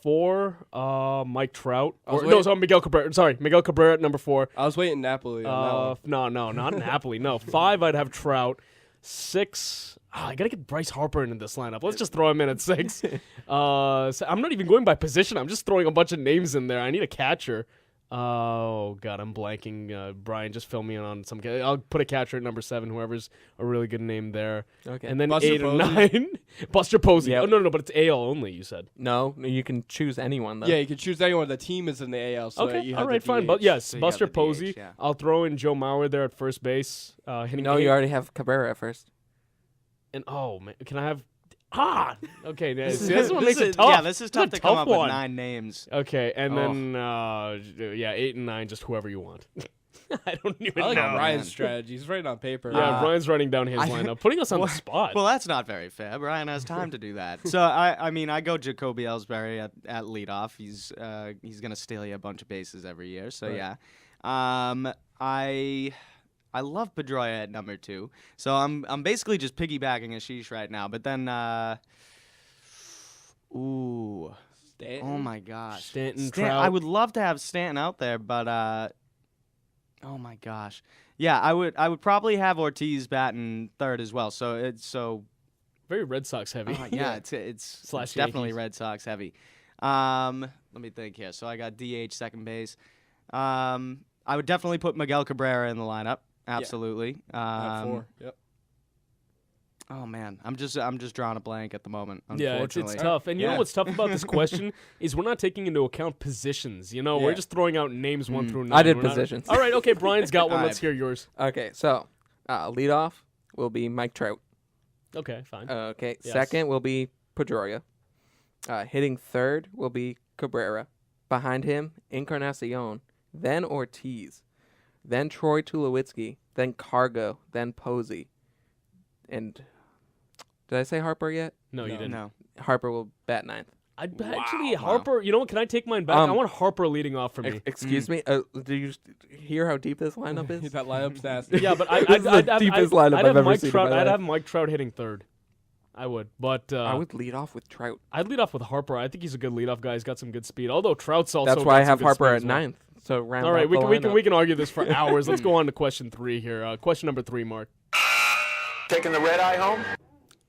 4, Mike Trout. Miguel Cabrera. Sorry, Miguel Cabrera at number 4. I was waiting Napoli. No, not Napoli. No, 5, I'd have Trout. 6, I gotta get Bryce Harper into this lineup. Let's just throw him in at 6. So I'm not even going by position. I'm just throwing a bunch of names in there. I need a catcher. Oh God, I'm blanking. Brian, just fill me in on some. I'll put a catcher at number 7. Whoever's a really good name there. Okay. And then Buster 8 and Posey. 9, Buster Posey. Yep. Oh no, but it's AL only. You said. No, you can choose anyone though. Yeah, you can choose anyone. The team is in the AL. So Okay, you have all right, the fine. DH. But yes, So you Buster got the DH, Posey. yeah. I'll throw in Joe Mauer there at first base. Hitting. No, 8. you already have Cabrera at first. And oh man, can I have? Okay. This This one makes it tough. Yeah, this is tough to come up one. with 9 names. Okay, and then 8 and 9, just whoever you want. I don't even I like know. Ryan's strategy. He's writing on paper. Yeah, Brian's writing down his lineup, putting us on the spot. Well, that's not very fair. Brian has time to do that. So I go Jacoby Ellsbury at leadoff. He's gonna steal you a bunch of bases every year. So Right. yeah, I love Pedroia at number 2. So I'm basically just piggybacking Ashish right now. But then Stanton? Oh my gosh, Stanton, Trout. I would love to have Stanton out there, but oh my gosh, yeah, I would probably have Ortiz batting 3rd as well. So it's very Red Sox heavy. yeah, it's Slash definitely Yankees. Red Sox heavy. Let me think here. So I got DH second base. I would definitely put Miguel Cabrera in the lineup. Absolutely. At 4. Yep. Oh man, I'm just drawing a blank at the moment. Yeah, Unfortunately. it's tough. And you know what's tough about this question is we're not taking into account positions. You know, we're just throwing out names 1 through 9. I did We're not- positions. All right, okay, Brian's got one. All Let's right. hear yours. Okay, so leadoff will be Mike Trout. Okay, fine. Okay, Yes. second will be Pedroia. Hitting 3rd will be Cabrera. Behind him, Encarnacion, then Ortiz, then Troy Tulowitzki, then Cargo, then Posey. And did I say Harper yet? No, you didn't. No. Harper will bat 9th. Actually, Harper, you know what? Can I take mine back? I want Harper leading off for me. Excuse me? Do you hear how deep this lineup is? That lineup's nasty. Yeah, but This is the deepest lineup I've ever seen in my I'd life. have Mike Trout hitting 3rd. I would, but I would lead off with Trout. I'd lead off with Harper. I think he's a good leadoff guy. He's got some good speed. Although Trout's also That's why I got some have good Harper speed at as well. 9th. So round All right, out we the can argue this for hours. Let's go on to question 3 here. Question number 3, Mark. Taking the red eye home?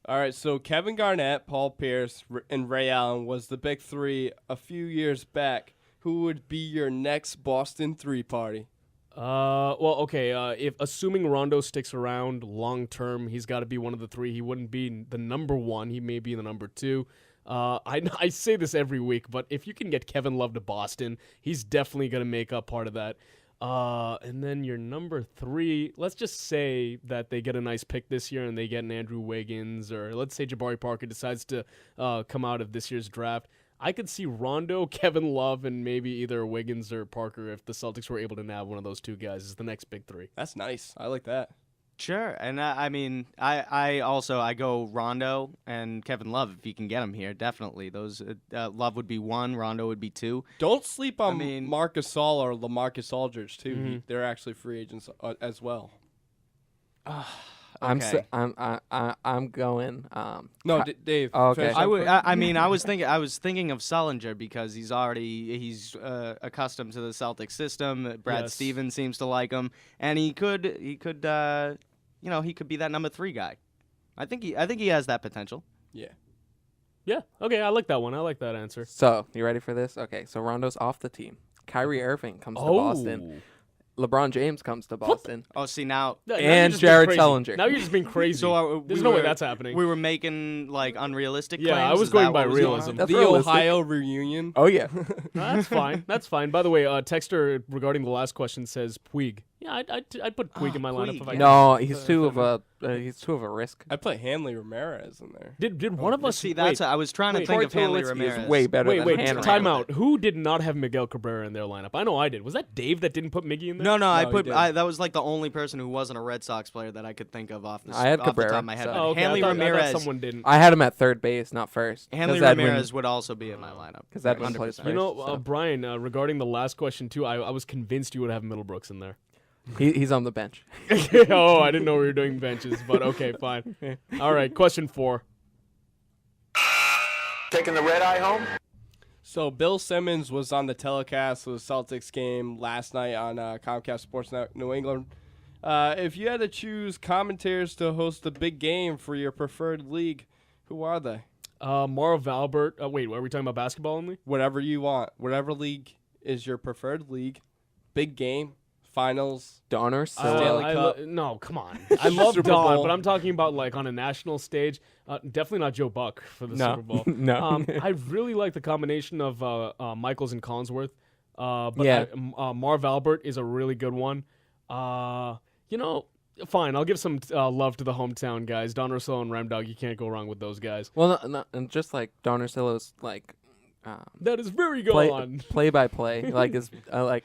All right, so Kevin Garnett, Paul Pierce, and Ray Allen was the big 3 a few years back. Who would be your next Boston 3 party? Well, okay. If assuming Rondo sticks around long term, he's got to be one of the 3. He wouldn't be the number 1. He may be the number 2. I say this every week, but if you can get Kevin Love to Boston, he's definitely going to make up part of that. And then your number 3, let's just say that they get a nice pick this year and they get an Andrew Wiggins, or let's say Jabari Parker decides to come out of this year's draft. I could see Rondo, Kevin Love, and maybe either Wiggins or Parker if the Celtics were able to nab one of those two guys as the next big three. That's nice. I like that. Sure, and I also go Rondo and Kevin Love if you can get them here. Definitely, those Love would be 1, Rondo would be 2. Don't sleep on Marc Gasol or LaMarcus Aldridge too. Mm-hmm. They're actually free agents as well. Okay. I'm going. No, Dave. Oh, okay. I was thinking of Sullinger because he's accustomed to the Celtics system. Brad Stevens seems to like him, and he could be that number 3 guy. I think he has that potential. Yeah. Yeah. Okay, I like that one. I like that answer. So, you ready for this? Okay, so Rondo's off the team. Kyrie Irving comes to Boston. LeBron James comes to Boston. Oh, see now, and Jared Sullinger. Now you're just being crazy. So there's no way that's happening. We were making like unrealistic claims. Yeah, I was going by realism. The Ohio reunion. Oh yeah, that's fine. That's fine. By the way, texter regarding the last question says Puig. Yeah, I'd put Puig in my lineup if I could. No, he's too of a risk. I'd play Hanley Ramirez in there. Did one of us see? That's I was trying to think of Hanley Ramirez. Way better. Wait, than time out. Who did not have Miguel Cabrera in their lineup? I know I did. Was that Dave that didn't put Miggy in there? No, I put. That was like the only person who wasn't a Red Sox player that I could think of off the top of my head. So. Oh, okay. Hanley Ramirez. I thought someone didn't. I had him at third base, not first. Hanley Ramirez would also be in my lineup because Edwin plays first. You know, Brian, regarding the last question too, I was convinced you would have Middlebrooks in there. He's on the bench. Oh, I didn't know we were doing benches, but okay, fine. All right, question 4. Taking the red eye home? So Bill Simmons was on the telecast of the Celtics game last night on Comcast Sports New England. If you had to choose commentators to host the big game for your preferred league, who are they? Marv Albert. Wait, are we talking about basketball only? Whatever you want. Whatever league is your preferred league. Big game. Finals. Donner. Stanley Cup. No, come on. I love Super Don, Bowl. but I'm talking about like on a national stage. Definitely not Joe Buck for the Super Bowl. No. I really like the combination of Michaels and Collinsworth. But Yeah. Marv Albert is a really good one. Fine. I'll give some love to the hometown guys. Don Russell and Ramdog. You can't go wrong with those guys. Well, and just like Don Russillo's like. That is very good. Play by play, like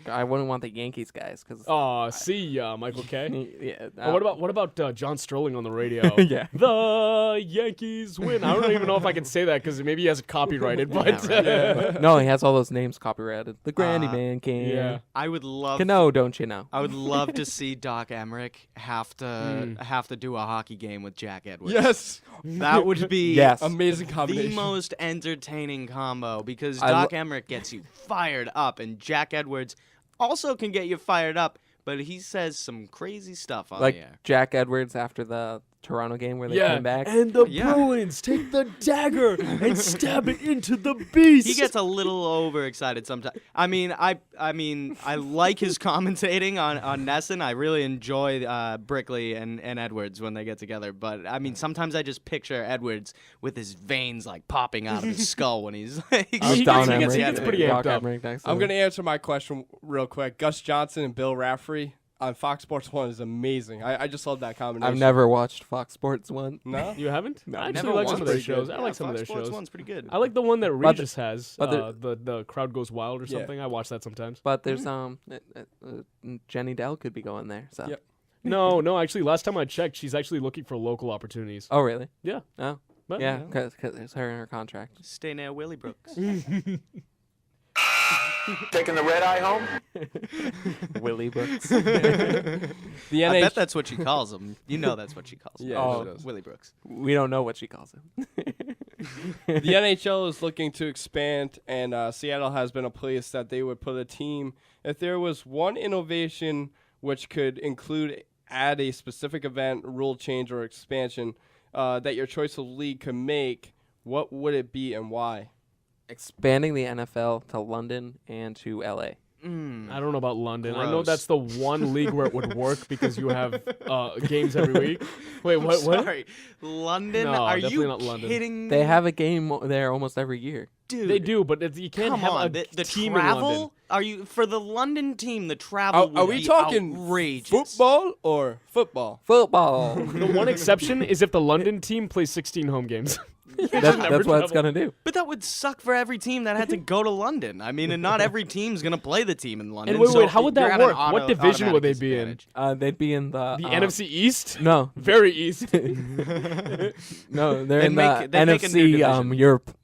I wouldn't want the Yankees guys because. Michael K. Yeah. What about John Sterling on the radio? Yeah. The Yankees win. I don't even know if I can say that because maybe he has it copyrighted. But no, he has all those names copyrighted. The Granny Man can. Yeah. I would love. Cano, don't you know? I would love to see Doc Emmerich have to do a hockey game with Jack Edwards. Yes. That would be amazing combination. The most entertaining combo because Doc Emmerich gets you fired up and Jack Edwards also can get you fired up, but he says some crazy stuff on like the air. Jack Edwards after the Toronto game where they came back. And the Bruins take the dagger and stab it into the beast. He gets a little overexcited sometimes. I like his commentating on Nesson. I really enjoy Brickley and Edwards when they get together. But sometimes I just picture Edwards with his veins like popping out of his skull when he's like. He gets pretty amped up. I'm going to answer my question real quick. Gus Johnson and Bill Raftery on Fox Sports 1 is amazing. I just love that combination. I've never watched Fox Sports 1. No? You haven't? No. I actually like some of their shows. I like some of their Fox Sports shows. 1's pretty good. I like the one that Regis has. but The Crowd Goes Wild or something. I watch that sometimes. But there's Jenny Dell could be going there. So. Yep. No. Actually, last time I checked, she's actually looking for local opportunities. Oh really? Yeah. Oh. But, yeah, because it's her in her contract. Stay near Willie Brooks. Taking the red eye home? Willie Brooks. I bet that's what she calls him. You know that's what she calls him. Yeah, Willie Brooks. We don't know what she calls him. The NHL is looking to expand, and Seattle has been a place that they would put a team. If there was one innovation which could add a specific event, rule change, or expansion that your choice of league could make, what would it be and why? Expanding the NFL to London and to LA. I don't know about London. Gross. I know that's the one league where it would work because you have games every week. Wait, what? Sorry, London? No, Are definitely you not London. kidding me? They have a game there almost every year. Dude, They do, but you can't come have on. a The team travel? in London. Are you for the London team? The travel Are would we be talking outrageous. football or football? Football. The one exception is if the London team plays 16 home games. That's what it's gonna do. But that would suck for every team that had to go to London. I mean, and not every team's gonna play the team in London. And wait, so how would that work? What division would they be in? They'd be in the NFC East. No, very East. No, they're in the NFC Europe.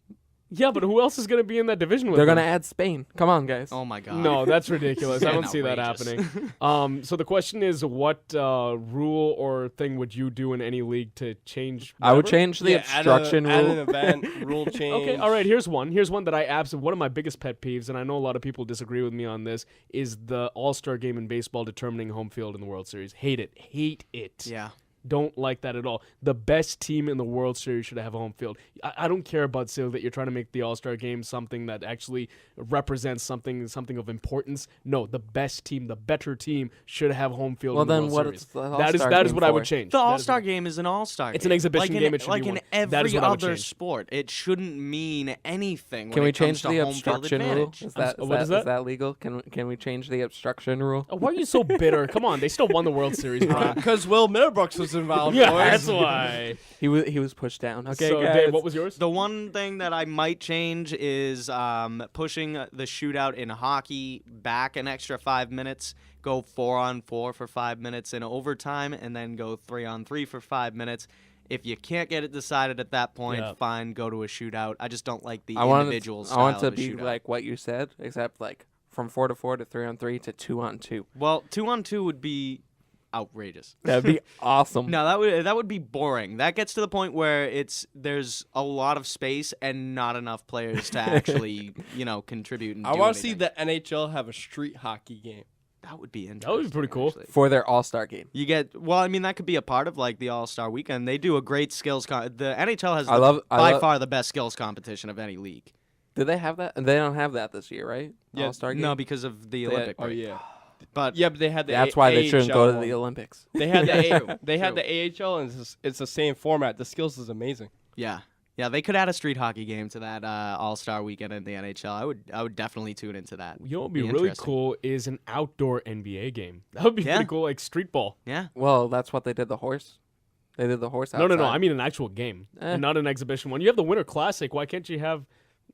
Yeah, but who else is going to be in that division with They're them? going to add Spain. Come on, guys. Oh, my God. No, that's ridiculous. I don't see that happening. So the question is, what rule or thing would you do in any league to change? I would change the obstruction rule. Add an event, rule change. Okay, all right, here's one. Here's one that I absolutely, one of my biggest pet peeves, and I know a lot of people disagree with me on this, is the All-Star game in baseball determining home field in the World Series. Hate it. Hate it. Yeah. Don't like that at all. The best team in the World Series should have a home field. I don't care about Sil that you're trying to make the All-Star game something that actually represents something of importance. No, the best team, the better team should have home field in the World Series. That is what I would change. The All-Star game is an All-Star game. It's an exhibition game. It should like be in one. every other sport. It shouldn't mean anything. Can we change the obstruction rule? Is that legal? Can we change the obstruction rule? Why are you so bitter? Come on, they still won the World Series. Because Will Middlebrooks was involved. Yeah, boys. that's why. He was pushed down. Okay, so, guys. Dave, what was yours? The one thing that I might change is pushing the shootout in hockey back an extra 5 minutes, go 4-on-4 for 5 minutes in overtime, and then go 3-on-3 for 5 minutes. If you can't get it decided at that point, fine, go to a shootout. I just don't like the individual style. I want to of a be shootout. like what you said, except like from 4-4 to 3-on-3 to 2-on-2. Well, 2-on-2 would be outrageous. That'd be awesome. No, that would be boring. That gets to the point where there's a lot of space and not enough players to actually, contribute. And I want to see the NHL have a street hockey game. That would be interesting. That would be pretty cool. For their All-Star game. That could be a part of like the All-Star weekend. They do a great skills. The NHL has by far the best skills competition of any league. Do they have that? They don't have that this year, right? Yeah, All-Star game? No, because of the Olympic break. Oh yeah. But they had the That's why they shouldn't go to one. the Olympics. They had the AHL, and it's the same format. The skills is amazing. Yeah, they could add a street hockey game to that All-Star weekend in the NHL. I would definitely tune into that. You know what would be really cool is an outdoor NBA game. That would be pretty cool, like street ball. Yeah. Well, that's what they did the horse. They did the horse outside. No. I mean an actual game, and not an exhibition one. You have the Winter Classic. Why can't you have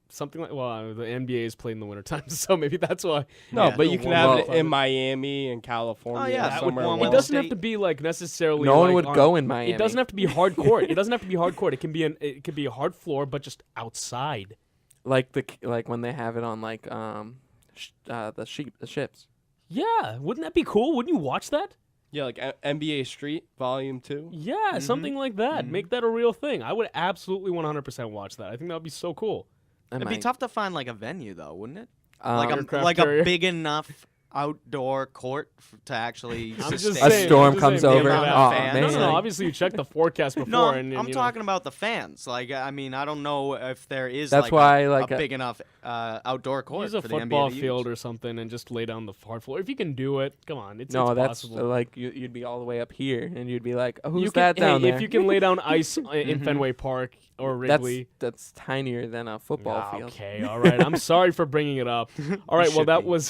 something like? Well, the NBA is played in the wintertime, so maybe that's why. No, but you can have it in Miami and California. Oh yeah, somewhere. It doesn't have to be like necessarily. No one would go in Miami. It doesn't have to be hard court. It doesn't have to be hard court. It can be a hard floor, but just outside. Like when they have it on like the ships. Yeah, wouldn't that be cool? Wouldn't you watch that? Yeah, like NBA Street Volume 2. Yeah, something like that. Make that a real thing. I would absolutely 100% watch that. I think that would be so cool. It'd be tough to find like a venue though, wouldn't it? Aircraft like carrier. a big enough outdoor court to actually sustain a storm comes over. No, obviously you check the forecast before. No, and I'm talking about the fans. Like, I mean, I don't know if there is That's why, like a big enough outdoor court use a for the football NBA to field use. or something and just lay down the hard floor. If you can do it, come on, it's that's possible. like you'd be all the way up here, and you'd be like, "Who's that down there?" If you can lay down ice in Fenway Park or Wrigley, that's tinier than a football field. Okay, all right. I'm sorry for bringing it up. All right, well that was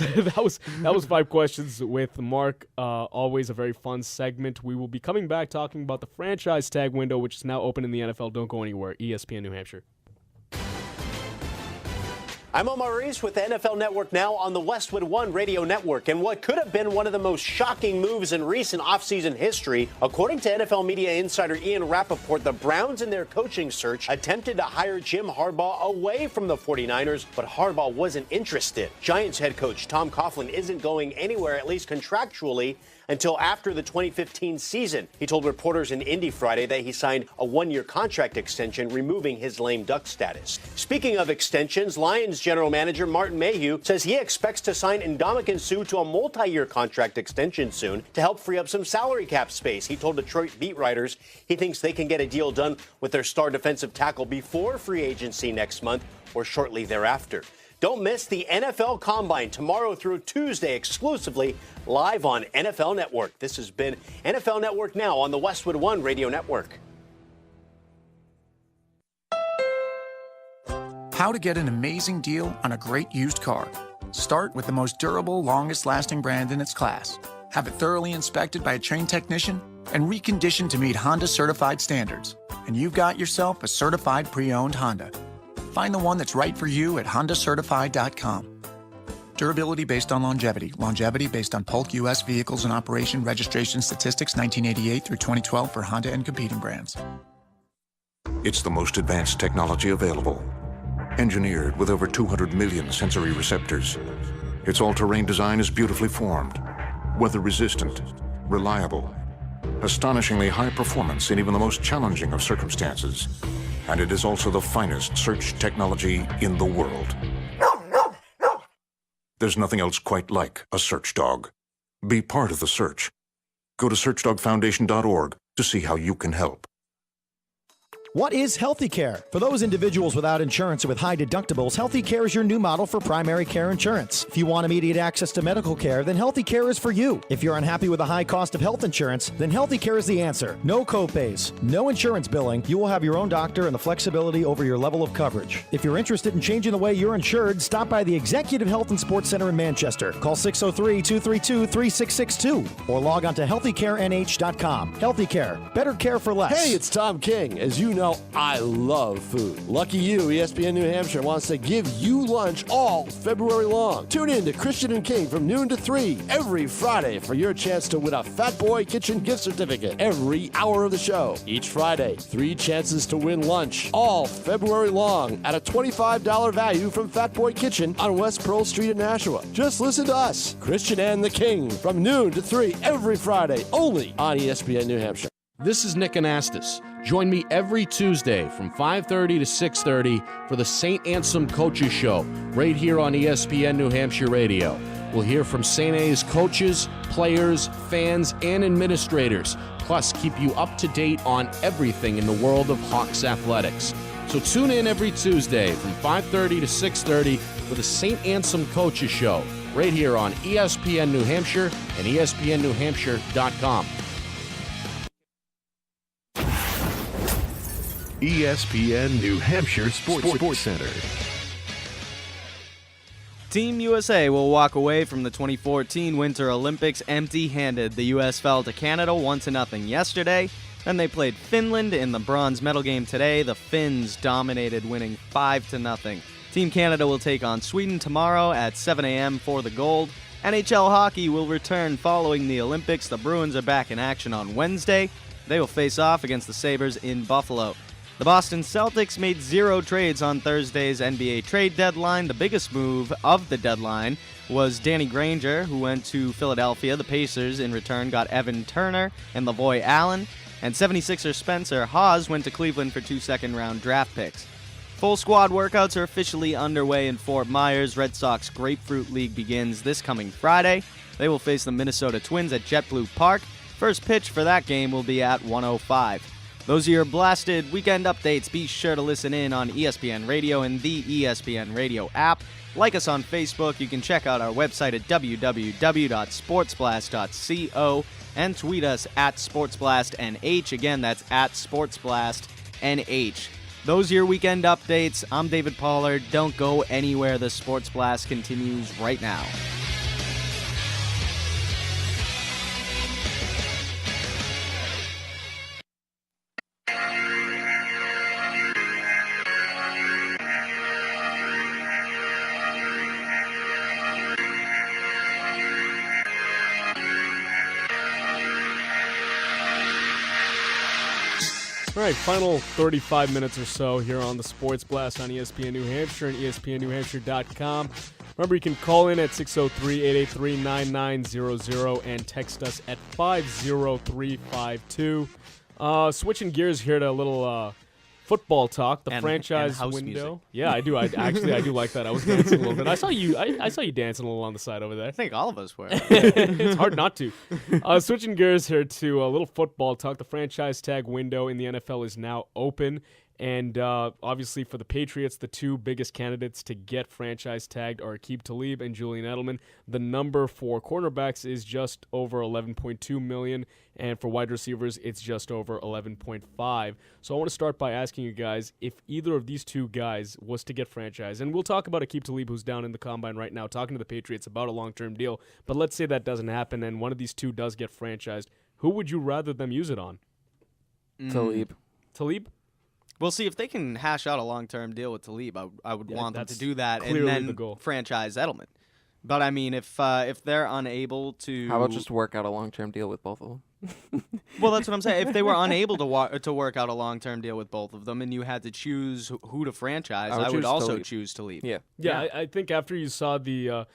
5 questions with Mark. Always a very fun segment. We will be coming back talking about the franchise tag window, which is now open in the NFL. Don't go anywhere. ESPN New Hampshire. I'm Omar Reese with the NFL Network now on the Westwood One Radio Network. And what could have been one of the most shocking moves in recent offseason history, according to NFL media insider Ian Rappaport, the Browns in their coaching search attempted to hire Jim Harbaugh away from the 49ers, but Harbaugh wasn't interested. Giants head coach Tom Coughlin isn't going anywhere, at least contractually, until after the 2015 season. He told reporters in Indy Friday that he signed a 1-year contract extension, removing his lame duck status. Speaking of extensions, Lions general manager Martin Mayhew says he expects to sign Ndamukong Suh to a multi-year contract extension soon to help free up some salary cap space. He told Detroit beat writers he thinks they can get a deal done with their star defensive tackle before free agency next month or shortly thereafter. Don't miss the NFL Combine tomorrow through Tuesday exclusively live on NFL Network. This has been NFL Network Now on the Westwood One Radio Network. How to get an amazing deal on a great used car. Start with the most durable, longest-lasting brand in its class. Have it thoroughly inspected by a trained technician and reconditioned to meet Honda certified standards. and you've got yourself a certified pre-owned Honda. Find the one that's right for you at HondaCertified.com. Durability based on longevity. Longevity based on Polk U.S. Vehicles in Operation Registration Statistics 1988 through 2012 for Honda and competing brands. It's the most advanced technology available. Engineered with over 200 million sensory receptors. Its all-terrain design is beautifully formed, weather-resistant, reliable, astonishingly high performance in even the most challenging of circumstances. And it is also the finest search technology in the world. There's nothing else quite like a search dog. Be part of the search. Go to searchdogfoundation.org to see how you can help. What is Healthy Care? For those individuals without insurance or with high deductibles, Healthy Care is your new model for primary care insurance. If you want immediate access to medical care, then Healthy Care is for you. If you're unhappy with the high cost of health insurance, then Healthy Care is the answer. No copays, no insurance billing. You will have your own doctor and the flexibility over your level of coverage. If you're interested in changing the way you're insured, stop by the Executive Health and Sports Center in Manchester. Call 603-232-3662 or log on to healthycarenh.com. Healthy Care, better care for less. Hey, it's Tom King. As you know, I love food. Lucky you, ESPN New Hampshire wants to give you lunch all February long. Tune in to Christian and King from noon to 3 every Friday for your chance to win a Fat Boy Kitchen gift certificate every hour of the show. Each Friday, 3 chances to win lunch all February long at a $25 value from Fat Boy Kitchen on West Pearl Street in Nashua. Just listen to us, Christian and the King, from noon to 3 every Friday, only on ESPN New Hampshire. This is Nick Anastas. Join me every Tuesday from 5:30 to 6:30 for the St. Anselm Coaches Show right here on ESPN New Hampshire Radio. We'll hear from St. A's coaches, players, fans, and administrators, plus keep you up to date on everything in the world of Hawks athletics. So tune in every Tuesday from 5:30 to 6:30 for the St. Anselm Coaches Show right here on ESPN New Hampshire and ESPNNewHampshire.com. ESPN New Hampshire Sports Center. Team USA will walk away from the 2014 Winter Olympics empty-handed. The U.S. fell to Canada 1-0 yesterday. Then they played Finland in the bronze medal game today. The Finns dominated, winning 5-0. Team Canada will take on Sweden tomorrow at 7 a.m. for the gold. NHL hockey will return following the Olympics. The Bruins are back in action on Wednesday. They will face off against the Sabres in Buffalo. The Boston Celtics made 0 trades on Thursday's NBA trade deadline. The biggest move of the deadline was Danny Granger, who went to Philadelphia. The Pacers, in return, got Evan Turner and Lavoy Allen. And 76er Spencer Hawes went to Cleveland for 2 second-round draft picks. Full squad workouts are officially underway in Fort Myers. Red Sox Grapefruit League begins this coming Friday. They will face the Minnesota Twins at JetBlue Park. First pitch for that game will be at 1:05. Those are your blasted weekend updates. Be sure to listen in on ESPN Radio and the ESPN Radio app. Like us on Facebook. You can check out our website at www.sportsblast.co and tweet us at SportsBlastNH. Again, that's at SportsBlastNH. Those are your weekend updates. I'm David Pollard. Don't go anywhere. The Sports Blast continues right now. All right, final 35 minutes or so here on the Sports Blast on ESPN New Hampshire and ESPNNewHampshire.com. Remember, you can call in at 603-883-9900 and text us at 50352. Switching gears here to a little football talk. The franchise and window. music. Yeah, I do. I do like that. I was dancing a little bit. I saw you dancing a little on the side over there. I think all of us were. It's hard not to. Switching gears here to a little football talk. The franchise tag window in the NFL is now open. And obviously for the Patriots, the 2 biggest candidates to get franchise tagged are Aqib Talib and Julian Edelman. The number for cornerbacks is just over $11.2 million, and for wide receivers, it's just over $11.5. So I want to start by asking you guys if either of these 2 guys was to get franchise. And we'll talk about Aqib Talib, who's down in the combine right now, talking to the Patriots about a long-term deal. But let's say that doesn't happen, and one of these 2 does get franchised. Who would you rather them use it on? Talib. Talib? We'll see if they can hash out a long-term deal with Talib. I would want them to that's do that and clearly then the goal. franchise Edelman. But I mean, if they're unable to, How about just work out a long-term deal with both of them? Well, that's what I'm saying. If they were unable to work out a long-term deal with both of them, and you had to choose who to franchise, I would also choose Talib. Yeah. I think after you saw the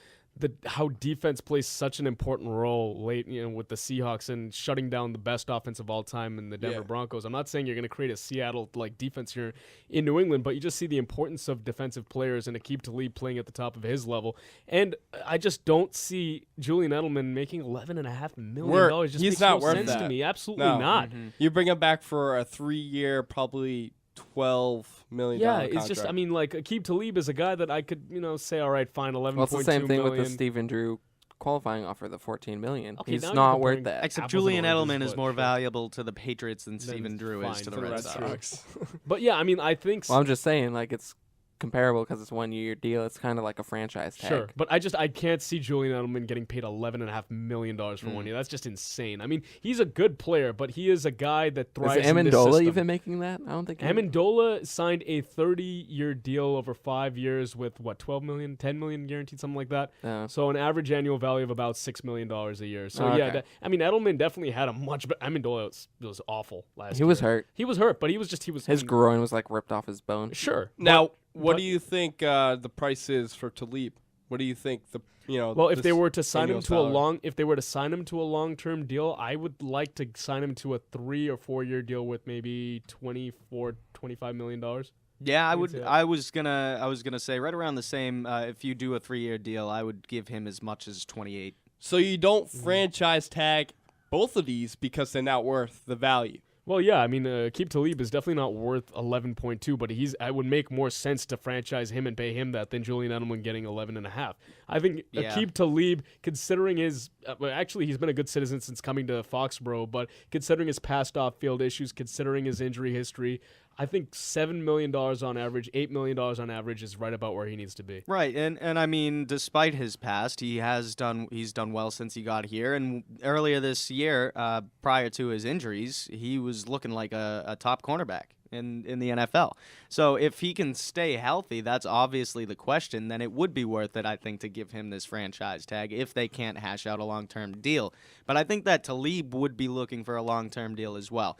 how defense plays such an important role late, with the Seahawks and shutting down the best offense of all time in the Denver Broncos. I'm not saying you're going to create a Seattle like defense here in New England, but you just see the importance of defensive players and Aqib Talib playing at the top of his level. And I just don't see Julian Edelman making $11.5 million. Just He's makes not no worth sense that. to me. Absolutely No. not. You bring him back for a 3-year, probably $12 million contract. It's just, Aqib Talib is a guy that I could, say, all right, fine, 11.2 Well, it's the same thing million. with the Stephen Drew qualifying offer, the $14 million. Okay, He's now not you're worth comparing that. Except apples Julian and oranges, Edelman is but more sure. valuable to the Patriots than Stephen Drew is fine to the for Red Red Sox. But yeah, I think Well, I'm just saying, like, it's comparable because it's 1 year deal. It's kind of like a franchise tag. Sure, but I can't see Julian Edelman getting paid $11.5 million for 1 year. That's just insane. He's a good player, but he is a guy that thrives Is in this Amendola system. even making that? I don't think. Amendola signed a 30-year deal over 5 years with $12 million, $10 million guaranteed, something like that. So an average annual value of about $6 million a year. So Okay. Edelman definitely had a much. But Amendola was awful last year. He was hurt. He was hurt, but he was. His groin was like ripped off his bone. Sure. Now, what do you think the price is for Talib? What do you think Well, if they were to sign him annual to salary? a long-term deal, I would like to sign him to a 3 or 4 year deal with maybe $25 million. Yeah, I was gonna say right around the same. If you do a 3-year deal, I would give him as much as 28. So you don't franchise tag both of these because they're not worth the value. Well, yeah, Aqib Talib is definitely not worth 11.2, but I would make more sense to franchise him and pay him that than Julian Edelman getting 11.5. I think Aqib Talib, considering his actually he's been a good citizen since coming to Foxborough, but considering his past off-field issues, considering his injury history, I think $7 million on average, $8 million on average is right about where he needs to be. Right, and despite his past, he's done well since he got here. And earlier this year, prior to his injuries, he was looking like a top cornerback in the NFL. So if he can stay healthy, that's obviously the question. Then it would be worth it, I think, to give him this franchise tag if they can't hash out a long-term deal. But I think that Talib would be looking for a long-term deal as well.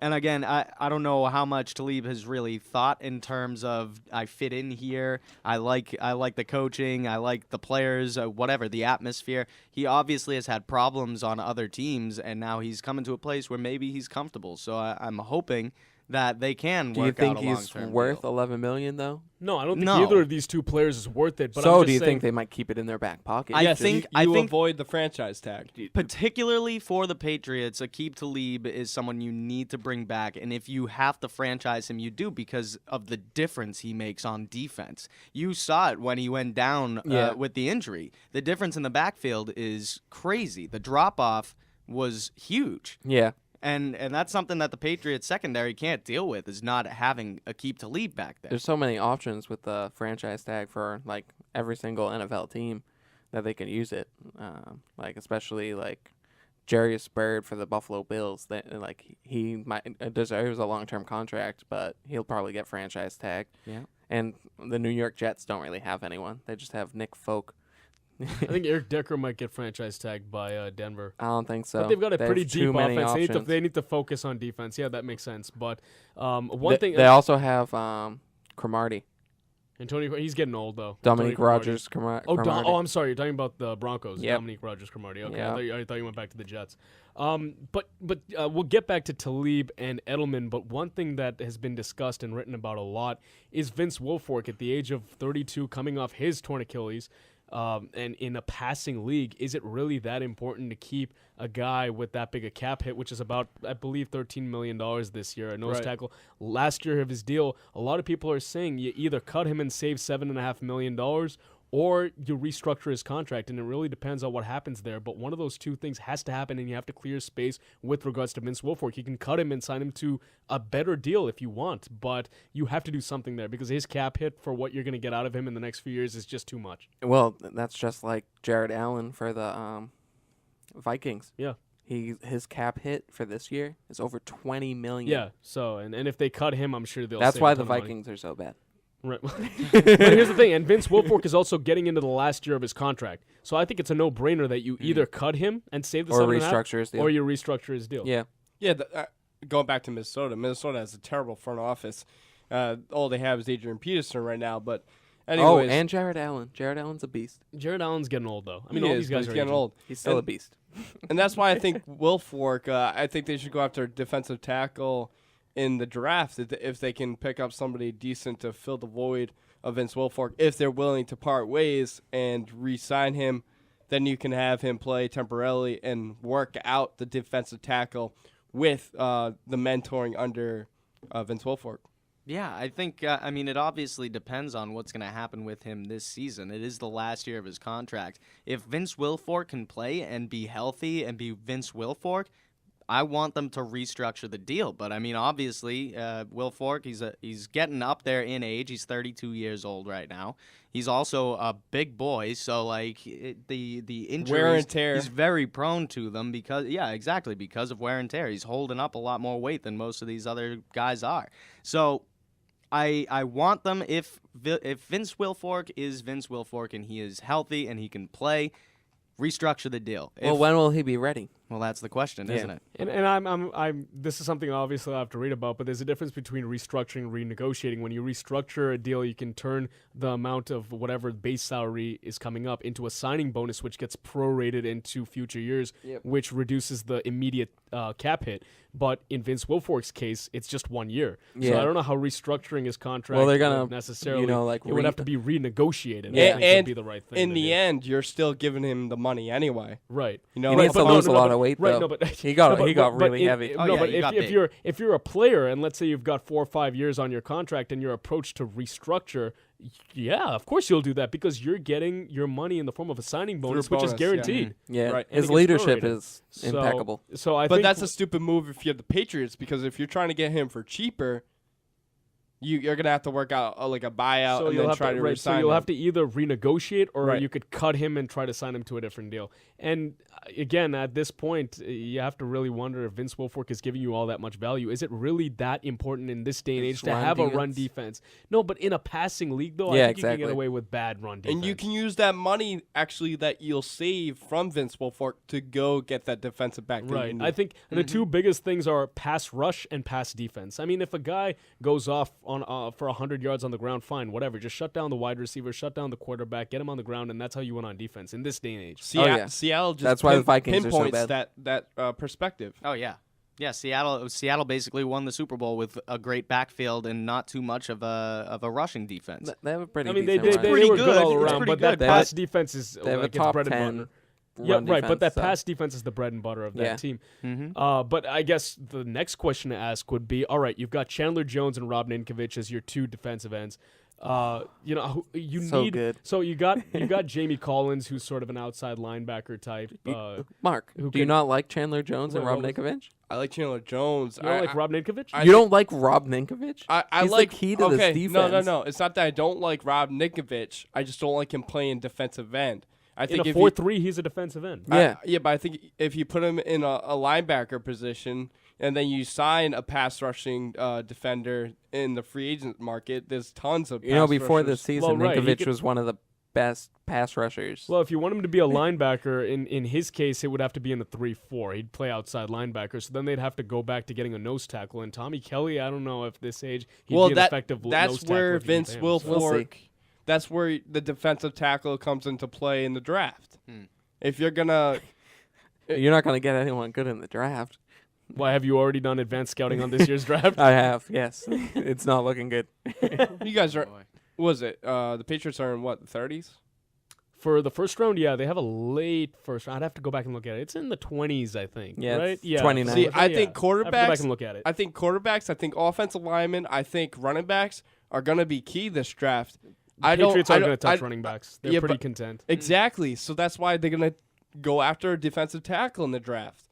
And again, I don't know how much Talib has really thought in terms of I fit in here, I like the coaching, I like the players, whatever, the atmosphere. He obviously has had problems on other teams, and now he's coming to a place where maybe he's comfortable. So I'm hoping that they can work out a long-term deal. Do you think he's worth $11 million though? No, I don't think either of these two players is worth it. But so I'm just do you saying, think they might keep it in their back pocket? I think avoid the franchise tag. Particularly for the Patriots, Aqib Talib is someone you need to bring back, and if you have to franchise him, you do because of the difference he makes on defense. You saw it when he went down with the injury. The difference in the backfield is crazy. The drop-off was huge. Yeah. And that's something that the Patriots secondary can't deal with, is not having Aqib Talib back there. There's so many options with the franchise tag for like every single NFL team that they can use it. Especially like Jarius Byrd for the Buffalo Bills. He might deserves a long-term contract, but he'll probably get franchise tagged. Yeah. And the New York Jets don't really have anyone. They just have Nick Folk. I think Eric Decker might get franchise tagged by Denver. I don't think so. But they've got a They pretty have deep too many offense. options. They need to focus on defense. Yeah, that makes sense. But They also have Cromartie. Antonio, he's getting old though. Dominique Rodgers Cromartie. I'm sorry. You're talking about the Broncos. Yep. Dominique Rodgers Cromartie. Okay, Yep. I thought you went back to the Jets. But we'll get back to Talib and Edelman. But one thing that has been discussed and written about a lot is Vince Wilfork at the age of 32, coming off his torn Achilles. And in a passing league, is it really that important to keep a guy with that big a cap hit, which is about, I believe, $13 million this year, a nose tackle? Last year of his deal, a lot of people are saying you either cut him and save $7.5 million, or you restructure his contract, and it really depends on what happens there. But one of those two things has to happen, and you have to clear space with regards to Vince Wilfork. You can cut him and sign him to a better deal if you want, but you have to do something there because his cap hit for what you're going to get out of him in the next few years is just too much. Well, that's just like Jared Allen for the Vikings. Yeah. His cap hit for this year is over $20 million. Yeah. So and if they cut him, I'm sure they'll. That's save why a the ton of money. Vikings are so bad. Right. But here's the thing, and Vince Wilfork is also getting into the last year of his contract. So I think it's a no-brainer that you either cut him and save the Or 7.5, restructure his deal. or you restructure his deal. Yeah. Yeah, going back to Minnesota. Minnesota has a terrible front office. All they have is Adrian Peterson right now. But anyways, and Jared Allen. Jared Allen's a beast. Jared Allen's getting old, though. I mean, he all is, these guys but are he's getting aging. old. He's still a beast. And that's why I think Wilfork, I think they should go after defensive tackle in the draft if they can pick up somebody decent to fill the void of Vince Wilfork. If they're willing to part ways and re-sign him, then you can have him play temporarily and work out the defensive tackle with the mentoring under Vince Wilfork. Yeah, I think, it obviously depends on what's going to happen with him this season. It is the last year of his contract. If Vince Wilfork can play and be healthy and be Vince Wilfork, I want them to restructure the deal. But, obviously, Wilfork, he's getting up there in age. He's 32 years old right now. He's also a big boy, so, the injuries, wear and tear. He's very prone to them because of wear and tear. He's holding up a lot more weight than most of these other guys are. So I want them, if Vince Wilfork is Vince Wilfork and he is healthy and he can play, restructure the deal. Well, when will he be ready? Well, that's the question, isn't it? And I'm this is something obviously I'll have to read about, but there's a difference between restructuring and renegotiating. When you restructure a deal, you can turn the amount of whatever base salary is coming up into a signing bonus, which gets prorated into future years, which reduces the immediate cap hit. But in Vince Wilfork's case, it's just 1 year. Yeah. So I don't know how restructuring his contract Well, they're gonna, necessarily, like it would have to be renegotiated. Yeah, I think and would be the right thing in to the do. end, you're still giving him the money anyway. Right. He needs to lose a lot of weight, though. No, but he got really heavy. But if you're a player, and let's say you've got 4 or 5 years on your contract, and your approach to restructure, yeah, of course you'll do that because you're getting your money in the form of a signing bonus, which is guaranteed. Yeah, right. His leadership is impeccable. So I but think that's a stupid move if you're the Patriots, because if you're trying to get him for cheaper, you're gonna have to work out a buyout and then try to re-sign So you'll him. have to either renegotiate or Right. you could cut him and try to sign him to a different deal. And again, at this point, you have to really wonder if Vince Wilfork is giving you all that much value. Is it really that important in this day and age to have a run defense? No, but in a passing league, though, I think you can get away with bad run defense. And you can use that money actually that you'll save from Vince Wilfork to go get that defensive back. Right. I think the two biggest things are pass rush and pass defense. I mean, if a guy goes off on for 100 yards on the ground, fine, whatever. Just shut down the wide receiver, shut down the quarterback, get him on the ground, and that's how you win on defense in this day and age. Seattle just That's why the Vikings are so pinpoints bad. that perspective. Oh, yeah. Yeah, Seattle basically won the Super Bowl with a great backfield and not too much of a rushing defense. They have a pretty. I mean, decent they line. were good all It's around, pretty but that good. pass defense is They have like a top its bread 10 and butter. run Yeah, right, but that defense, so. pass defense is the bread and butter of that Yeah. team. Mm-hmm. But I guess the next question to ask would be, all right, you've got Chandler Jones and Rob Ninkovich as your two defensive ends. So good. So you got Jamie Collins, who's sort of an outside linebacker type. Mark, do you not like Chandler Jones and Rob Ninkovich? I like Chandler Jones. You don't like Rob Ninkovich? You don't like Rob Ninkovich? I He's like the key to this defense. No. It's not that I don't like Rob Ninkovich. I just don't like him playing defensive end. I think in a 4-3, he's a defensive end. But I think if you put him in a linebacker position and then you sign a pass rushing defender in the free agent market, there's tons of before rushers. this season, Ninkovich was one of the best pass rushers. Well, if you want him to be a linebacker, in his case, it would have to be in the 3-4. He'd play outside linebacker, so then they'd have to go back to getting a nose tackle. And Tommy Kelly, I don't know if this age he'd be an effective nose tackle. That's where if you Vince pay him, so. Wilfork. That's where the defensive tackle comes into play in the draft. If you're gonna, You're not going to get anyone good in the draft. Why, have you already done advanced scouting on this year's draft? I have, yes. It's not looking good. you guys are. What was it? The Patriots are in what, the 30s? For the first round, yeah, they have a late first round. I'd have to go back and look at it. It's in the 20s, I think. Yeah, right? it's Yeah, 29. See, I think I have to go back quarterbacks. and look at it. I think quarterbacks. I think offensive linemen. I think running backs are going to be key this draft. Patriots aren't going to touch running backs. They're pretty but- content. Exactly. So that's why they're going to go after a defensive tackle in the draft.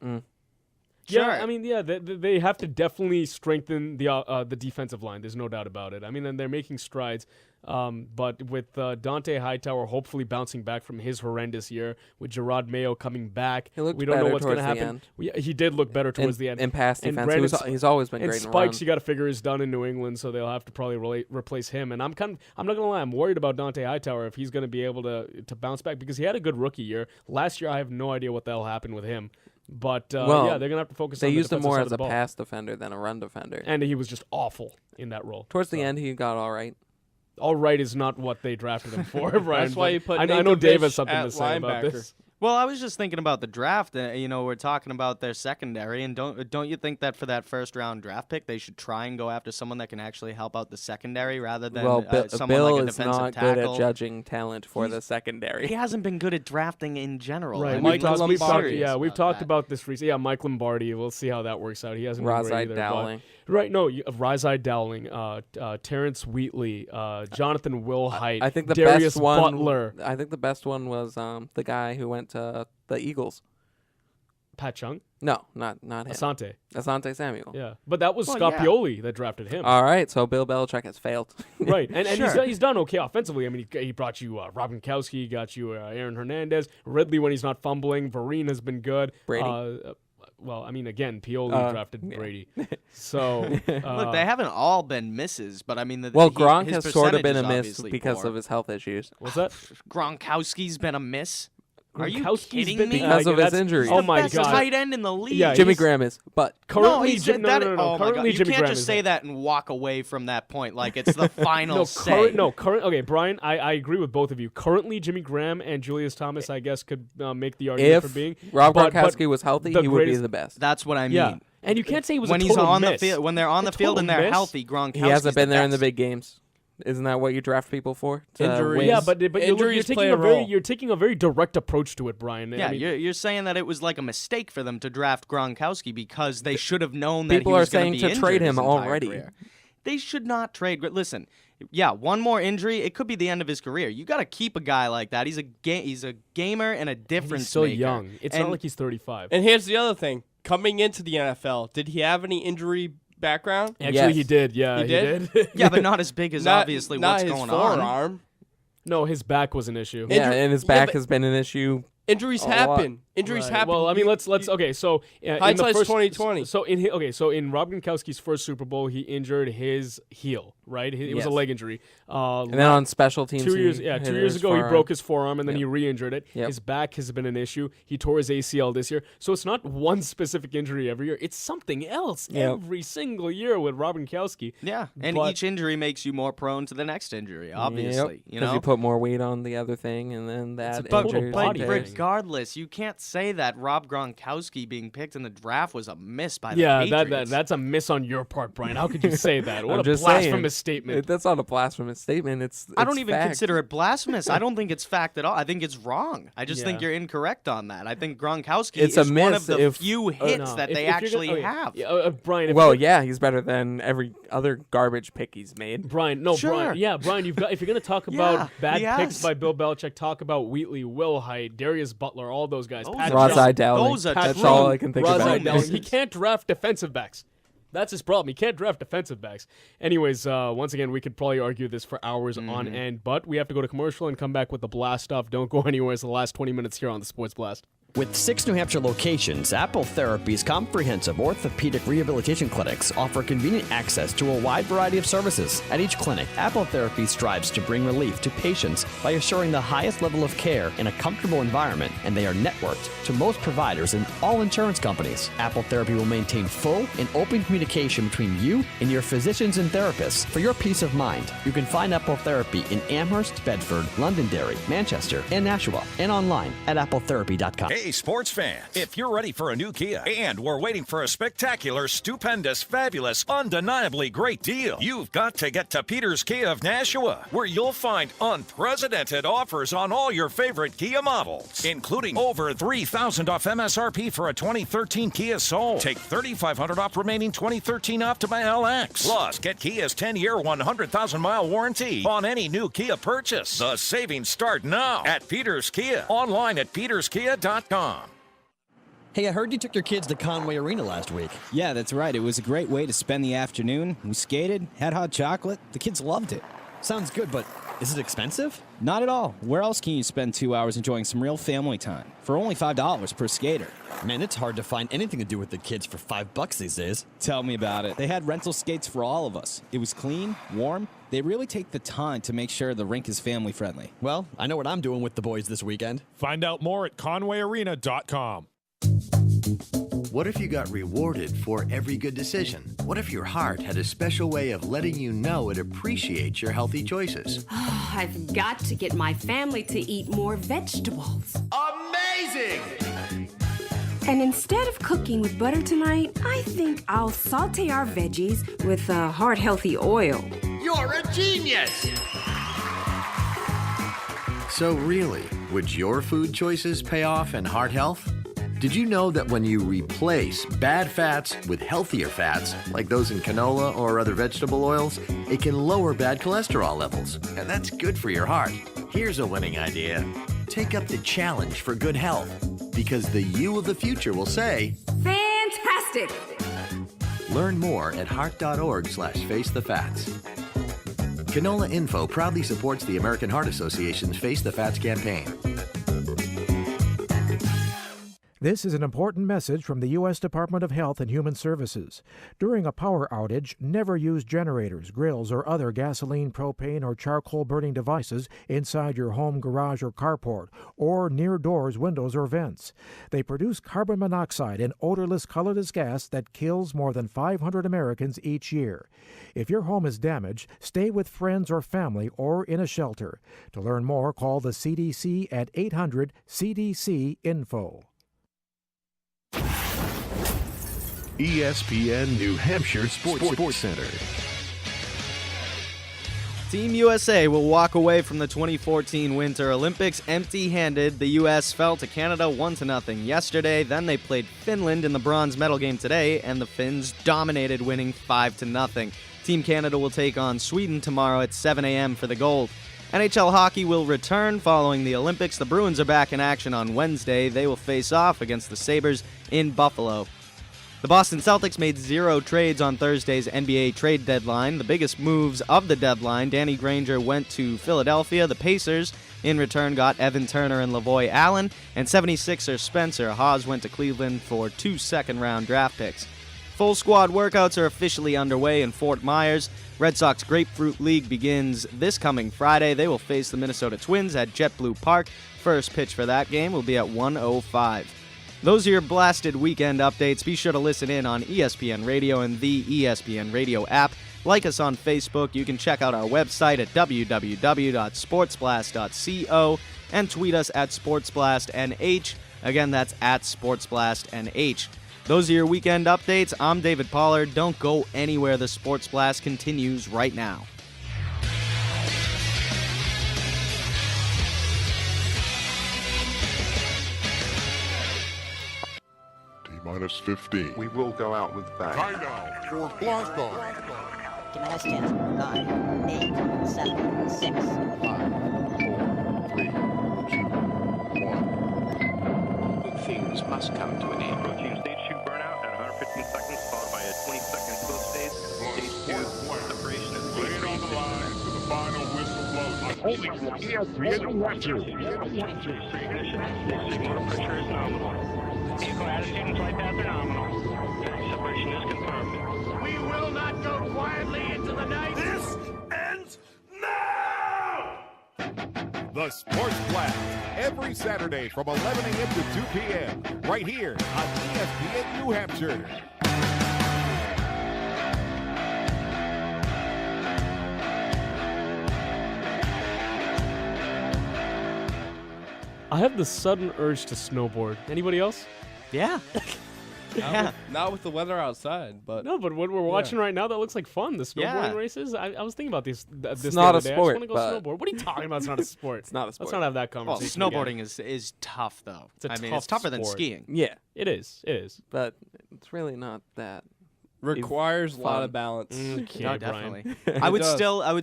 Yeah, I mean, they have to definitely strengthen the defensive line. There's no doubt about it. I mean, and they're making strides. But with Dante Hightower hopefully bouncing back from his horrendous year, with Gerard Mayo coming back, we don't know what's going to happen. He did look better towards the end. In pass defense, he's always been great. And Spikes, you got to figure, is done in New England, so they'll have to probably replace him. And I'm not going to lie, I'm worried about Dante Hightower if he's going to be able to bounce back, because he had a good rookie year. Last year, I have no idea what the hell happened with him. But they're going to have to focus on the defensive side of the ball. They used him more as a pass defender than a run defender. And he was just awful in that role. Towards the end, he got all right. All right is not what they drafted him for, Brian. That's why you put I know Dave has something to say about this. Well, I was just thinking about the draft. We're talking about their secondary, and don't you think that for that first-round draft pick, they should try and go after someone that can actually help out the secondary rather than someone Bill like a defensive is not tackle? good at judging talent for the secondary. He hasn't been good at drafting in general. Right, we've talked about this recently. Yeah, Mike Lombardi. We'll see how that works out. He hasn't been great either. Dowling. Rizai Dowling, Terrence Wheatley, Jonathan Wilhite, I think the Darius best one, Butler. I think the best one was the guy who went to the Eagles. Pat Chung? No, not him. Asante Samuel. Yeah, but that was Scott Pioli that drafted him. All right, so Bill Belichick has failed. Right, and he's done okay offensively. I mean, he brought you Rob Gronkowski, he got you Aaron Hernandez, Ridley when he's not fumbling. Vereen has been good. Brady. Well, I mean, again, Pioli drafted Brady. So look, they haven't all been misses, but I mean, Gronk his has sort of been a percentage is miss because poor. of his health issues. What's that? Gronkowski's been a miss. Are you Gronkowski's kidding been me? Because of his injuries. He's Oh the my best God. tight end in the league. Yeah, Jimmy Graham is, but currently, Oh my God. currently You Jimmy can't Graham just is say it. that and walk away from that point like it's the final say. Okay, Brian, I agree with both of you. Currently, Jimmy Graham and Julius Thomas, I guess, could make the argument for being. Rob Gronkowski was healthy, he would be the best. That's what I mean. Yeah. And you can't say he was when a he's total on miss. the field, when they're on the field and they're healthy. Gronkowski. He hasn't been there in the big games. Isn't that what you draft people for? Injuries. Yeah, but Injuries you're taking a very direct approach to it, Brian. Yeah, I mean, you're saying that it was like a mistake for them to draft Gronkowski because they should have known that people he was are saying to trade him his already. Career. They should not trade. Listen, one more injury, it could be the end of his career. You got to keep a guy like that. He's a gamer and a difference he's still maker. young. It's not like he's 35. And here's the other thing: coming into the NFL, did he have any injury background? Actually, he did. Yeah, he did. Yeah, but not as big as obviously what's going forearm. on. No, his back was an issue. Yeah, and his back has been an issue. Injuries happen. Injuries happen. Well, I mean, let's okay. So hindsight's 2020. So in Rob Gronkowski's first Super Bowl, he injured his heel. Right, it was a leg injury. And then on special teams, 2 years ago, he broke his forearm and then he re-injured it. Yep. His back has been an issue. He tore his ACL this year. So it's not one specific injury every year. It's something else every single year with Rob Gronkowski. Yeah, and each injury makes you more prone to the next injury. Obviously, because you put more weight on the other thing, and then that total body thing. Regardless, you can't say that Rob Gronkowski being picked in the draft was a miss by the Patriots. that's a miss on your part, Brian. How could you say that? What I'm a just blasphemous statement. That's not a blasphemous statement. I don't even fact. consider it blasphemous. I don't think it's fact at all. I think it's wrong. I just think you're incorrect on that. I think Gronkowski is one of the few hits that they actually have. Brian. He's better than every other garbage pick he's made. Brian, Brian, you've got. If you're going to talk about bad picks by Bill Belichick, talk about Wheatley, Wilhite, Darius Butler, all those guys. Rizai Dowling. That's all I can think about. He can't draft defensive backs. That's his problem. He can't draft defensive backs. Anyways, once again, we could probably argue this for hours on end, but we have to go to commercial and come back with the blast stuff. Don't go anywhere. It's the last 20 minutes here on the Sports Blast. With 6 New Hampshire locations, Apple Therapy's comprehensive orthopedic rehabilitation clinics offer convenient access to a wide variety of services. At each clinic, Apple Therapy strives to bring relief to patients by assuring the highest level of care in a comfortable environment, and they are networked to most providers and all insurance companies. Apple Therapy will maintain full and open communication between you and your physicians and therapists for your peace of mind. You can find Apple Therapy in Amherst, Bedford, Londonderry, Manchester, and Nashua, and online at appletherapy.com. Hey, sports fan, if you're ready for a new Kia and we're waiting for a spectacular, stupendous, fabulous, undeniably great deal, you've got to get to Peter's Kia of Nashua, where you'll find unprecedented offers on all your favorite Kia models, including over $3,000 off MSRP for a 2013 Kia Soul. Take $3,500 off remaining 2013 Optima LX. Plus, get Kia's 10-year, 100,000-mile warranty on any new Kia purchase. The savings start now at Peter's Kia. Online at peterskia.com. Hey, I heard you took your kids to Conway Arena last week. Yeah, that's right. It was a great way to spend the afternoon. We skated, had hot chocolate. The kids loved it. Sounds good, but is it expensive? Not at all. Where else can you spend 2 hours enjoying some real family time? For only $5 per skater. Man, it's hard to find anything to do with the kids for $5 these days. Tell me about it. They had rental skates for all of us. It was clean, warm. They really take the time to make sure the rink is family friendly. Well, I know what I'm doing with the boys this weekend. Find out more at conwayarena.com. What if you got rewarded for every good decision? What if your heart had a special way of letting you know it appreciates your healthy choices? I've got to get my family to eat more vegetables. Amazing! And instead of cooking with butter tonight, I think I'll saute our veggies with heart-healthy oil. You're a genius! So really, would your food choices pay off in heart health? Did you know that when you replace bad fats with healthier fats, like those in canola or other vegetable oils, it can lower bad cholesterol levels, and that's good for your heart. Here's a winning idea. Take up the challenge for good health, because the you of the future will say, Fantastic! Learn more at heart.org/facethefats. Canola Info proudly supports the American Heart Association's Face the Fats campaign. This is an important message from the U.S. Department of Health and Human Services. During a power outage, never use generators, grills, or other gasoline, propane, or charcoal-burning devices inside your home, garage, or carport, or near doors, windows, or vents. They produce carbon monoxide, an odorless, colorless gas that kills more than 500 Americans each year. If your home is damaged, stay with friends or family or in a shelter. To learn more, call the CDC at 800-CDC-INFO. ESPN New Hampshire Sports Center. Team USA will walk away from the 2014 Winter Olympics empty-handed. The U.S. fell to Canada 1-0 yesterday. Then they played Finland in the bronze medal game today, and the Finns dominated, winning 5-0. Team Canada will take on Sweden tomorrow at 7 a.m. for the gold. NHL hockey will return following the Olympics. The Bruins are back in action on Wednesday. They will face off against the Sabres in Buffalo. The Boston Celtics made 0 trades on Thursday's NBA trade deadline. The biggest moves of the deadline: Danny Granger went to Philadelphia. The Pacers, in return, got Evan Turner and Lavoy Allen. And 76er Spencer Hawes went to Cleveland for 2 second-round draft picks. Full squad workouts are officially underway in Fort Myers. Red Sox Grapefruit League begins this coming Friday. They will face the Minnesota Twins at JetBlue Park. First pitch for that game will be at 1:05. Those are your blasted weekend updates. Be sure to listen in on ESPN Radio and the ESPN Radio app. Like us on Facebook. You can check out our website at www.sportsblast.co and tweet us at SportsBlastNH. Again, that's at SportsBlastNH. Those are your weekend updates. I'm David Pollard. Don't go anywhere. The Sports Blast continues right now. Minus 15. We will go out with bang. Time now for blast off. Minus 10, 9, 8, 7, 6, 5, 4, 3, 2, 1. Good things must come to an end. Approaching stage 2 burnout at 115 seconds, followed by a 20-second close phase. Stage 2 separation is Lay it on the line to the final whistle blows. I'm holding for ESPN New Hampshire. Signal pressure is nominal. Vehicle attitude and flight path are nominal. Separation is confirmed. We will not go quietly into the night. This ends now! The Sports Blast, every Saturday from 11 a.m. to 2 p.m. right here on ESPN New Hampshire. I have the sudden urge to snowboard. Anybody else? Yeah. Not with the weather outside, but no. But what we're watching right now, that looks like fun. The snowboarding races. I was thinking about this. It's not a sport. I just want to go snowboard. What are you talking about? It's not a sport. It's not a sport. Let's not have that conversation. Well, snowboarding is tough though. It's tougher than skiing. Yeah, it is. It is. But it's really not that. Requires a lot of balance. Okay, no, definitely. I would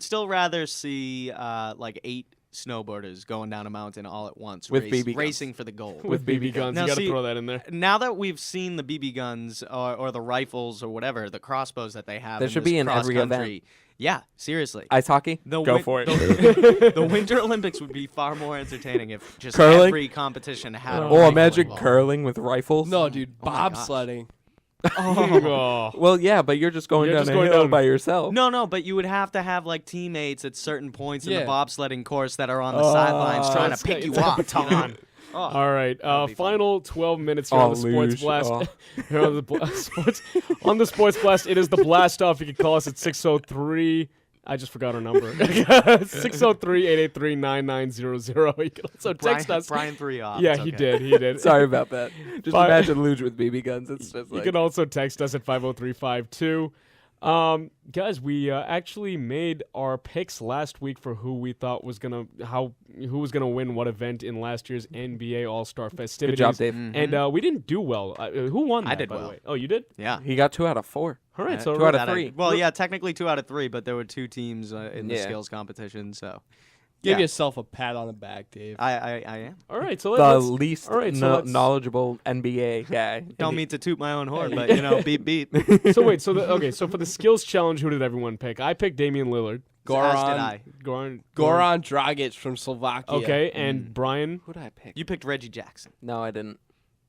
still rather see like 8 snowboarders going down a mountain all at once, With BB guns. racing for the gold. With BB guns. Now, You got to see, throw that in there. Now that we've seen the BB guns or the rifles or whatever, the crossbows that they have, There should be in every event. Yeah, seriously. Ice hockey? Go for it. The Winter Olympics would be far more entertaining if just Curling? every competition had. Oh, imagine curling with rifles. No, dude, Oh my gosh. bobsledding. Oh. Well, yeah, but you're just going down a hill by yourself. No, but you would have to have like teammates at certain points in Yeah. the bobsledding course that are on the sidelines trying to pick you up. baton. Oh, All right, final 12 minutes here on the Sports luge. Blast. Oh. Here on the Sports Blast, it is the Blast Off. You can call us at 603. I just forgot our number. 603-883-9900. You can also text us. Brian 3 off. Yeah, It's he okay. did. Sorry about that. Just Bye. imagine luge with BB guns. It's just You like can also text us at 50352. Guys, we actually made our picks last week for who we thought was gonna win what event in last year's NBA All-Star festivities. Good job, Dave. And we didn't do well. Who won that, I did by the well. way? Oh, you did? Yeah. he got 2 out of 4. All right, so 2 out of That I- 3. Well, yeah, technically 2 out of 3, but there were 2 teams in the Yeah. skills competition, so Give yeah. yourself a pat on the back, Dave. I am. All right, so The let's least all right, so let's- knowledgeable NBA guy. Don't mean to toot my own horn, but beep beep. So wait, so for the skills challenge, who did everyone pick? I picked Damian Lillard. As did I. Goran Dragic from Slovakia. Okay, and Brian. Who did I pick? You picked Reggie Jackson. No, I didn't.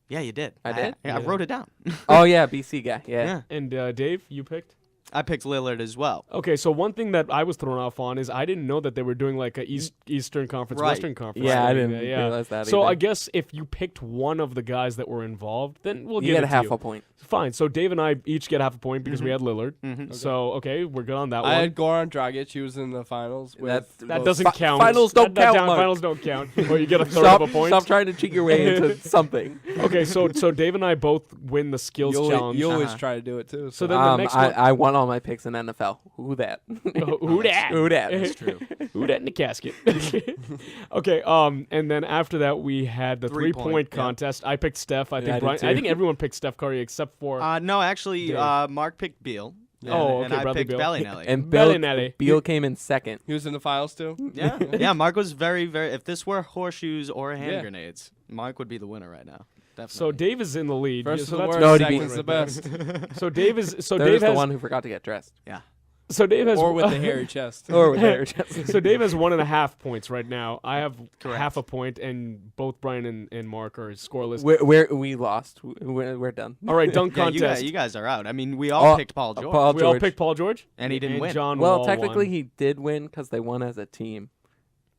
Yeah, you did. I did? I wrote it down. Oh yeah, BC guy. Yeah. And Dave, you picked? I picked Lillard as well. Okay, so one thing that I was thrown off on is I didn't know that they were doing like a Eastern Conference, Right. Western Conference. Yeah, I thing. didn't realize that So either. I guess if you picked one of the guys that were involved, then we'll You give get it half to a point. Fine. So Dave and I each get half a point because we had Lillard. So okay, we're good on that I one. had Goran Dragic. He was in the finals. With That doesn't count. Finals don't count, Mark. Finals don't count. Or you get a third Stop, of a point. stop trying to cheat your way into something. Okay, so Dave and I both win the skills challenge. You always try to do it too. So then the next one. I won all my picks in NFL. Who that? Who dat? Who dat? That's true. Who dat in the casket? Okay, and then after that we had the 3-point yeah. contest. I picked Steph. I Yeah, I think did I too. think everyone picked Steph Curry except for No, actually, Dave. Mark picked Beal. Oh, and okay, I brother picked Beal. Bellinelli. And Bellinelli. Beal came in second. He was in the finals too. Yeah, yeah. Mark was very, very. If this were horseshoes or hand Yeah. grenades, Mark would be the winner right now. Definitely. So Dave is in the lead. First so is the that's worst, No, he second's beat- the best. So Dave is so There's Dave the has one who forgot to get dressed. yeah. so Dave has Or with the hairy chest. Or with their chest. So Dave has 1.5 points right now. I have Correct. half a point, and both Brian and Mark are scoreless. We lost. We're done. All right, dunk Yeah, contest. you guys are out. I mean, we all Oh, picked Paul George. Paul we all George. picked Paul George, And he didn't win. John Well, Wall technically won. he did win because they won as a team,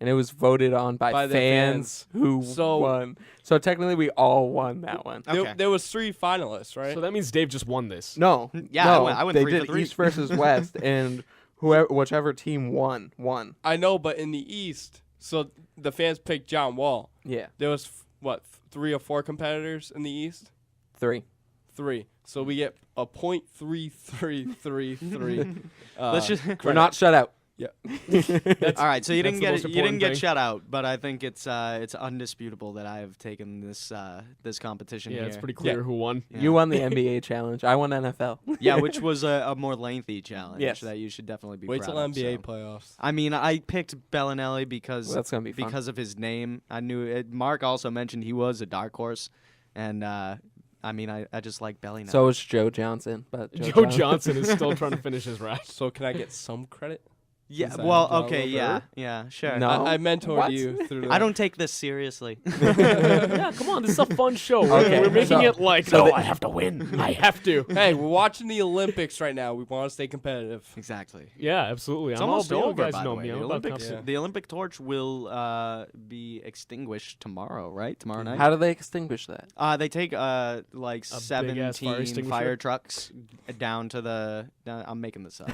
and it was voted on by the fans who So- won. So technically, we all won that one. Okay. There was 3 finalists, right? So that means Dave just won this. No, Yeah, no, I went they 3 for did 3. East versus West, and whichever team won. I know, but in the East, so the fans picked John Wall. Yeah, There was 3 or 4 competitors in the East. 3. 3. So we get a .3333. Let's just. We're not shut out. Yeah. All right, so you that's didn't the most get important thing. shut out, but I think it's undisputable that I have taken this this competition Yeah, here. it's pretty clear who won. Yeah. You won the NBA challenge. I won NFL. Yeah, which was a more lengthy challenge Yes. that you should definitely be Wait proud till of, NBA so. playoffs. I mean, I picked Bellinelli because Well, that's gonna be fun. because of his name. I knew it. Mark also mentioned he was a dark horse, and I mean, I just like Bellinelli. So is Joe Johnson, but Joe Johnson is still trying to finish his ride. So can I get some credit? yeah, Since I well, draw a okay, little yeah, bit. yeah, sure. No. I mentored What? you through. I don't take this seriously. Yeah, come on, this is a fun show. Okay, We're making so- it like, so no, the- I have to win. I have to. Hey, we're watching the Olympics right now. We want to stay competitive. Exactly. Yeah, absolutely. It's I'm almost all, you over, guys by know the way. me. I'm The about Olympics, competition. the Olympic torch will be extinguished tomorrow, right? Tomorrow night. How do they extinguish that? They take like big-ass fire 17 extinguisher? fire trucks down to the. I'm making this up.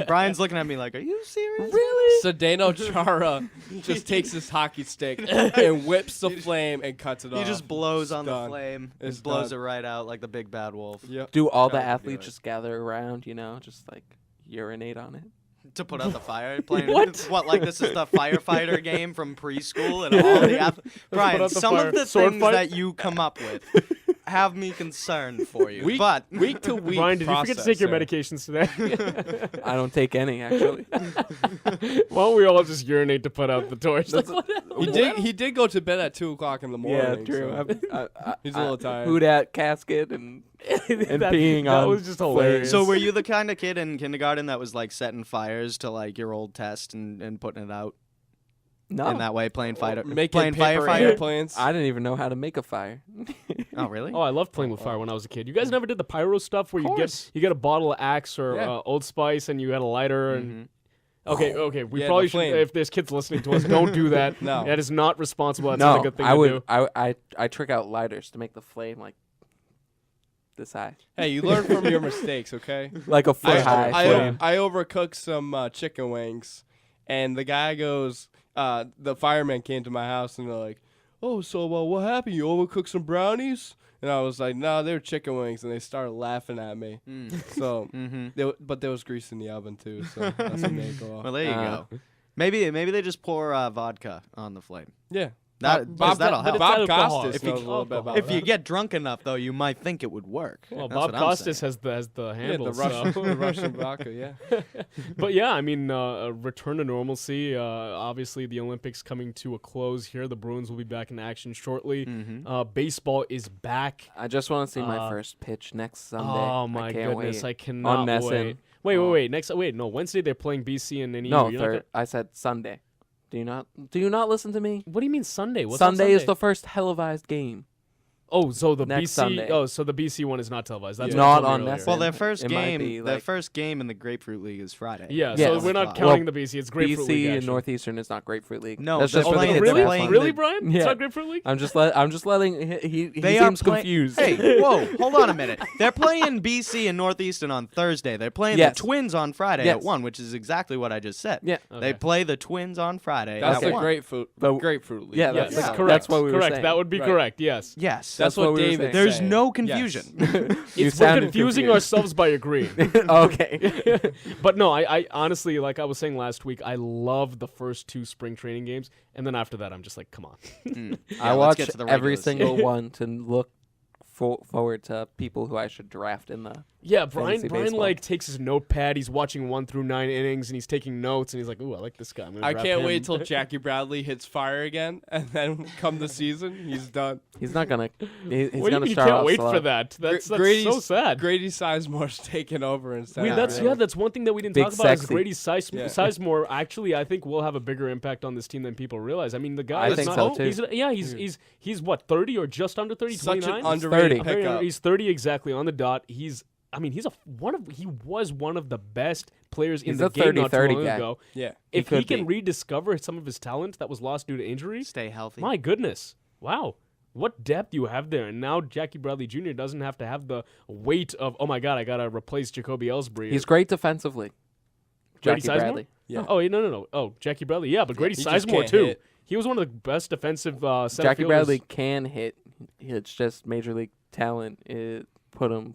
Brian's looking at me like, "Are you serious?" Really? Zdeno Chara just takes his hockey stick and whips the flame and cuts it off. He just blows It's on done. the flame. It's Just blows done. it right out like the big bad wolf. Yep. Do all the Try to do athletes it. just gather around, just like urinate on it? To put out the fire. Playing, What? like this is the firefighter game from preschool and all the Brian, out the some fire. of the Sword things fight? that you come up with have me concerned for you. Week to week. Brian, did you forget to take your medications today? I don't take any, actually. Why don't we all just urinate to put out the torch? He did go to bed at 2:00 in the morning. Yeah, true. So he's a little tired. Who'd at casket and peeing that on. was just hilarious. So were you the kind of kid in kindergarten that was like setting fires to like your old test and putting it out? No. In that way, playing paper firefighter. airplanes. I didn't even know how to make a fire. Oh, really? Oh, I loved playing with fire when I was a kid. You guys never did the pyro stuff where you get a bottle of Axe or Old Spice and you had a lighter and. Okay. We probably should. If there's kids listening to us, don't do that. No, that is not responsible. That's not a good thing to do. I trick out lighters to make the flame like this high. Hey, you learn from your mistakes, okay? Like a foot high. I overcooked some chicken wings, and the guy goes. The fireman came to my house and they're like, "Oh, so what happened? You overcooked some brownies?" And I was like, "No, they're chicken wings," and they started laughing at me. So, but there was grease in the oven too, so that's what made it go off. Well, there you go. Maybe they just pour vodka on the flame. Yeah. That'll help. Bob Costas knows a little bit about If that. you get drunk enough, though, you might think it would work. Well, That's Bob what I'm Costas saying. has the handle. the Russian vodka, yeah. But yeah, I mean, a return to normalcy. Obviously, the Olympics coming to a close here. The Bruins will be back in action shortly. Baseball is back. I just want to see my first pitch next Sunday. Oh my goodness, I cannot wait. Wait. No, Wednesday they're playing BC and then No, I said Sunday. Do you not listen to me? What do you mean Sunday? What's Sunday on Sunday is the first televised game. Oh, so the Next BC. Sunday. Oh, so the BC one is not televised. That's Not what on you told me earlier. Well, their first It might game, be, their like- first game in the Grapefruit League is Friday. Yeah, Yes. so we're not Well, counting the BC. It's Grapefruit BC League. and actually. Northeastern is not Grapefruit League. No, that's they're just for the playing- kids they're that have playing fun. Really, Brian? Yeah. It's not Grapefruit League? I'm just letting. He They seems are confused. Hey, whoa, hold on a minute. They're playing BC and Northeastern on Thursday. They're playing Yes. the Twins on Friday Yes. at 1, which is exactly what I just said. Yeah. They Okay. play the Twins on Friday That's at the 1. Grapefruit League. Yeah, Yes, that's correct. That's what we were correct. saying. That would be Right. correct. Yes. Yes. That's what we were David saying. There's saying. no Yes. confusion. You We're sounded confusing confused. ourselves by agreeing. Okay. But no, I honestly, like I was saying last week, I love the first 2 spring training games, and then after that, I'm just like, come on. I let's watch get to the every regulars. single one to look forward to people who I should draft in the. Yeah, Brian Fantasy baseball. like takes his notepad. He's watching 1 through 9 innings, and he's taking notes, and he's like, "Ooh, I like this guy. I'm gonna I draft can't him." wait till Jackie Bradley hits fire again, and then come the season, he's done. He's not gonna. He's What do you gonna mean you start can't off wait slow. for that? That's so Grady's- sad. Grady Sizemore's taking over instead. That's one thing that we didn't Big talk about. Is sexy. Grady Sizemore actually, I think, will have a bigger impact on this team than people realize. I mean, the guy I is think not. so, too. He's what, 30 or just under 30? Such an 29? underrated 30. pickup. He's 30 exactly on the dot. He was one of the best players in He's the a game not too 30-30 long guy. ago. Yeah. If He he could can rediscover some of his talent that was lost due to injury, Stay healthy. my goodness. Wow. What depth you have there. And now Jackie Bradley Jr. doesn't have to have the weight of, oh my God, I got to replace Jacoby Ellsbury. He's great defensively. Grady Jackie Sizemore? Bradley. Yeah. Oh, no. Oh, Jackie Bradley. Yeah, but Grady he just Sizemore can't too. hit. He was one of the best defensive center Jackie fielders. Bradley can hit. It's just major league talent. It put him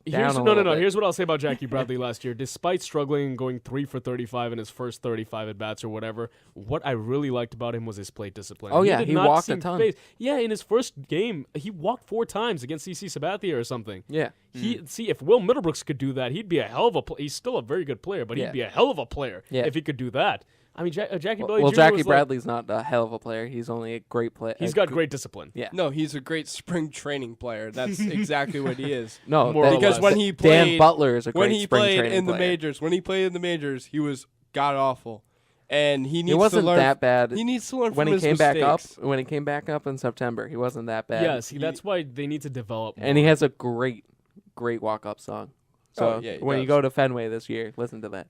down a little bit. Here's what I'll say about Jackie Bradley last year. Despite struggling and going 3 for 35 in his first 35 at bats or whatever, what I really liked about him was his plate discipline. Oh, yeah, did he not walked a seem ton. phased. Yeah, in his first game, he walked 4 times against CC Sabathia or something. Yeah. See, if Will Middlebrooks could do that, he'd be a hell of a player. He's still a very good player, but Yeah. he'd be a hell of a player Yeah. if he could do that. I mean, Jackie Bradley Well, Jr. Jackie was Bradley's not a hell of a player. He's only a great player. He's got great discipline. Yeah. No, he's a great spring training player. That's exactly what he is. No, More or because less. when he played, Dan Butler is a great when he spring played training in the player. majors, he was god awful, and he needs He wasn't to learn. that bad. He needs to learn when from he his came mistakes. back up. When he came back up in September, he wasn't that bad. Yeah, see, that's why they need to develop more. And he has a great walk-up song. So Oh, yeah, he when you does. go to Fenway this year, listen to that.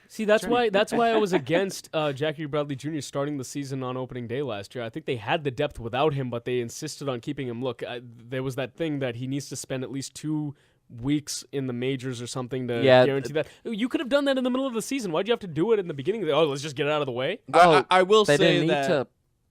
See, that's why I was against Jackie Bradley Jr. starting the season on opening day last year. I think they had the depth without him, but they insisted on keeping him. Look, there was that thing that he needs to spend at least 2 weeks in the majors or something to guarantee that. You could have done that in the middle of the season. Why'd you have to do it in the beginning? Oh, let's just get it out of the way. I will they say didn't that need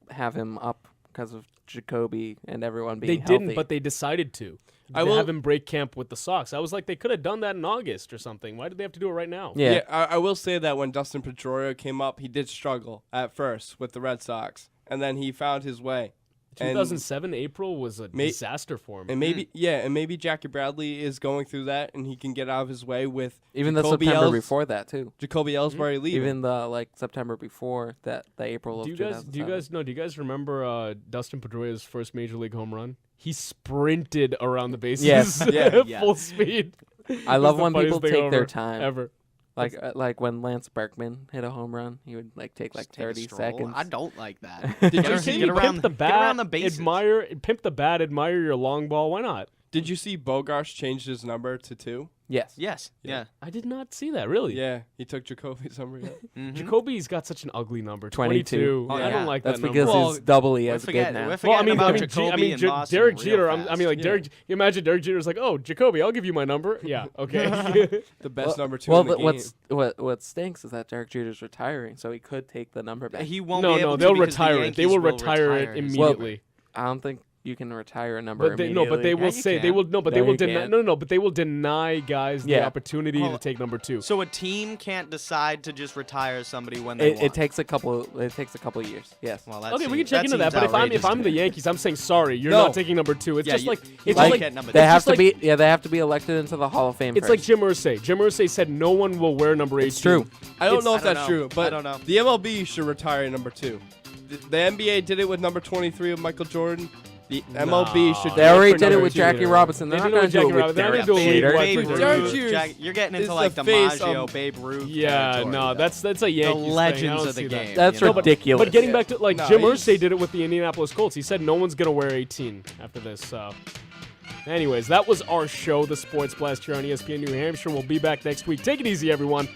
to have him up because of Jacoby and everyone being They healthy. didn't, but they decided to. I They will- have him break camp with the Sox. I was like, they could have done that in August or something. Why did they have to do it right now? Yeah. I will say that when Dustin Pedroia came up, he did struggle at first with the Red Sox, and then he found his way. 2007 April was a disaster for him. And maybe Jackie Bradley is going through that, and he can get out of his way with even the September before that too. Jacoby Ellsbury leaving. Even the September before that, the April of 2007. Do you guys remember Dustin Pedroia's first major league home run? He sprinted around the bases, full speed. I love when people take their time. Ever. Like when Lance Berkman hit a home run, he would take 30 seconds. I don't like that. Did you see pimp the bat, pimp the bat, admire your long ball? Why not? Did you see Bogarts changed his number to 2? Yes. Yeah. I did not see that, really. Yeah, he took Jacoby's number. Jacoby's got such an ugly number, 22. Oh, I don't like That's that number. because he's doubly as good now. Derek Jeter. Derek. You imagine Derek Jeter's like, oh, Jacoby, I'll give you my number. Yeah, okay. The best number 2 in the game. What stinks is that Derek Jeter's retiring, so he could take the number back. He won't be able to. They'll retire it. They will retire it immediately. I don't think you can retire a number immediately. But they will say they will deny. But they will deny guys the opportunity to take number 2. So a team can't decide to just retire somebody when they want. It takes a couple of years. Yes. Well, okay, we can check into that. But if I'm the Yankees, I'm saying sorry. You're not taking number 2. It's just like they have to be elected into the Hall of Fame. It's like Jim Irsay. Jim Irsay said no one will wear number 18. It's true. I don't know if that's true, but the MLB should retire number 2. The NBA did it with number 23 of Michael Jordan. The MLB should. They already did it with Jackie Robinson. They're not going to do it with Derek Jeter. You're getting into like the DiMaggio, Babe Ruth. Yeah, no, that's a Yankees thing. The legends of the game. That's ridiculous. But getting back to Jim Irsay did it with the Indianapolis Colts. He said no one's going to wear 18 after this. So, anyways, that was our show, The Sports Blast here on ESPN New Hampshire. We'll be back next week. Take it easy, everyone.